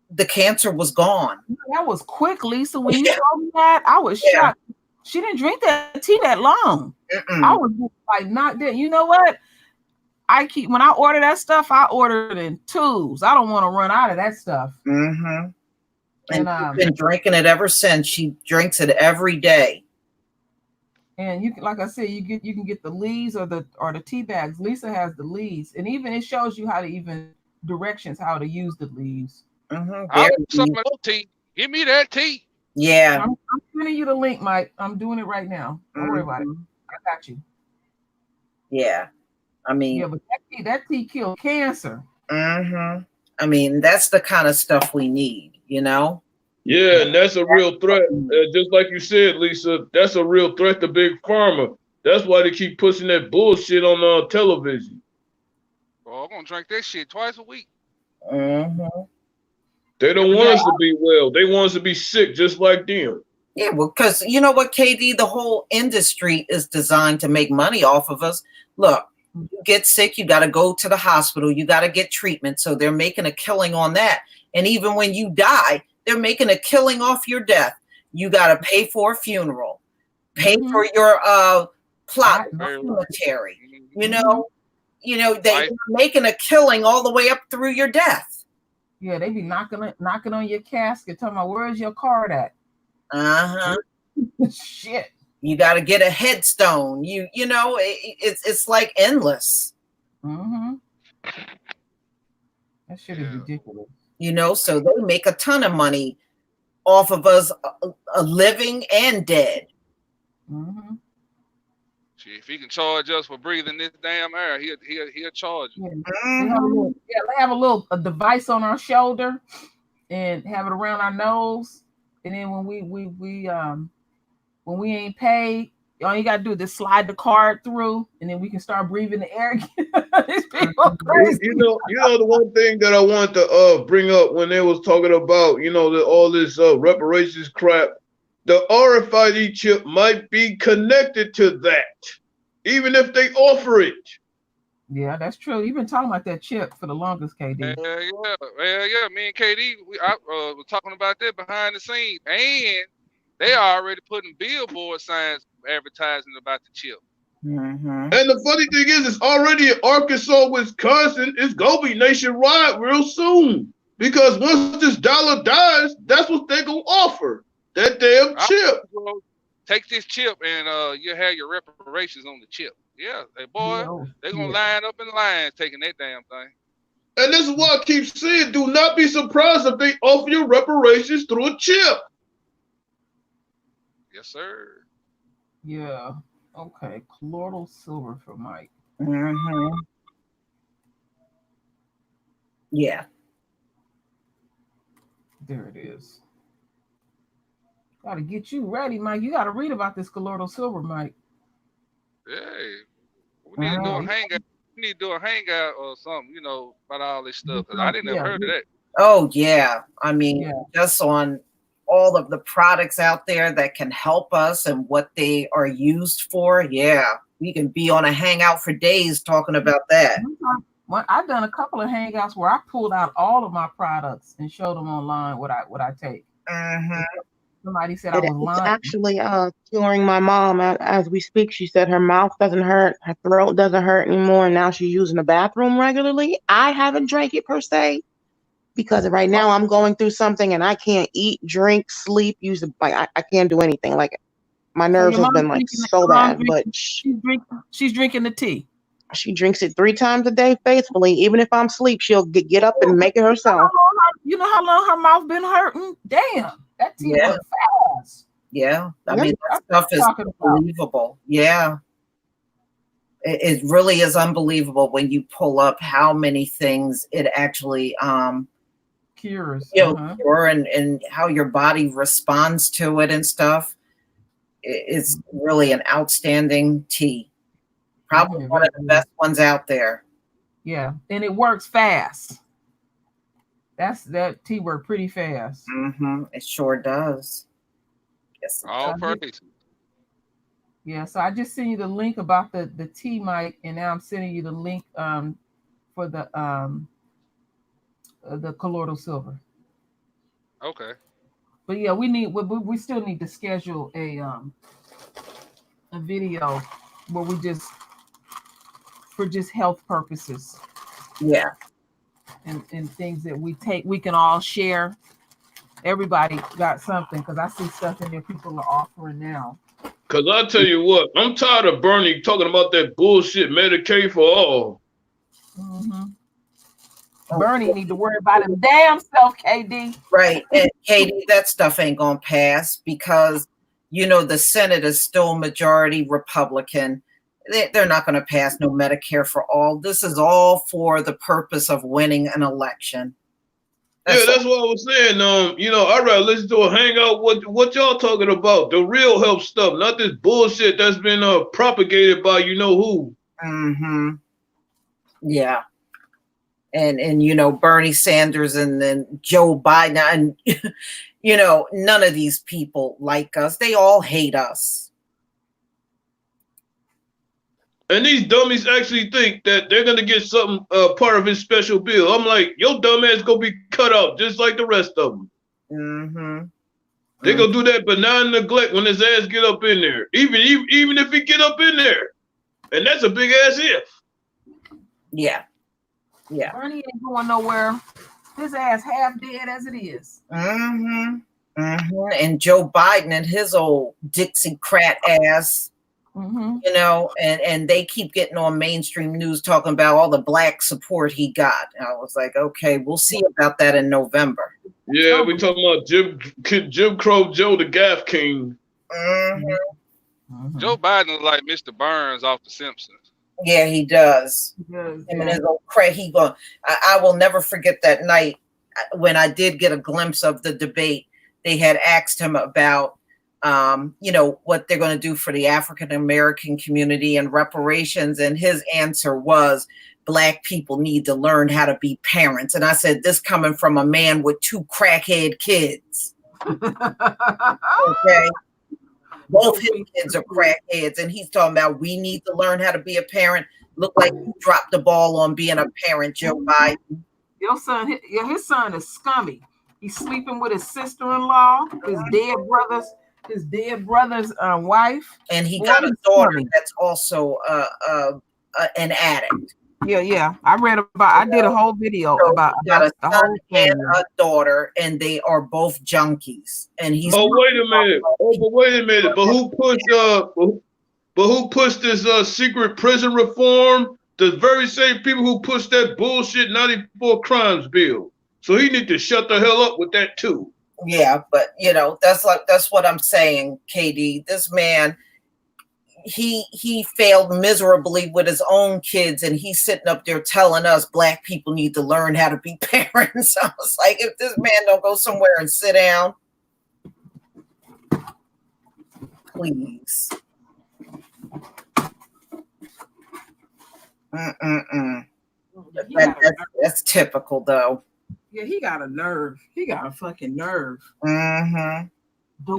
The cancer was gone. That was quick, Lisa. When you told me that, I was shocked. She didn't drink that tea that long. I was like, not dead. You know what? When I order that stuff, I order it in twos. I don't want to run out of that stuff. And she's been drinking it ever since. She drinks it every day. And you can, like I said, you can get the leaves or the tea bags. Lisa has the leaves, and even it shows you how to even directions how to use the leaves. I want some of that tea. Give me that tea. Yeah. I'm sending you the link, Mike. I'm doing it right now. Don't worry about it. I got you. Yeah. I mean, yeah, but that tea killed cancer. I mean, that's the kind of stuff we need, you know? Yeah, and that's a real threat. Just like you said, Lisa, that's a real threat to Big Pharma. That's why they keep pushing that bullshit on television. Oh, I'm gonna drink that shit twice a week. They don't want us to be well. They want us to be sick just like them. Yeah, well, because you know what, KD, the whole industry is designed to make money off of us. Look, you get sick, you got to go to the hospital, you got to get treatment. So they're making a killing on that. And even when you die, they're making a killing off your death. You got to pay for a funeral, pay for your plot cemetery. You know, they're making a killing all the way up through your death. Yeah, they be knocking on your casket, talking about where's your card at. Shit. You got to get a headstone. You know, it's like endless. That shit is ridiculous. You know, so they make a ton of money off of us, living and dead. See, if he can charge us for breathing this damn air, he'll charge you. They have a device on our shoulder and have it around our nose, and then when we ain't paid, all you gotta do is just slide the card through, and then we can start breathing the air again. These people crazy. You know, the one thing that I wanted to bring up when they was talking about, all this reparations crap, the RFID chip might be connected to that, even if they offer it. Yeah, that's true. You've been talking about that chip for the longest, KD. Yeah. Me and KD, I was talking about that behind the scenes, and they are already putting billboard signs advertising about the chip. And the funny thing is, it's already in Arkansas, Wisconsin. It's gonna be nationwide real soon, because once this dollar dies, that's what they're gonna offer. That damn chip. Take this chip and you have your reparations on the chip. Yeah, they're gonna line up in lines taking that damn thing. And this is why I keep saying, do not be surprised if they offer you reparations through a chip. Yes, sir. Yeah. Okay. Colloidal silver for Mike. Yeah. There it is. Got to get you ready, Mike. You got to read about this colloidal silver, Mike. Hey, we need to do a hangout. We need to do a hangout or something, about all this stuff. Because I didn't ever heard of that. Oh, yeah. I mean, just on all of the products out there that can help us and what they are used for. Yeah, we can be on a hangout for days talking about that. Well, I've done a couple of hangouts where I pulled out all of my products and showed them online what I take. Somebody said I was lying. It's actually curing my mom as we speak. She said her mouth doesn't hurt, her throat doesn't hurt anymore, and now she's using the bathroom regularly. I haven't drank it per se, because right now I'm going through something and I can't eat, drink, sleep, use it. Like I can't do anything. Like my nerves have been like so bad. But she's drinking the tea. She drinks it 3 times a day faithfully. Even if I'm asleep, she'll get up and make it herself. You know how long her mouth been hurting? Damn, that tea went fast. Yeah, I mean, that stuff is unbelievable. Yeah. It really is unbelievable when you pull up how many things it actually cures. Cure and how your body responds to it and stuff. It's really an outstanding tea. Probably one of the best ones out there. Yeah, and it works fast. That tea worked pretty fast. It sure does. Yes. All praise. Yeah, so I just sent you the link about the tea, Mike, and now I'm sending you the link for the colloidal silver. Okay. But yeah, we still need to schedule a video where we just for just health purposes. Yeah. And things that we can all share. Everybody got something, because I see stuff in there people are offering now. Cause I tell you what, I'm tired of Bernie talking about that bullshit Medicaid for all. Bernie need to worry about him damn self, KD. Right. And KD, that stuff ain't gonna pass because the Senate is still majority Republican. They're not going to pass no Medicare for all. This is all for the purpose of winning an election. That's what I was saying. I'd rather listen to a hangout. What y'all talking about? The real health stuff, not this bullshit that's been propagated by who. Mm-hmm. Yeah. And Bernie Sanders and then Joe Biden and none of these people like us. They all hate us. And these dummies actually think that they're gonna get something part of his special bill. I'm like, your dumb ass gonna be cut out just like the rest of them. Mm-hmm. They're gonna do that benign neglect when his ass get up in there. Even if he get up in there, and that's a big ass if. Yeah. Yeah. Bernie ain't going nowhere. His ass half dead as it is. Mm-hmm. Mm-hmm. And Joe Biden and his old Dixiecrat ass. And they keep getting on mainstream news talking about all the black support he got. And I was like, okay, we'll see about that in November. Yeah, we talking about Jim Crow Joe, the Gaff King. Mm-hmm. Joe Biden is like Mr. Burns off The Simpsons. Yeah, he does. Him and his old crack, I will never forget that night when I did get a glimpse of the debate. They had asked him about what they're going to do for the African American community and reparations. And his answer was, Black people need to learn how to be parents. And I said, this coming from a man with 2 crackhead kids. Okay. Both his kids are crackheads. And he's talking about, we need to learn how to be a parent. Look like you dropped the ball on being a parent, Joe Biden. Your son, his son is scummy. He's sleeping with his sister-in-law, his dead brother's wife, and he got a daughter that's also an addict. Yeah. I did a whole video about a son and a daughter, and they are both junkies. And he's wait a minute. But who pushed this secret prison reform? The very same people who pushed that bullshit 94 crimes bill. So he need to shut the hell up with that too. Yeah, but that's what I'm saying, KD. This man, he failed miserably with his own kids, and he's sitting up there telling us Black people need to learn how to be parents. I was like, if this man don't go somewhere and sit down, please. That's typical, though. Yeah, he got a nerve. He got a fucking nerve. Mm-hmm.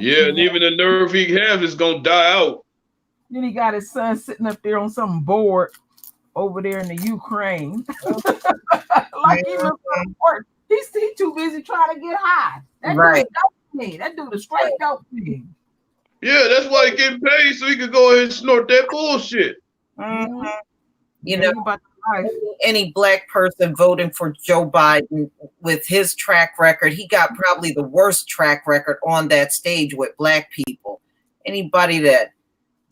Yeah, and even the nerve he has is gonna die out. Then he got his son sitting up there on some board over there in the Ukraine. Like he looks important. He's too busy trying to get high. That dude is straight dope thing. Yeah, that's why he getting paid so he could go ahead and snort that bullshit. Mm-hmm. Any Black person voting for Joe Biden with his track record, he got probably the worst track record on that stage with Black people. Anybody that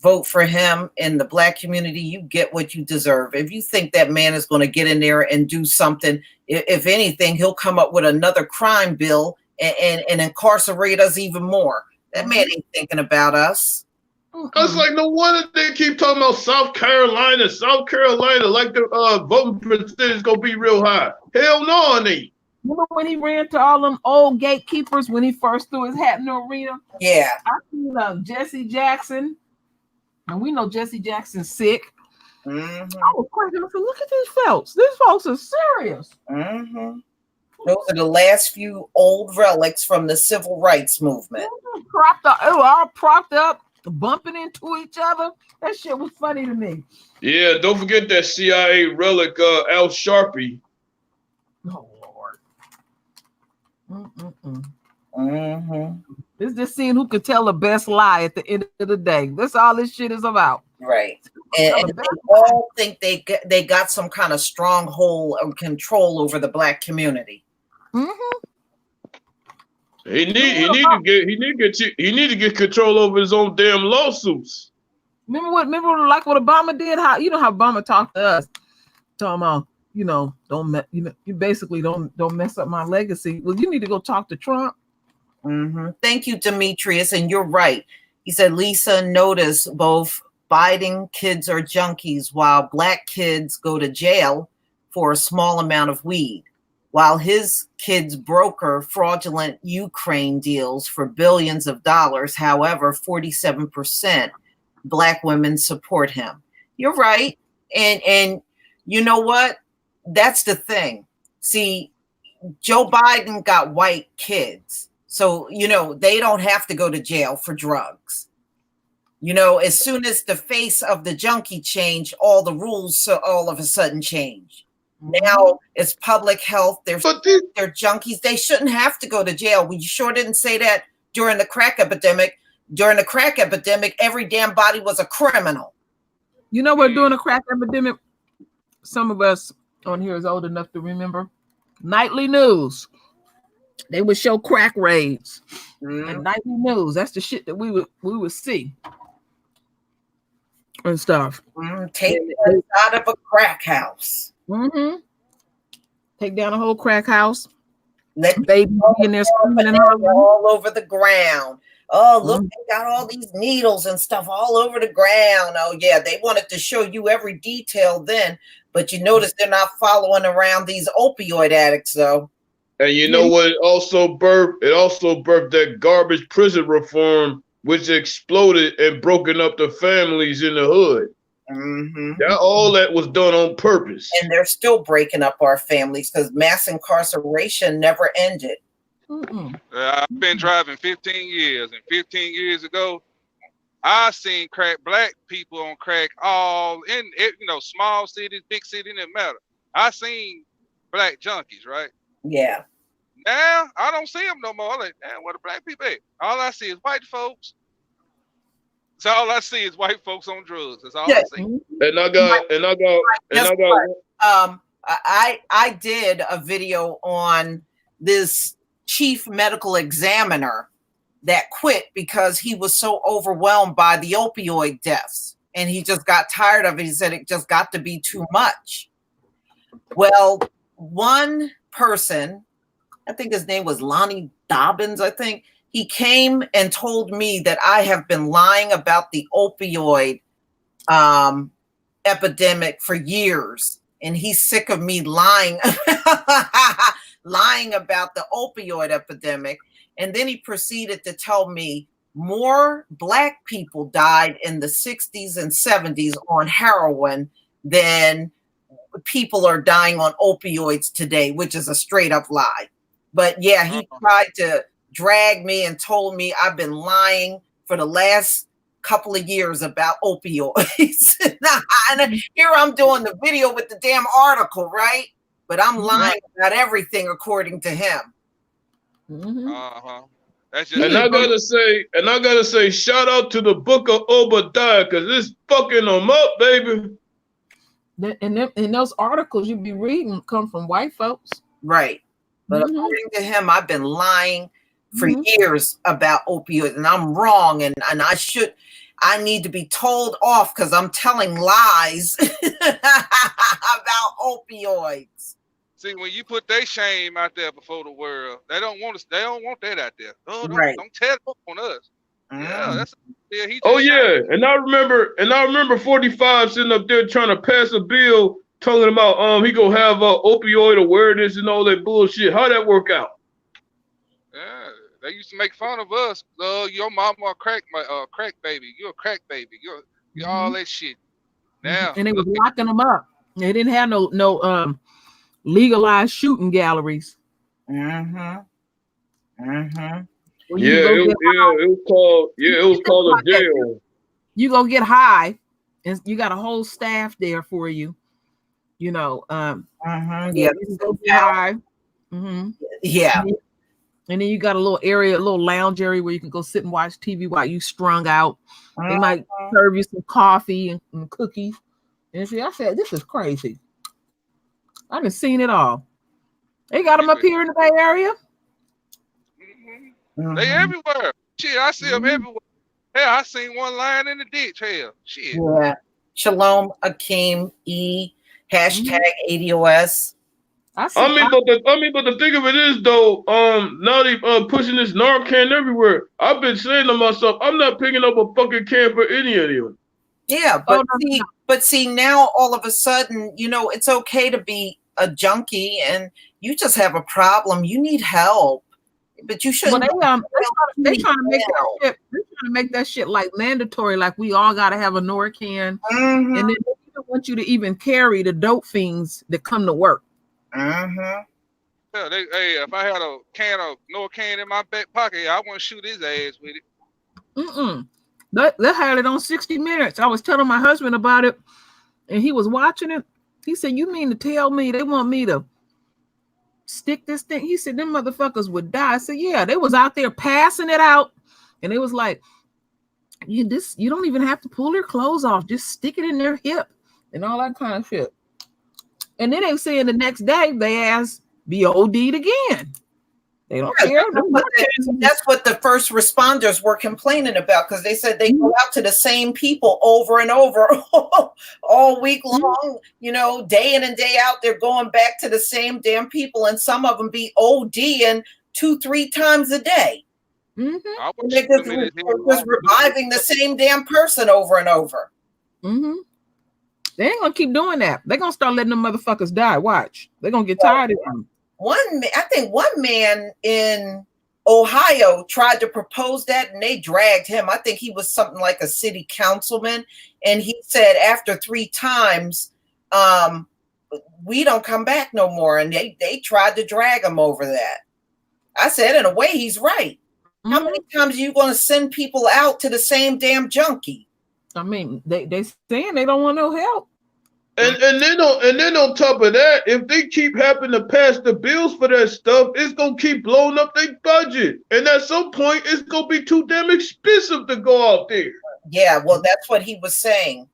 vote for him in the Black community, you get what you deserve. If you think that man is going to get in there and do something, if anything, he'll come up with another crime bill and incarcerate us even more. That man ain't thinking about us. It's like no wonder they keep talking about South Carolina, like the voting percentage is gonna be real high. Hell no, it ain't. Remember when he ran to all them old gatekeepers when he first threw his hat in the arena? Yeah. I seen Jesse Jackson, and we know Jesse Jackson's sick. Mm-hmm. I was crazy. I said, look at these folks. These folks are serious. Mm-hmm. Those are the last few old relics from the civil rights movement. All propped up, bumping into each other. That shit was funny to me. Yeah, don't forget that CIA relic, Al Sharpie. Oh Lord. Mm-hmm. It's just seeing who could tell the best lie at the end of the day. That's all this shit is about. Right. And they all think they got some kind of stronghold or control over the Black community. Mm-hmm. He need to get control over his own damn lawsuits. Remember what Obama did? How how Obama talked to us, talking about you basically don't mess up my legacy. Well, you need to go talk to Trump. Thank you, Demetrius, and you're right. He said, Lisa, notice both Biden kids are junkies while black kids go to jail for a small amount of weed, while his kids broker fraudulent Ukraine deals for billions of dollars. However, 47% black women support him. You're right. And you know what? That's the thing. See, Joe Biden got white kids. So, they don't have to go to jail for drugs. As soon as the face of the junkie changed, all the rules all of a sudden change. Now it's public health. They're junkies. They shouldn't have to go to jail. We sure didn't say that during the crack epidemic. During the crack epidemic, every damn body was a criminal. We're doing a crack epidemic. Some of us on here is old enough to remember nightly news. They would show crack raids and nightly news. That's the shit that we would see and stuff. Take us out of a crack house. Take down a whole crack house. Let baby in there screaming all over the ground. Oh, look, they got all these needles and stuff all over the ground. Oh, yeah, they wanted to show you every detail then, but you notice they're not following around these opioid addicts, though. And you know what? It also birthed that garbage prison reform, which exploded and broken up the families in the hood. All that was done on purpose. And they're still breaking up our families because mass incarceration never ended. I've been driving 15 years, and 15 years ago, I seen black people on crack all in small cities, big cities, didn't matter. I seen black junkies, right? Yeah. Now I don't see them no more. I'm like, damn, where the black people at? All I see is white folks. So all I see is white folks on drugs. That's all I see. I did a video on this chief medical examiner that quit because he was so overwhelmed by the opioid deaths and he just got tired of it. He said it just got to be too much. Well, one person, I think his name was Lonnie Dobbins, I think, he came and told me that I have been lying about the opioid epidemic for years. And he's sick of me lying about the opioid epidemic. And then he proceeded to tell me more black people died in the 60s and 70s on heroin than people are dying on opioids today, which is a straight up lie. But yeah, he tried to drag me and told me I've been lying for the last couple of years about opioids. And here I'm doing the video with the damn article, right? But I'm lying about everything according to him. That's just and I gotta say, shout out to the book of Obadiah because it's fucking them up, baby. And those articles you be reading come from white folks, right? But according to him, I've been lying for years about opioids, and I'm wrong, and I need to be told off because I'm telling lies about opioids. See, when you put their shame out there before the world, they don't want that out there. Oh, don't tear it up on us. Yeah, and I remember 45 sitting up there trying to pass a bill talking about he gonna have opioid awareness and all that bullshit. How'd that work out? Yeah, they used to make fun of us. Your mama a crack baby. You're a crack baby. You're all that shit. Now and they was locking them up. They didn't have no legalized shooting galleries. It was called a jail. You go get high, and you got a whole staff there for you. You go get high. Yeah. And then you got a little lounge area where you can go sit and watch TV while you strung out. They might serve you some coffee and cookies. And see, I said, this is crazy. I've seen it all. They got them up here in the Bay Area. They everywhere. Shit, I see them everywhere. Hell, I seen one lying in the ditch. Hell, shit. Yeah. Shalom Akeem E hashtag ADOS. But the thing of it is though, now they pushing this Narcan everywhere. I've been saying to myself, I'm not picking up a fucking can for any of them. Yeah, but see now all of a sudden, you know, it's okay to be a junkie and you just have a problem. You need help. But you shouldn't. Well, they trying to make that shit. They're trying to make that shit like mandatory. Like we all got to have a Narcan, and then they don't want you to even carry the dope fiends that come to work. Yeah, hey, if I had a can of Narcan in my back pocket, I want to shoot his ass with it. They had it on 60 Minutes. I was telling my husband about it, and he was watching it. He said, "You mean to tell me they want me to stick this thing?" He said, "Them motherfuckers would die." I said, "Yeah, they was out there passing it out, and it was like, you don't even have to pull their clothes off, just stick it in their hip and all that kind of shit." And then they saying the next day they ass be OD'd again. They don't care. That's what the first responders were complaining about, because they said they go out to the same people over and over all week long, you know, day in and day out. They're going back to the same damn people, and some of them be ODing 2-3 times a day. They're just reviving the same damn person over and over. They ain't gonna keep doing that. They're gonna start letting them motherfuckers die. Watch. They're gonna get tired of them. I think one man in Ohio tried to propose that, and they dragged him. I think he was something like a city councilman, and he said after 3 times, we don't come back no more. And they tried to drag him over that. I said, in a way, he's right. How many times are you going to send people out to the same damn junkie? I mean, they saying they don't want no help. And then on top of that, if they keep having to pass the bills for that stuff, it's gonna keep blowing up their budget. And at some point, it's gonna be too damn expensive to go out there. Yeah, well, that's what he was saying.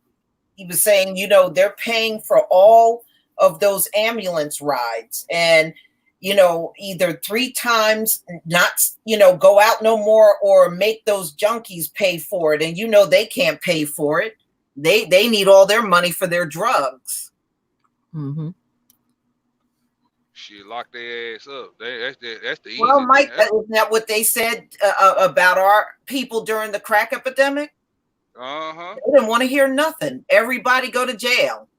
He was saying, you know, they're paying for all of those ambulance rides, and you know, either 3 times not, you know, go out no more, or make those junkies pay for it. And you know, they can't pay for it. They need all their money for their drugs. Shit, lock their ass up. That's the easy. Well, Mike, isn't that what they said about our people during the crack epidemic? They didn't want to hear nothing. Everybody go to jail.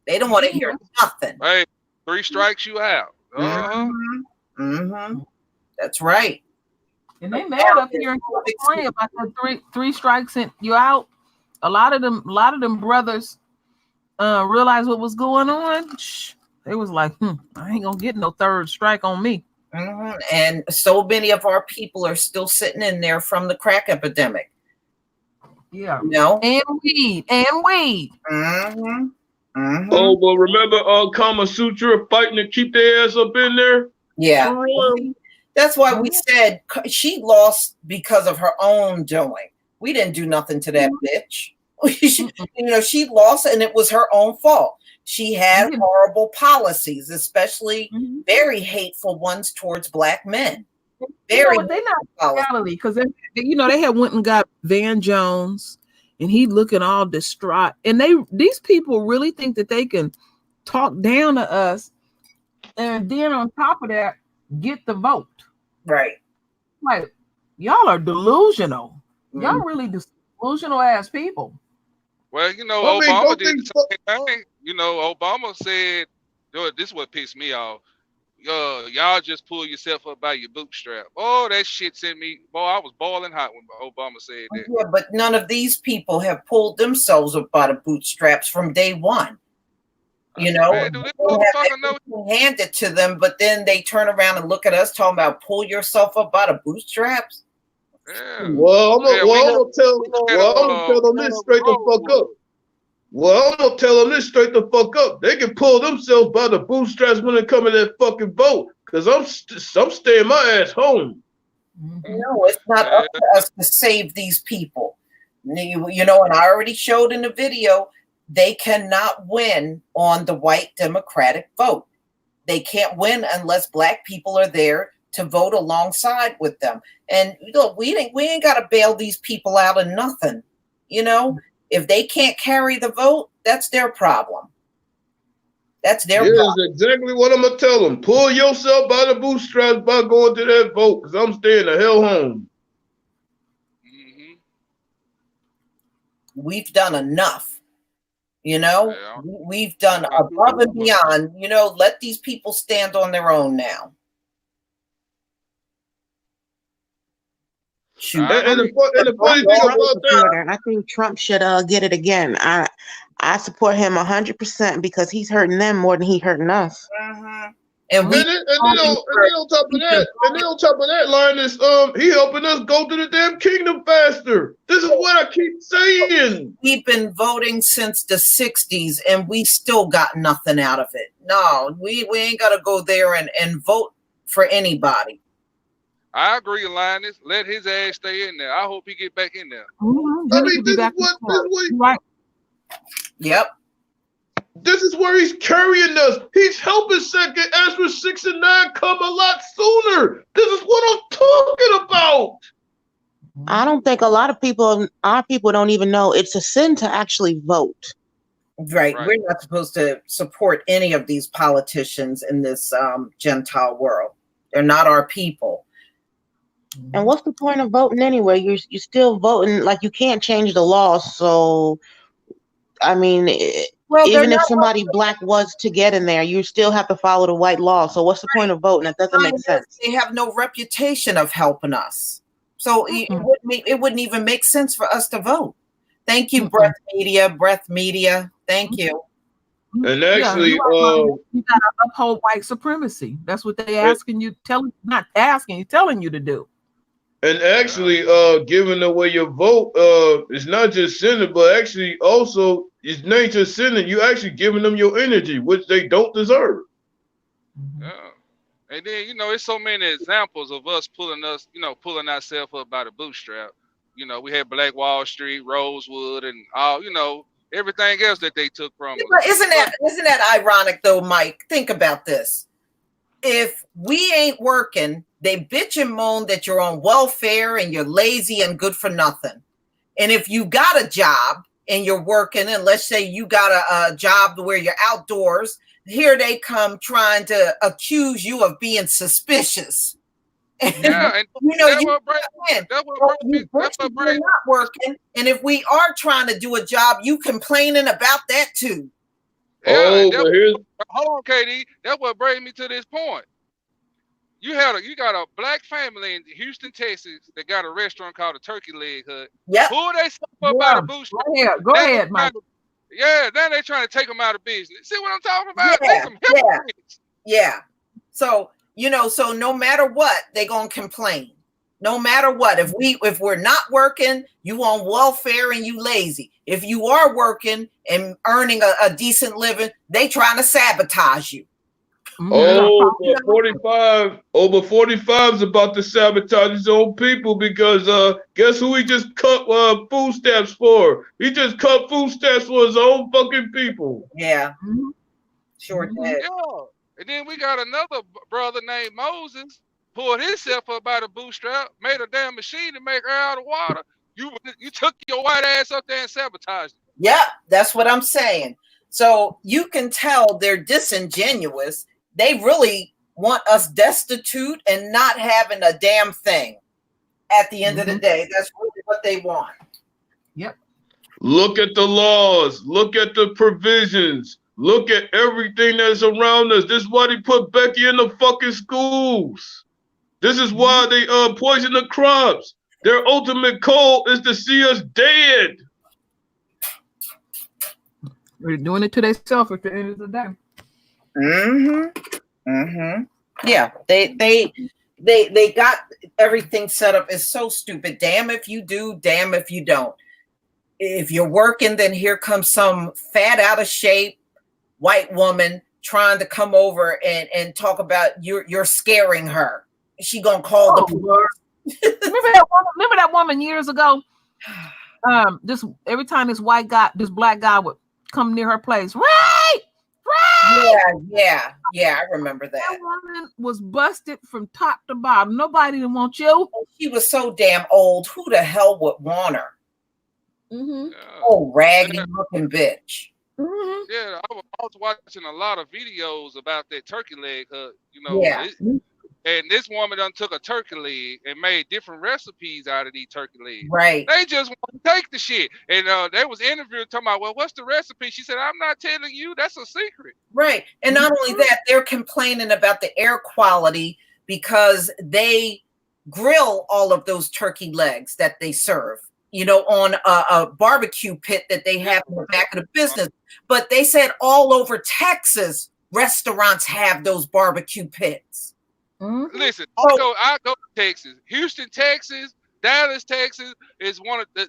They don't want to hear nothing. Hey, 3 strikes, you out. That's right. And they mad up here in California about that 3 strikes and you out. A lot of them brothers realized what was going on. They was like, I ain't gonna get no 3rd strike on me. And so many of our people are still sitting in there from the crack epidemic. Yeah. You know? And weed. Oh, but remember Kama Sutra fighting to keep their ass up in there? Yeah. That's why we said she lost because of her own doing. We didn't do nothing to that bitch. You know, she lost, and it was her own fault. She had horrible policies, especially very hateful ones towards Black men. Very. They're not reality, because they had went and got Van Jones, and he looking all distraught. And these people really think that they can talk down to us, and then on top of that, get the vote. Right. Like, y'all are delusional. Y'all really delusional ass people. Well, you know, Obama did the same thing. You know, Obama said, this is what pissed me off. Y'all just pull yourself up by your bootstrap. Oh, that shit sent me. Boy, I was boiling hot when Obama said that. Yeah, but none of these people have pulled themselves up by the bootstraps from day one. You know, they hand it to them, but then they turn around and look at us talking about pull yourself up by the bootstraps. Yeah. Well, I'm gonna tell them this straight the fuck up. Well, I'm gonna tell them this straight the fuck up. They can pull themselves by the bootstraps when it come to that fucking vote, because I'm staying my ass home. No, it's not up to us to save these people. You know, and I already showed in the video, they cannot win on the white Democratic vote. They can't win unless Black people are there to vote alongside with them. And look, we ain't got to bail these people out of nothing. You know, if they can't carry the vote, that's their problem. That's their problem. That's exactly what I'm gonna tell them. Pull yourself by the bootstraps by going to that vote, because I'm staying the hell home. Mm-hmm. We've done enough. You know, we've done above and beyond. You know, let these people stand on their own now. Shoot. And the funny thing about that, I think Trump should get it again. I support him 100% because he's hurting them more than he's hurting us. Mm-hmm. And then on top of that, Lioness, he helping us go to the damn kingdom faster. This is what I keep saying. We've been voting since the 60s and we still got nothing out of it. No, we ain't gotta go there and vote for anybody. I agree, Lioness. Let his ass stay in there. I hope he get back in there. I mean, this is what right. Yep. This is where he's carrying us. He's helping second Ezra 6 and 9 come a lot sooner. This is what I'm talking about. I don't think our people don't even know it's a sin to actually vote. Right. We're not supposed to support any of these politicians in this Gentile world. They're not our people. And what's the point of voting anyway? You're still voting, like you can't change the law. So, I mean, even if somebody black was to get in there, you still have to follow the white law. So what's the point of voting? That doesn't make sense. They have no reputation of helping us. So it wouldn't even make sense for us to vote. Thank you, Breath Media. Thank you. And actually, you gotta uphold white supremacy. That's what they telling you to do. And actually, giving away your vote is not just sinning, but actually also it's not just sinning. You actually giving them your energy, which they don't deserve. Yeah. And then, you know, it's so many examples of us pulling ourselves up by the bootstrap. You know, we had Black Wall Street, Rosewood, and all, you know, everything else that they took from us. Isn't that ironic though, Mike? Think about this. If we ain't working, they bitch and moan that you're on welfare and you're lazy and good for nothing. And if you got a job and you're working, and let's say you got a job where you're outdoors, here they come trying to accuse you of being suspicious. Yeah, and you're not working. And if we are trying to do a job, you complaining about that too. Yeah, hold on, KD. That's what brings me to this point. You got a black family in Houston, Texas that got a restaurant called the Turkey Leg Hut. Yeah. Pull they stuff up by the bootstrap. Go ahead, Mike. Yeah, then they trying to take them out of business. See what I'm talking about? Yeah. So, you know, so no matter what, they gonna complain. No matter what, if we're not working, you on welfare and you lazy. If you are working and earning a decent living, they trying to sabotage you. Over 45 is about to sabotage his own people because guess who he just cut food stamps for? He just cut food stamps for his own fucking people. Yeah. Sure did. Yeah. And then we got another brother named Moses, pulled himself up by the bootstrap, made a damn machine to make her out of water. You took your white ass up there and sabotaged it. Yeah, that's what I'm saying. So you can tell they're disingenuous. They really want us destitute and not having a damn thing. At the end of the day, that's really what they want. Yep. Look at the laws. Look at the provisions. Look at everything that's around us. This is why they put Becky in the fucking schools. This is why they poison the crops. Their ultimate goal is to see us dead. They're doing it to themselves at the end of the day. Yeah, they got everything set up. It's so stupid. Damn if you do, damn if you don't. If you're working, then here comes some fat, out of shape white woman trying to come over and talk about you're scaring her. She gonna call the police. Remember that woman years ago? Just every time this black guy would come near her place, right? Yeah. Yeah, I remember that. That woman was busted from top to bottom. Nobody didn't want you. She was so damn old. Who the hell would want her? Mm-hmm. Oh, raggedy looking bitch. Mm-hmm. Yeah, I was watching a lot of videos about that turkey leg. Yeah. And this woman done took a turkey leg and made different recipes out of these turkey legs. Right. They just want to take the shit. And they was interviewed talking about, well, what's the recipe? She said, I'm not telling you. That's a secret. Right. And not only that, they're complaining about the air quality because they grill all of those turkey legs that they serve, on a barbecue pit that they have in the back of the business. But they said all over Texas, restaurants have those barbecue pits. Mm-hmm. Listen, I go to Texas. Houston, Texas, Dallas, Texas is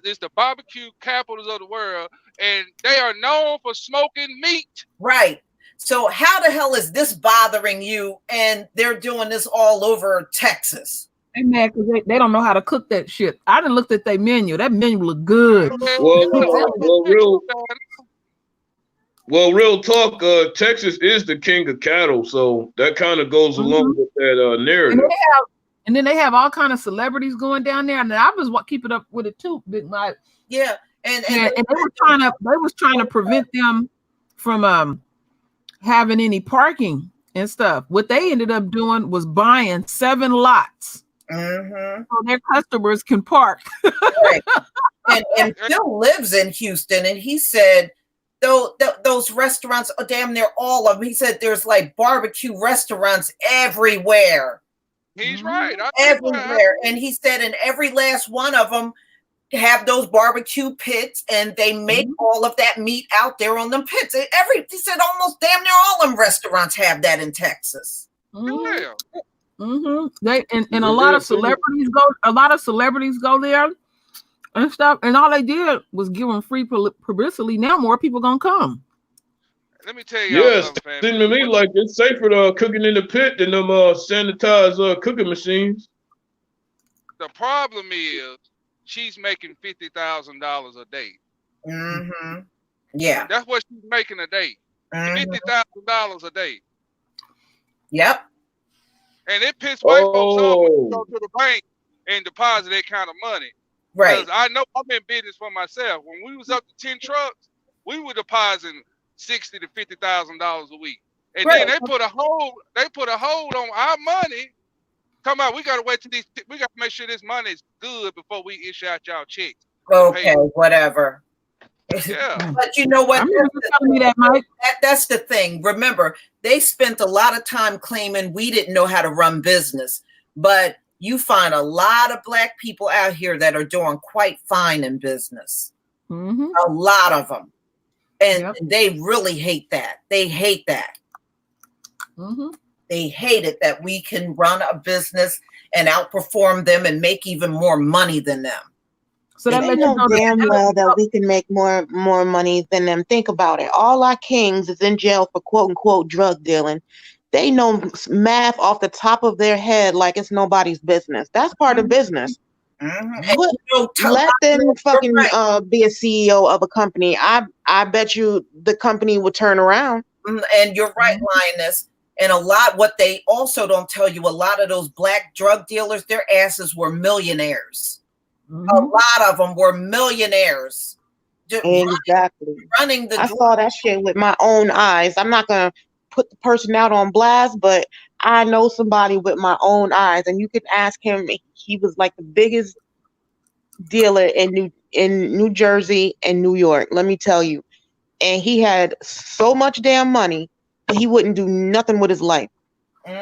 is the barbecue capitals of the world, and they are known for smoking meat. Right. So how the hell is this bothering you? And they're doing this all over Texas. They mad because they don't know how to cook that shit. I done looked at their menu. That menu look good. Well, real talk. Texas is the king of cattle, so that kind of goes along with that narrative. And then they have all kind of celebrities going down there, and I was keeping up with it too. Yeah, and they was trying to prevent them from having any parking and stuff. What they ended up doing was buying 7 lots. Mm-hmm. So their customers can park. Right. And Phil lives in Houston, and he said those restaurants, damn near all of them. He said there's like barbecue restaurants everywhere. He's right. Everywhere. And he said in every last one of them have those barbecue pits, and they make all of that meat out there on them pits. He said almost damn near all them restaurants have that in Texas. Yeah. Mm-hmm. And a lot of celebrities go there and stuff, and all they did was give them free publicity. Now more people gonna come. Let me tell you. Seems to me like it's safer to cooking in the pit than them sanitized cooking machines. The problem is she's making $50,000 a day. Mm-hmm. Yeah, that's what she's making a day. $50,000 a day. Yep. And it pissed white folks off when you go to the bank and deposit that kind of money. Right. Because I know I'm in business for myself. When we was up to 10 trucks, we were depositing $60,000 to $50,000 a week. And then they put a hold on our money. Come on, we gotta wait till we gotta make sure this money is good before we issue out y'all checks. Okay, whatever. Yeah. But you know what? That's the thing. Remember, they spent a lot of time claiming we didn't know how to run business. But you find a lot of Black people out here that are doing quite fine in business. Mm-hmm. A lot of them. And they really hate that. They hate that. Mm-hmm. They hate it that we can run a business and outperform them and make even more money than them. So that lets you know damn well that we can make more money than them. Think about it. All our kings is in jail for quote unquote drug dealing. They know math off the top of their head like it's nobody's business. That's part of business. Mm-hmm. Let them fucking be a CEO of a company. I bet you the company would turn around. And you're right, Lioness. And what they also don't tell you, a lot of those Black drug dealers, their asses were millionaires. Mm-hmm. A lot of them were millionaires. Exactly. Running the. I saw that shit with my own eyes. I'm not gonna put the person out on blast, but I know somebody with my own eyes, and you can ask him. He was like the biggest dealer in New Jersey and New York. Let me tell you, and he had so much damn money, but he wouldn't do nothing with his life.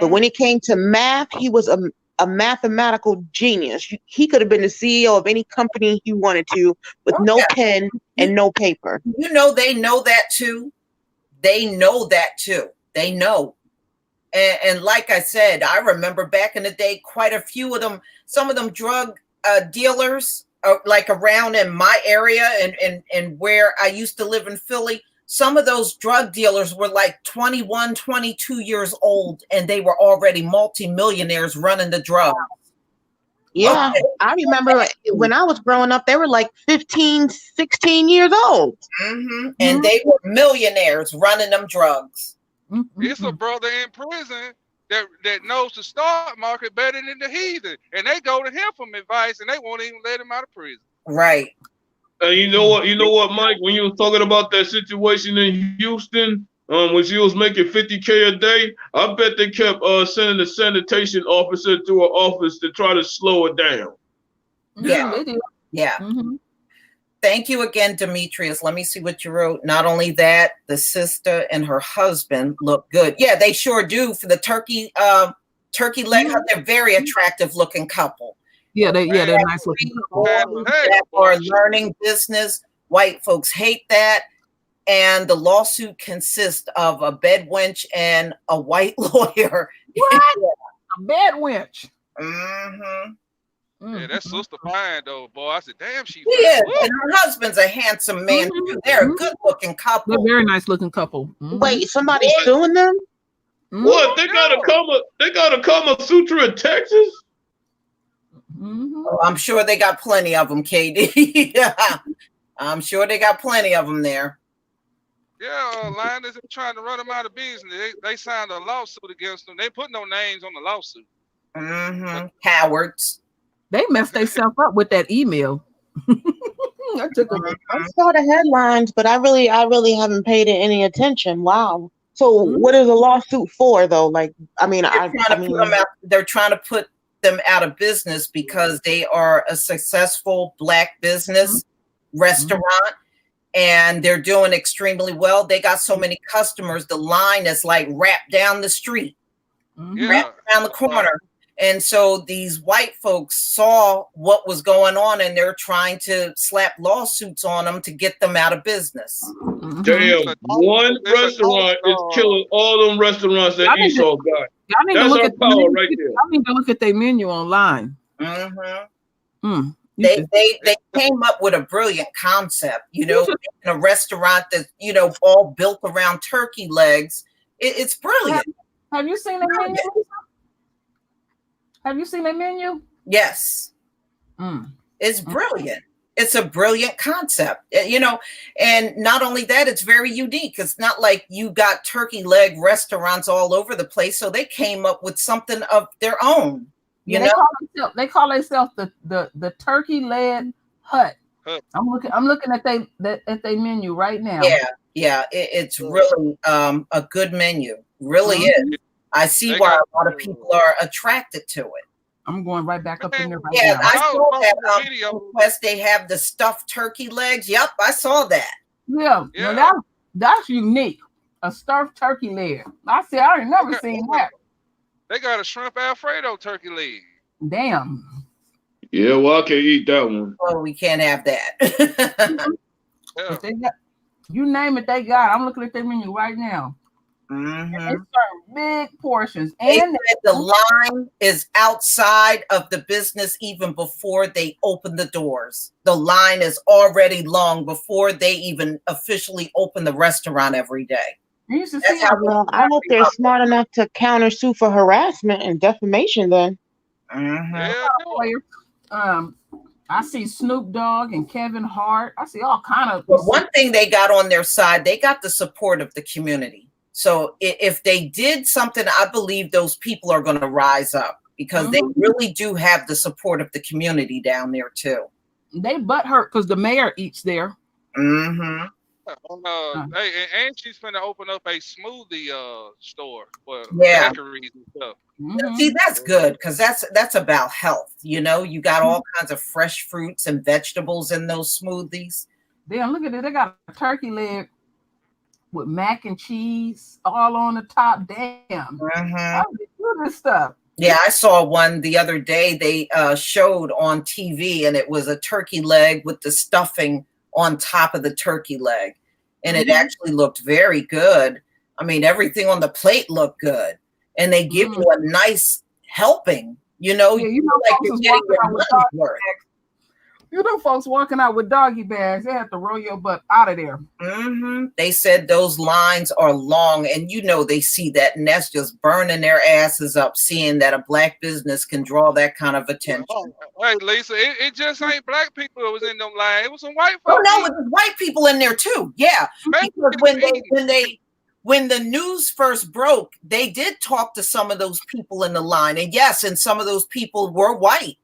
But when it came to math, he was a mathematical genius. He could have been the CEO of any company he wanted to with no pen and no paper. You know, they know that too. They know that too. They know. And like I said, I remember back in the day, quite a few of them, some of them drug dealers, like around in my area and where I used to live in Philly, some of those drug dealers were like 21, 22 years old, and they were already multimillionaires running the drugs. Yeah, okay. I remember when I was growing up, they were like 15, 16 years old. Mm-hmm. And they were millionaires running them drugs. It's a brother in prison that knows the stock market better than the heathen, and they go to him for advice, and they won't even let him out of prison. Right. And you know what, Mike? When you were talking about that situation in Houston, when she was making $50K a day, I bet they kept sending the sanitation officer to her office to try to slow it down. Yeah. Yeah. Thank you again, Demetrius. Let me see what you wrote. Not only that, the sister and her husband look good. Yeah, they sure do. For the turkey leg, they're very attractive looking couple. Yeah, they're nice looking couple. That are learning business. White folks hate that. And the lawsuit consists of a bed wench and a white lawyer. What? A bed wench. Yeah, that sister fine though, boy. I said, damn, she is. And her husband's a handsome man too. They're a good looking couple. They're a very nice looking couple. Wait, somebody's suing them? What? They got a Kama Sutra in Texas? Oh, I'm sure they got plenty of them, KD. Yeah. I'm sure they got plenty of them there. Yeah, Lioness, they're trying to run them out of business. They signed a lawsuit against them. They put no names on the lawsuit. Cowards. They messed themselves up with that email. I saw the headlines, but I really haven't paid it any attention. Wow. So what is a lawsuit for though? Like, I mean, they're trying to put them out of business because they are a successful Black business restaurant and they're doing extremely well. They got so many customers. The line is like wrapped down the street, wrapped around the corner. And so these white folks saw what was going on and they're trying to slap lawsuits on them to get them out of business. Damn, one restaurant is killing all them restaurants that Esau got. That's our power right there. I need to look at their menu online. They came up with a brilliant concept, you know, in a restaurant that, you know, all built around turkey legs. It's brilliant. Have you seen the menu? Have you seen the menu? Yes. It's brilliant. It's a brilliant concept, you know, and not only that, it's very unique. It's not like you got turkey leg restaurants all over the place. So they came up with something of their own. You know, they call themselves the turkey leg hut. I'm looking at they menu right now. Yeah, it's really a good menu. Really is. I see why a lot of people are attracted to it. I'm going right back up in there right now. Yeah, I saw that request. They have the stuffed turkey legs. Yep, I saw that. Yeah. Well, that's unique. A stuffed turkey leg. I ain't never seen that. They got a shrimp Alfredo turkey leg. Damn. Yeah, well, I can't eat that one. Oh, we can't have that. You name it, they got it. I'm looking at their menu right now. And they serve big portions. And the line is outside of the business even before they open the doors. The line is already long before they even officially open the restaurant every day. I hope they're smart enough to counter sue for harassment and defamation then. I see Snoop Dogg and Kevin Hart. I see all kind of. But one thing they got on their side, they got the support of the community. So if they did something, I believe those people are going to rise up because they really do have the support of the community down there too. They butt hurt because the mayor eats there. Hey, and she's going to open up a smoothie store for bakeries and stuff. See, that's good because that's about health. You know, you got all kinds of fresh fruits and vegetables in those smoothies. Damn, look at it. They got a turkey leg with mac and cheese all on the top. Damn. How do they do this stuff? Yeah, I saw one the other day. They showed on TV, and it was a turkey leg with the stuffing on top of the turkey leg. And it actually looked very good. I mean, everything on the plate looked good. And they give you a nice helping, you know, like you're getting your money's worth. You know, folks walking out with doggy bags, they have to roll your butt out of there. They said those lines are long, and you know they see that, and that's just burning their asses up, seeing that a Black business can draw that kind of attention. Hey, Lisa, it just ain't Black people that was in them lines. It was some white folks. Oh no, it was white people in there too. Yeah, because when the news first broke, they did talk to some of those people in the line. And yes, and some of those people were white.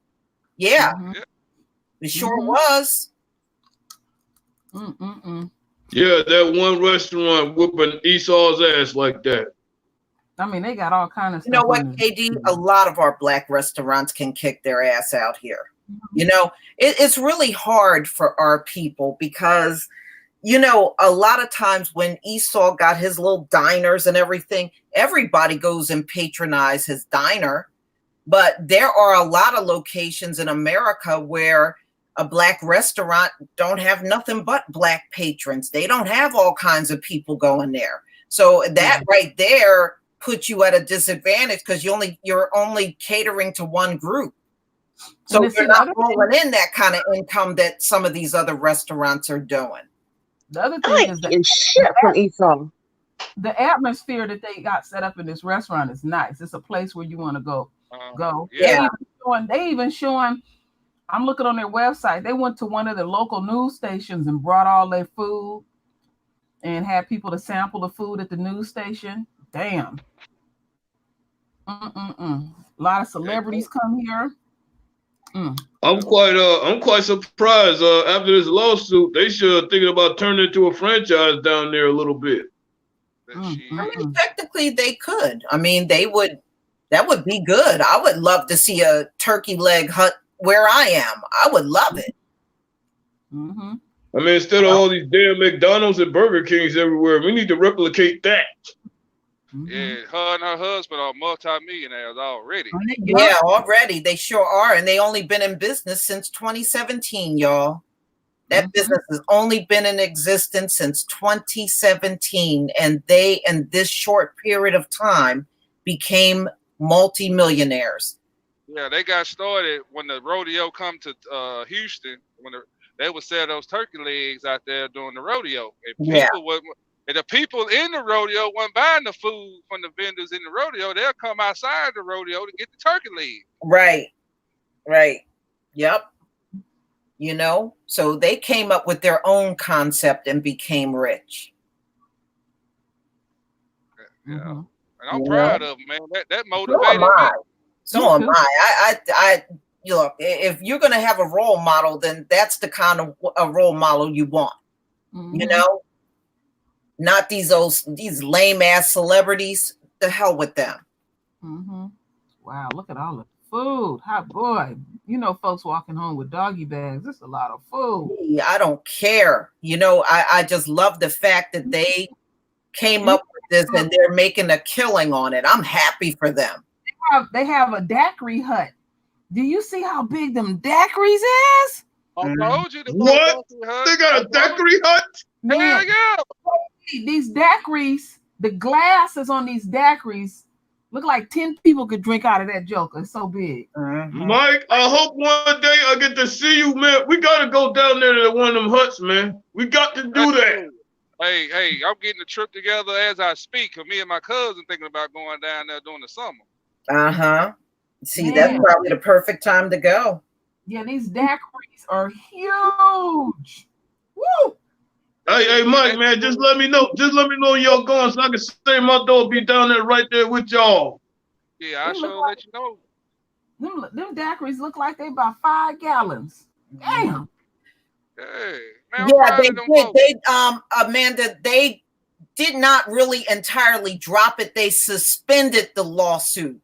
Yeah. It sure was. Yeah, that one restaurant whooping Esau's ass like that. I mean, they got all kinds of stuff. You know what, KD? A lot of our black restaurants can kick their ass out here. You know, it's really hard for our people because, you know, a lot of times when Esau got his little diners and everything, everybody goes and patronize his diner. But there are a lot of locations in America where a black restaurant don't have nothing but black patrons. They don't have all kinds of people going there. So that right there puts you at a disadvantage because you're only catering to one group. So you're not rolling in that kind of income that some of these other restaurants are doing. The other thing is that shit from Esau. The atmosphere that they got set up in this restaurant is nice. It's a place where you want to go. Yeah. They even showing. I'm looking on their website. They went to one of the local news stations and brought all their food and had people to sample the food at the news station. Damn. A lot of celebrities come here. I'm quite surprised. After this lawsuit, they should thinking about turning it into a franchise down there a little bit. I mean, technically they could. I mean, that would be good. I would love to see a turkey leg hut where I am. I would love it. I mean, instead of all these damn McDonald's and Burger Kings everywhere, we need to replicate that. Yeah, her and her husband are multi-millionaires already. Yeah, already. They sure are. And they only been in business since 2017, y'all. That business has only been in existence since 2017. And they, in this short period of time, became multi-millionaires. Yeah, they got started when the rodeo come to Houston, when they would sell those turkey legs out there during the rodeo. And the people in the rodeo weren't buying the food from the vendors in the rodeo. They'll come outside the rodeo to get the turkey leg. Right. Yep. You know, so they came up with their own concept and became rich. Yeah. And I'm proud of them, man. That motivated me. So am I. Look, if you're going to have a role model, then that's the kind of a role model you want. You know, not these lame ass celebrities. The hell with them. Wow, look at all the food. Hot boy. You know, folks walking home with doggy bags. It's a lot of food. I don't care. You know, I just love the fact that they came up with this and they're making a killing on it. I'm happy for them. They have a daiquiri hut. Do you see how big them daiquiris is? I told you. What? They got a daiquiri hut? Man, these daiquiris, the glasses on these daiquiris look like 10 people could drink out of that joker. It's so big. Mike, I hope one day I get to see you, man. We got to go down there to one of them huts, man. We got to do that. Hey, I'm getting a trip together as I speak. Cause me and my cousin thinking about going down there during the summer. See, that's probably the perfect time to go. Yeah, these daiquiris are huge. Woo! Hey, Mike, man, just let me know. Just let me know y'all going so I can say my dog be down there right there with y'all. Yeah, I sure let you know. Them daiquiris look like they about 5 gallons. Damn. Hey, man, yeah, they did. Amanda, they did not really entirely drop it. They suspended the lawsuit.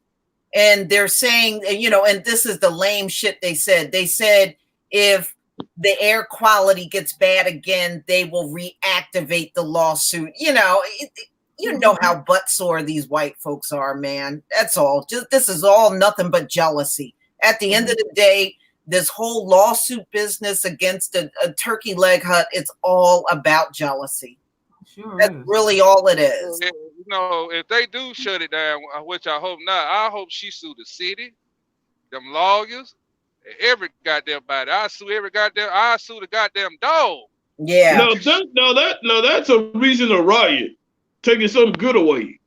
And they're saying, you know, and this is the lame shit they said. They said if the air quality gets bad again, they will reactivate the lawsuit. You know, you know how butt sore these white folks are, man. That's all. Just this is all nothing but jealousy. At the end of the day, this whole lawsuit business against a turkey leg hut, it's all about jealousy. Sure That's really all it is. You know, if they do shut it down, which I hope not, I hope she sue the city, them lawyers, every goddamn body. I sue the goddamn dog. Yeah. No, that's a reason to riot. Taking something good away.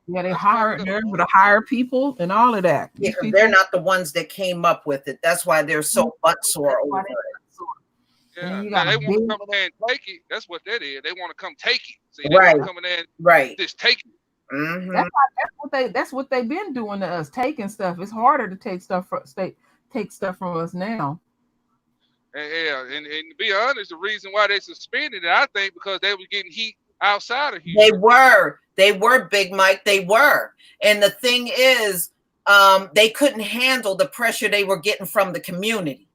Yeah, they're able to hire people and all of that. Yeah, they're not the ones that came up with it. That's why they're so butt sore over it. Yeah, you now got they a want to big, come in there and take it. That's what that is. They want to come take it. See, they Right. want to come in there and Right. just take it. Mm-hmm. that's what they've been doing to us, taking stuff. It's harder to take stuff from us now. And to be honest, the reason why they suspended it, I think, because they were getting heat outside of Houston. They were Big Mike. They were. And the thing is, they couldn't handle the pressure they were getting from the community.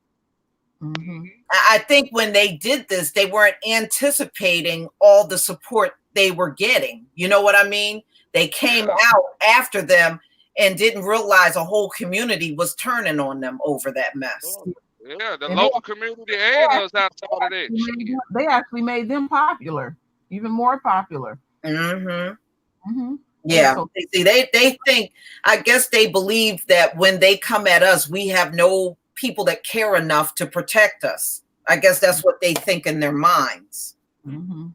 Mm-hmm. I think when they did this, they weren't anticipating all the support they were getting. You know what I mean? They came out after them and didn't realize a whole community was turning on them over that mess. Yeah, the local community and us outside of that. They actually made them popular, even more popular. Mm-hmm. Mm-hmm. Yeah. So, they think, I guess they believe that when they come at us, we have no people that care enough to protect us. I guess that's what they think in their minds. Mm-hmm.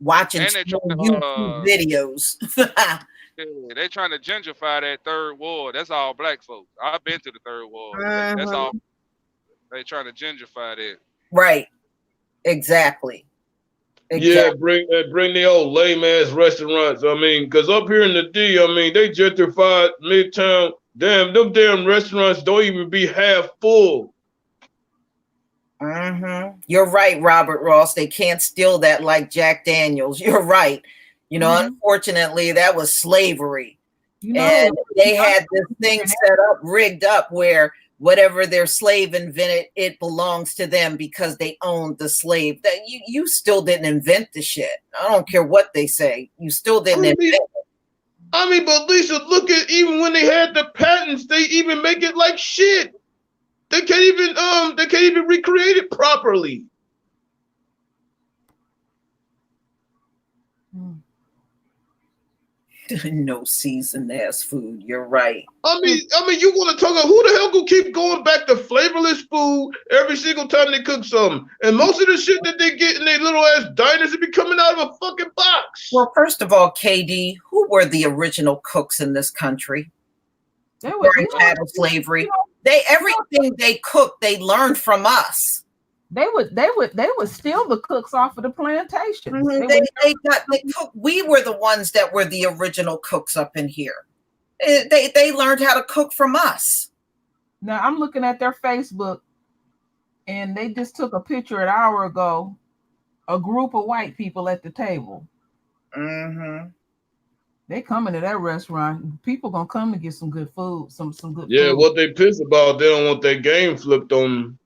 Watching YouTube videos. They're trying to gentrify that third ward. That's all black folks. I've been to the third ward. That's all. They're trying to gentrify that. Right. Exactly. Yeah, bring the old lame ass restaurants. I mean, because up here in the D, I mean, they gentrified Midtown. Damn, them damn restaurants don't even be half full. Mm-hmm. You're right, Robert Ross. They can't steal that like Jack Daniels. You're right. You know, unfortunately, that was slavery. And they had this thing set up, rigged up, where whatever their slave invented, it belongs to them because they owned the slave. That you still didn't invent the shit. I don't care what they say. You still didn't invent it. I mean, but Lisa, look at, even when they had the patents, they even make it like shit. They can't even recreate it properly. No seasoned ass food. You're right. I mean, you want to talk about who the hell gonna keep going back to flavorless food every single time they cook something? And most of the shit that they get in their little ass diners, it be coming out of a fucking box. Well, first of all, KD, who were the original cooks in this country? They were during chattel slavery. Everything they cooked, they learned from us. They would steal the cooks off of the plantation. Mm-hmm. They cook. We were the ones that were the original cooks up in here. They learned how to cook from us. Now I'm looking at their Facebook, and they just took a picture an hour ago. A group of white people at the table. Mm-hmm. They coming to that restaurant. People gonna come to get some good food, some good. Yeah, food. what they pissed about, they don't want their game flipped on them.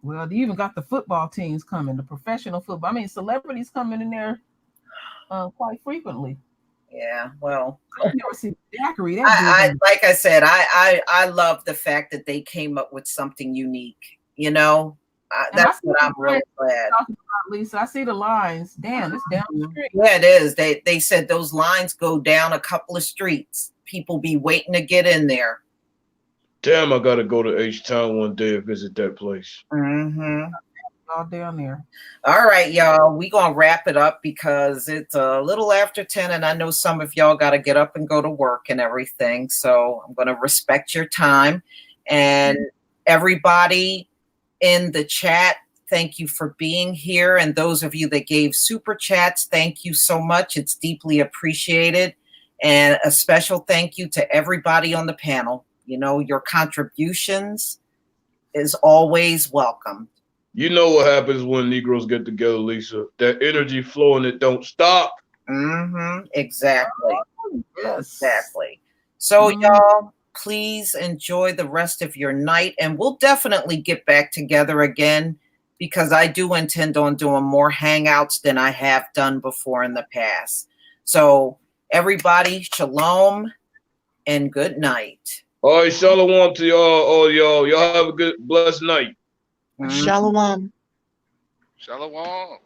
Well, they even got the football teams coming, the professional football. I mean, celebrities coming in there quite frequently. Yeah, well, I never see Zachary. Like I said, I love the fact that they came up with something unique. You know, that's what I'm really glad. Lisa, I see the lines. Damn, it's down the street. Yeah, it is. They said those lines go down a couple of streets. People be waiting to get in there. Damn, I gotta go to H-Town one day and visit that place. Mm-hmm. All down there. All right, y'all. We gonna wrap it up because it's a little after 10, and I know some of y'all got to get up and go to work and everything. So I'm gonna respect your time. And everybody in the chat, thank you for being here. And those of you that gave super chats, thank you so much. It's deeply appreciated. And a special thank you to everybody on the panel. You know, your contributions is always welcome. You know what happens when Negroes get together, Lisa? That energy flowing, it don't stop. Mm-hmm. Exactly. Yes. Exactly. So y'all, please enjoy the rest of your night, and we'll definitely get back together again because I do intend on doing more hangouts than I have done before in the past. So everybody, shalom and good night. All right, shalom to y'all, all y'all. Y'all have a good, blessed night. Shalom. Shalom.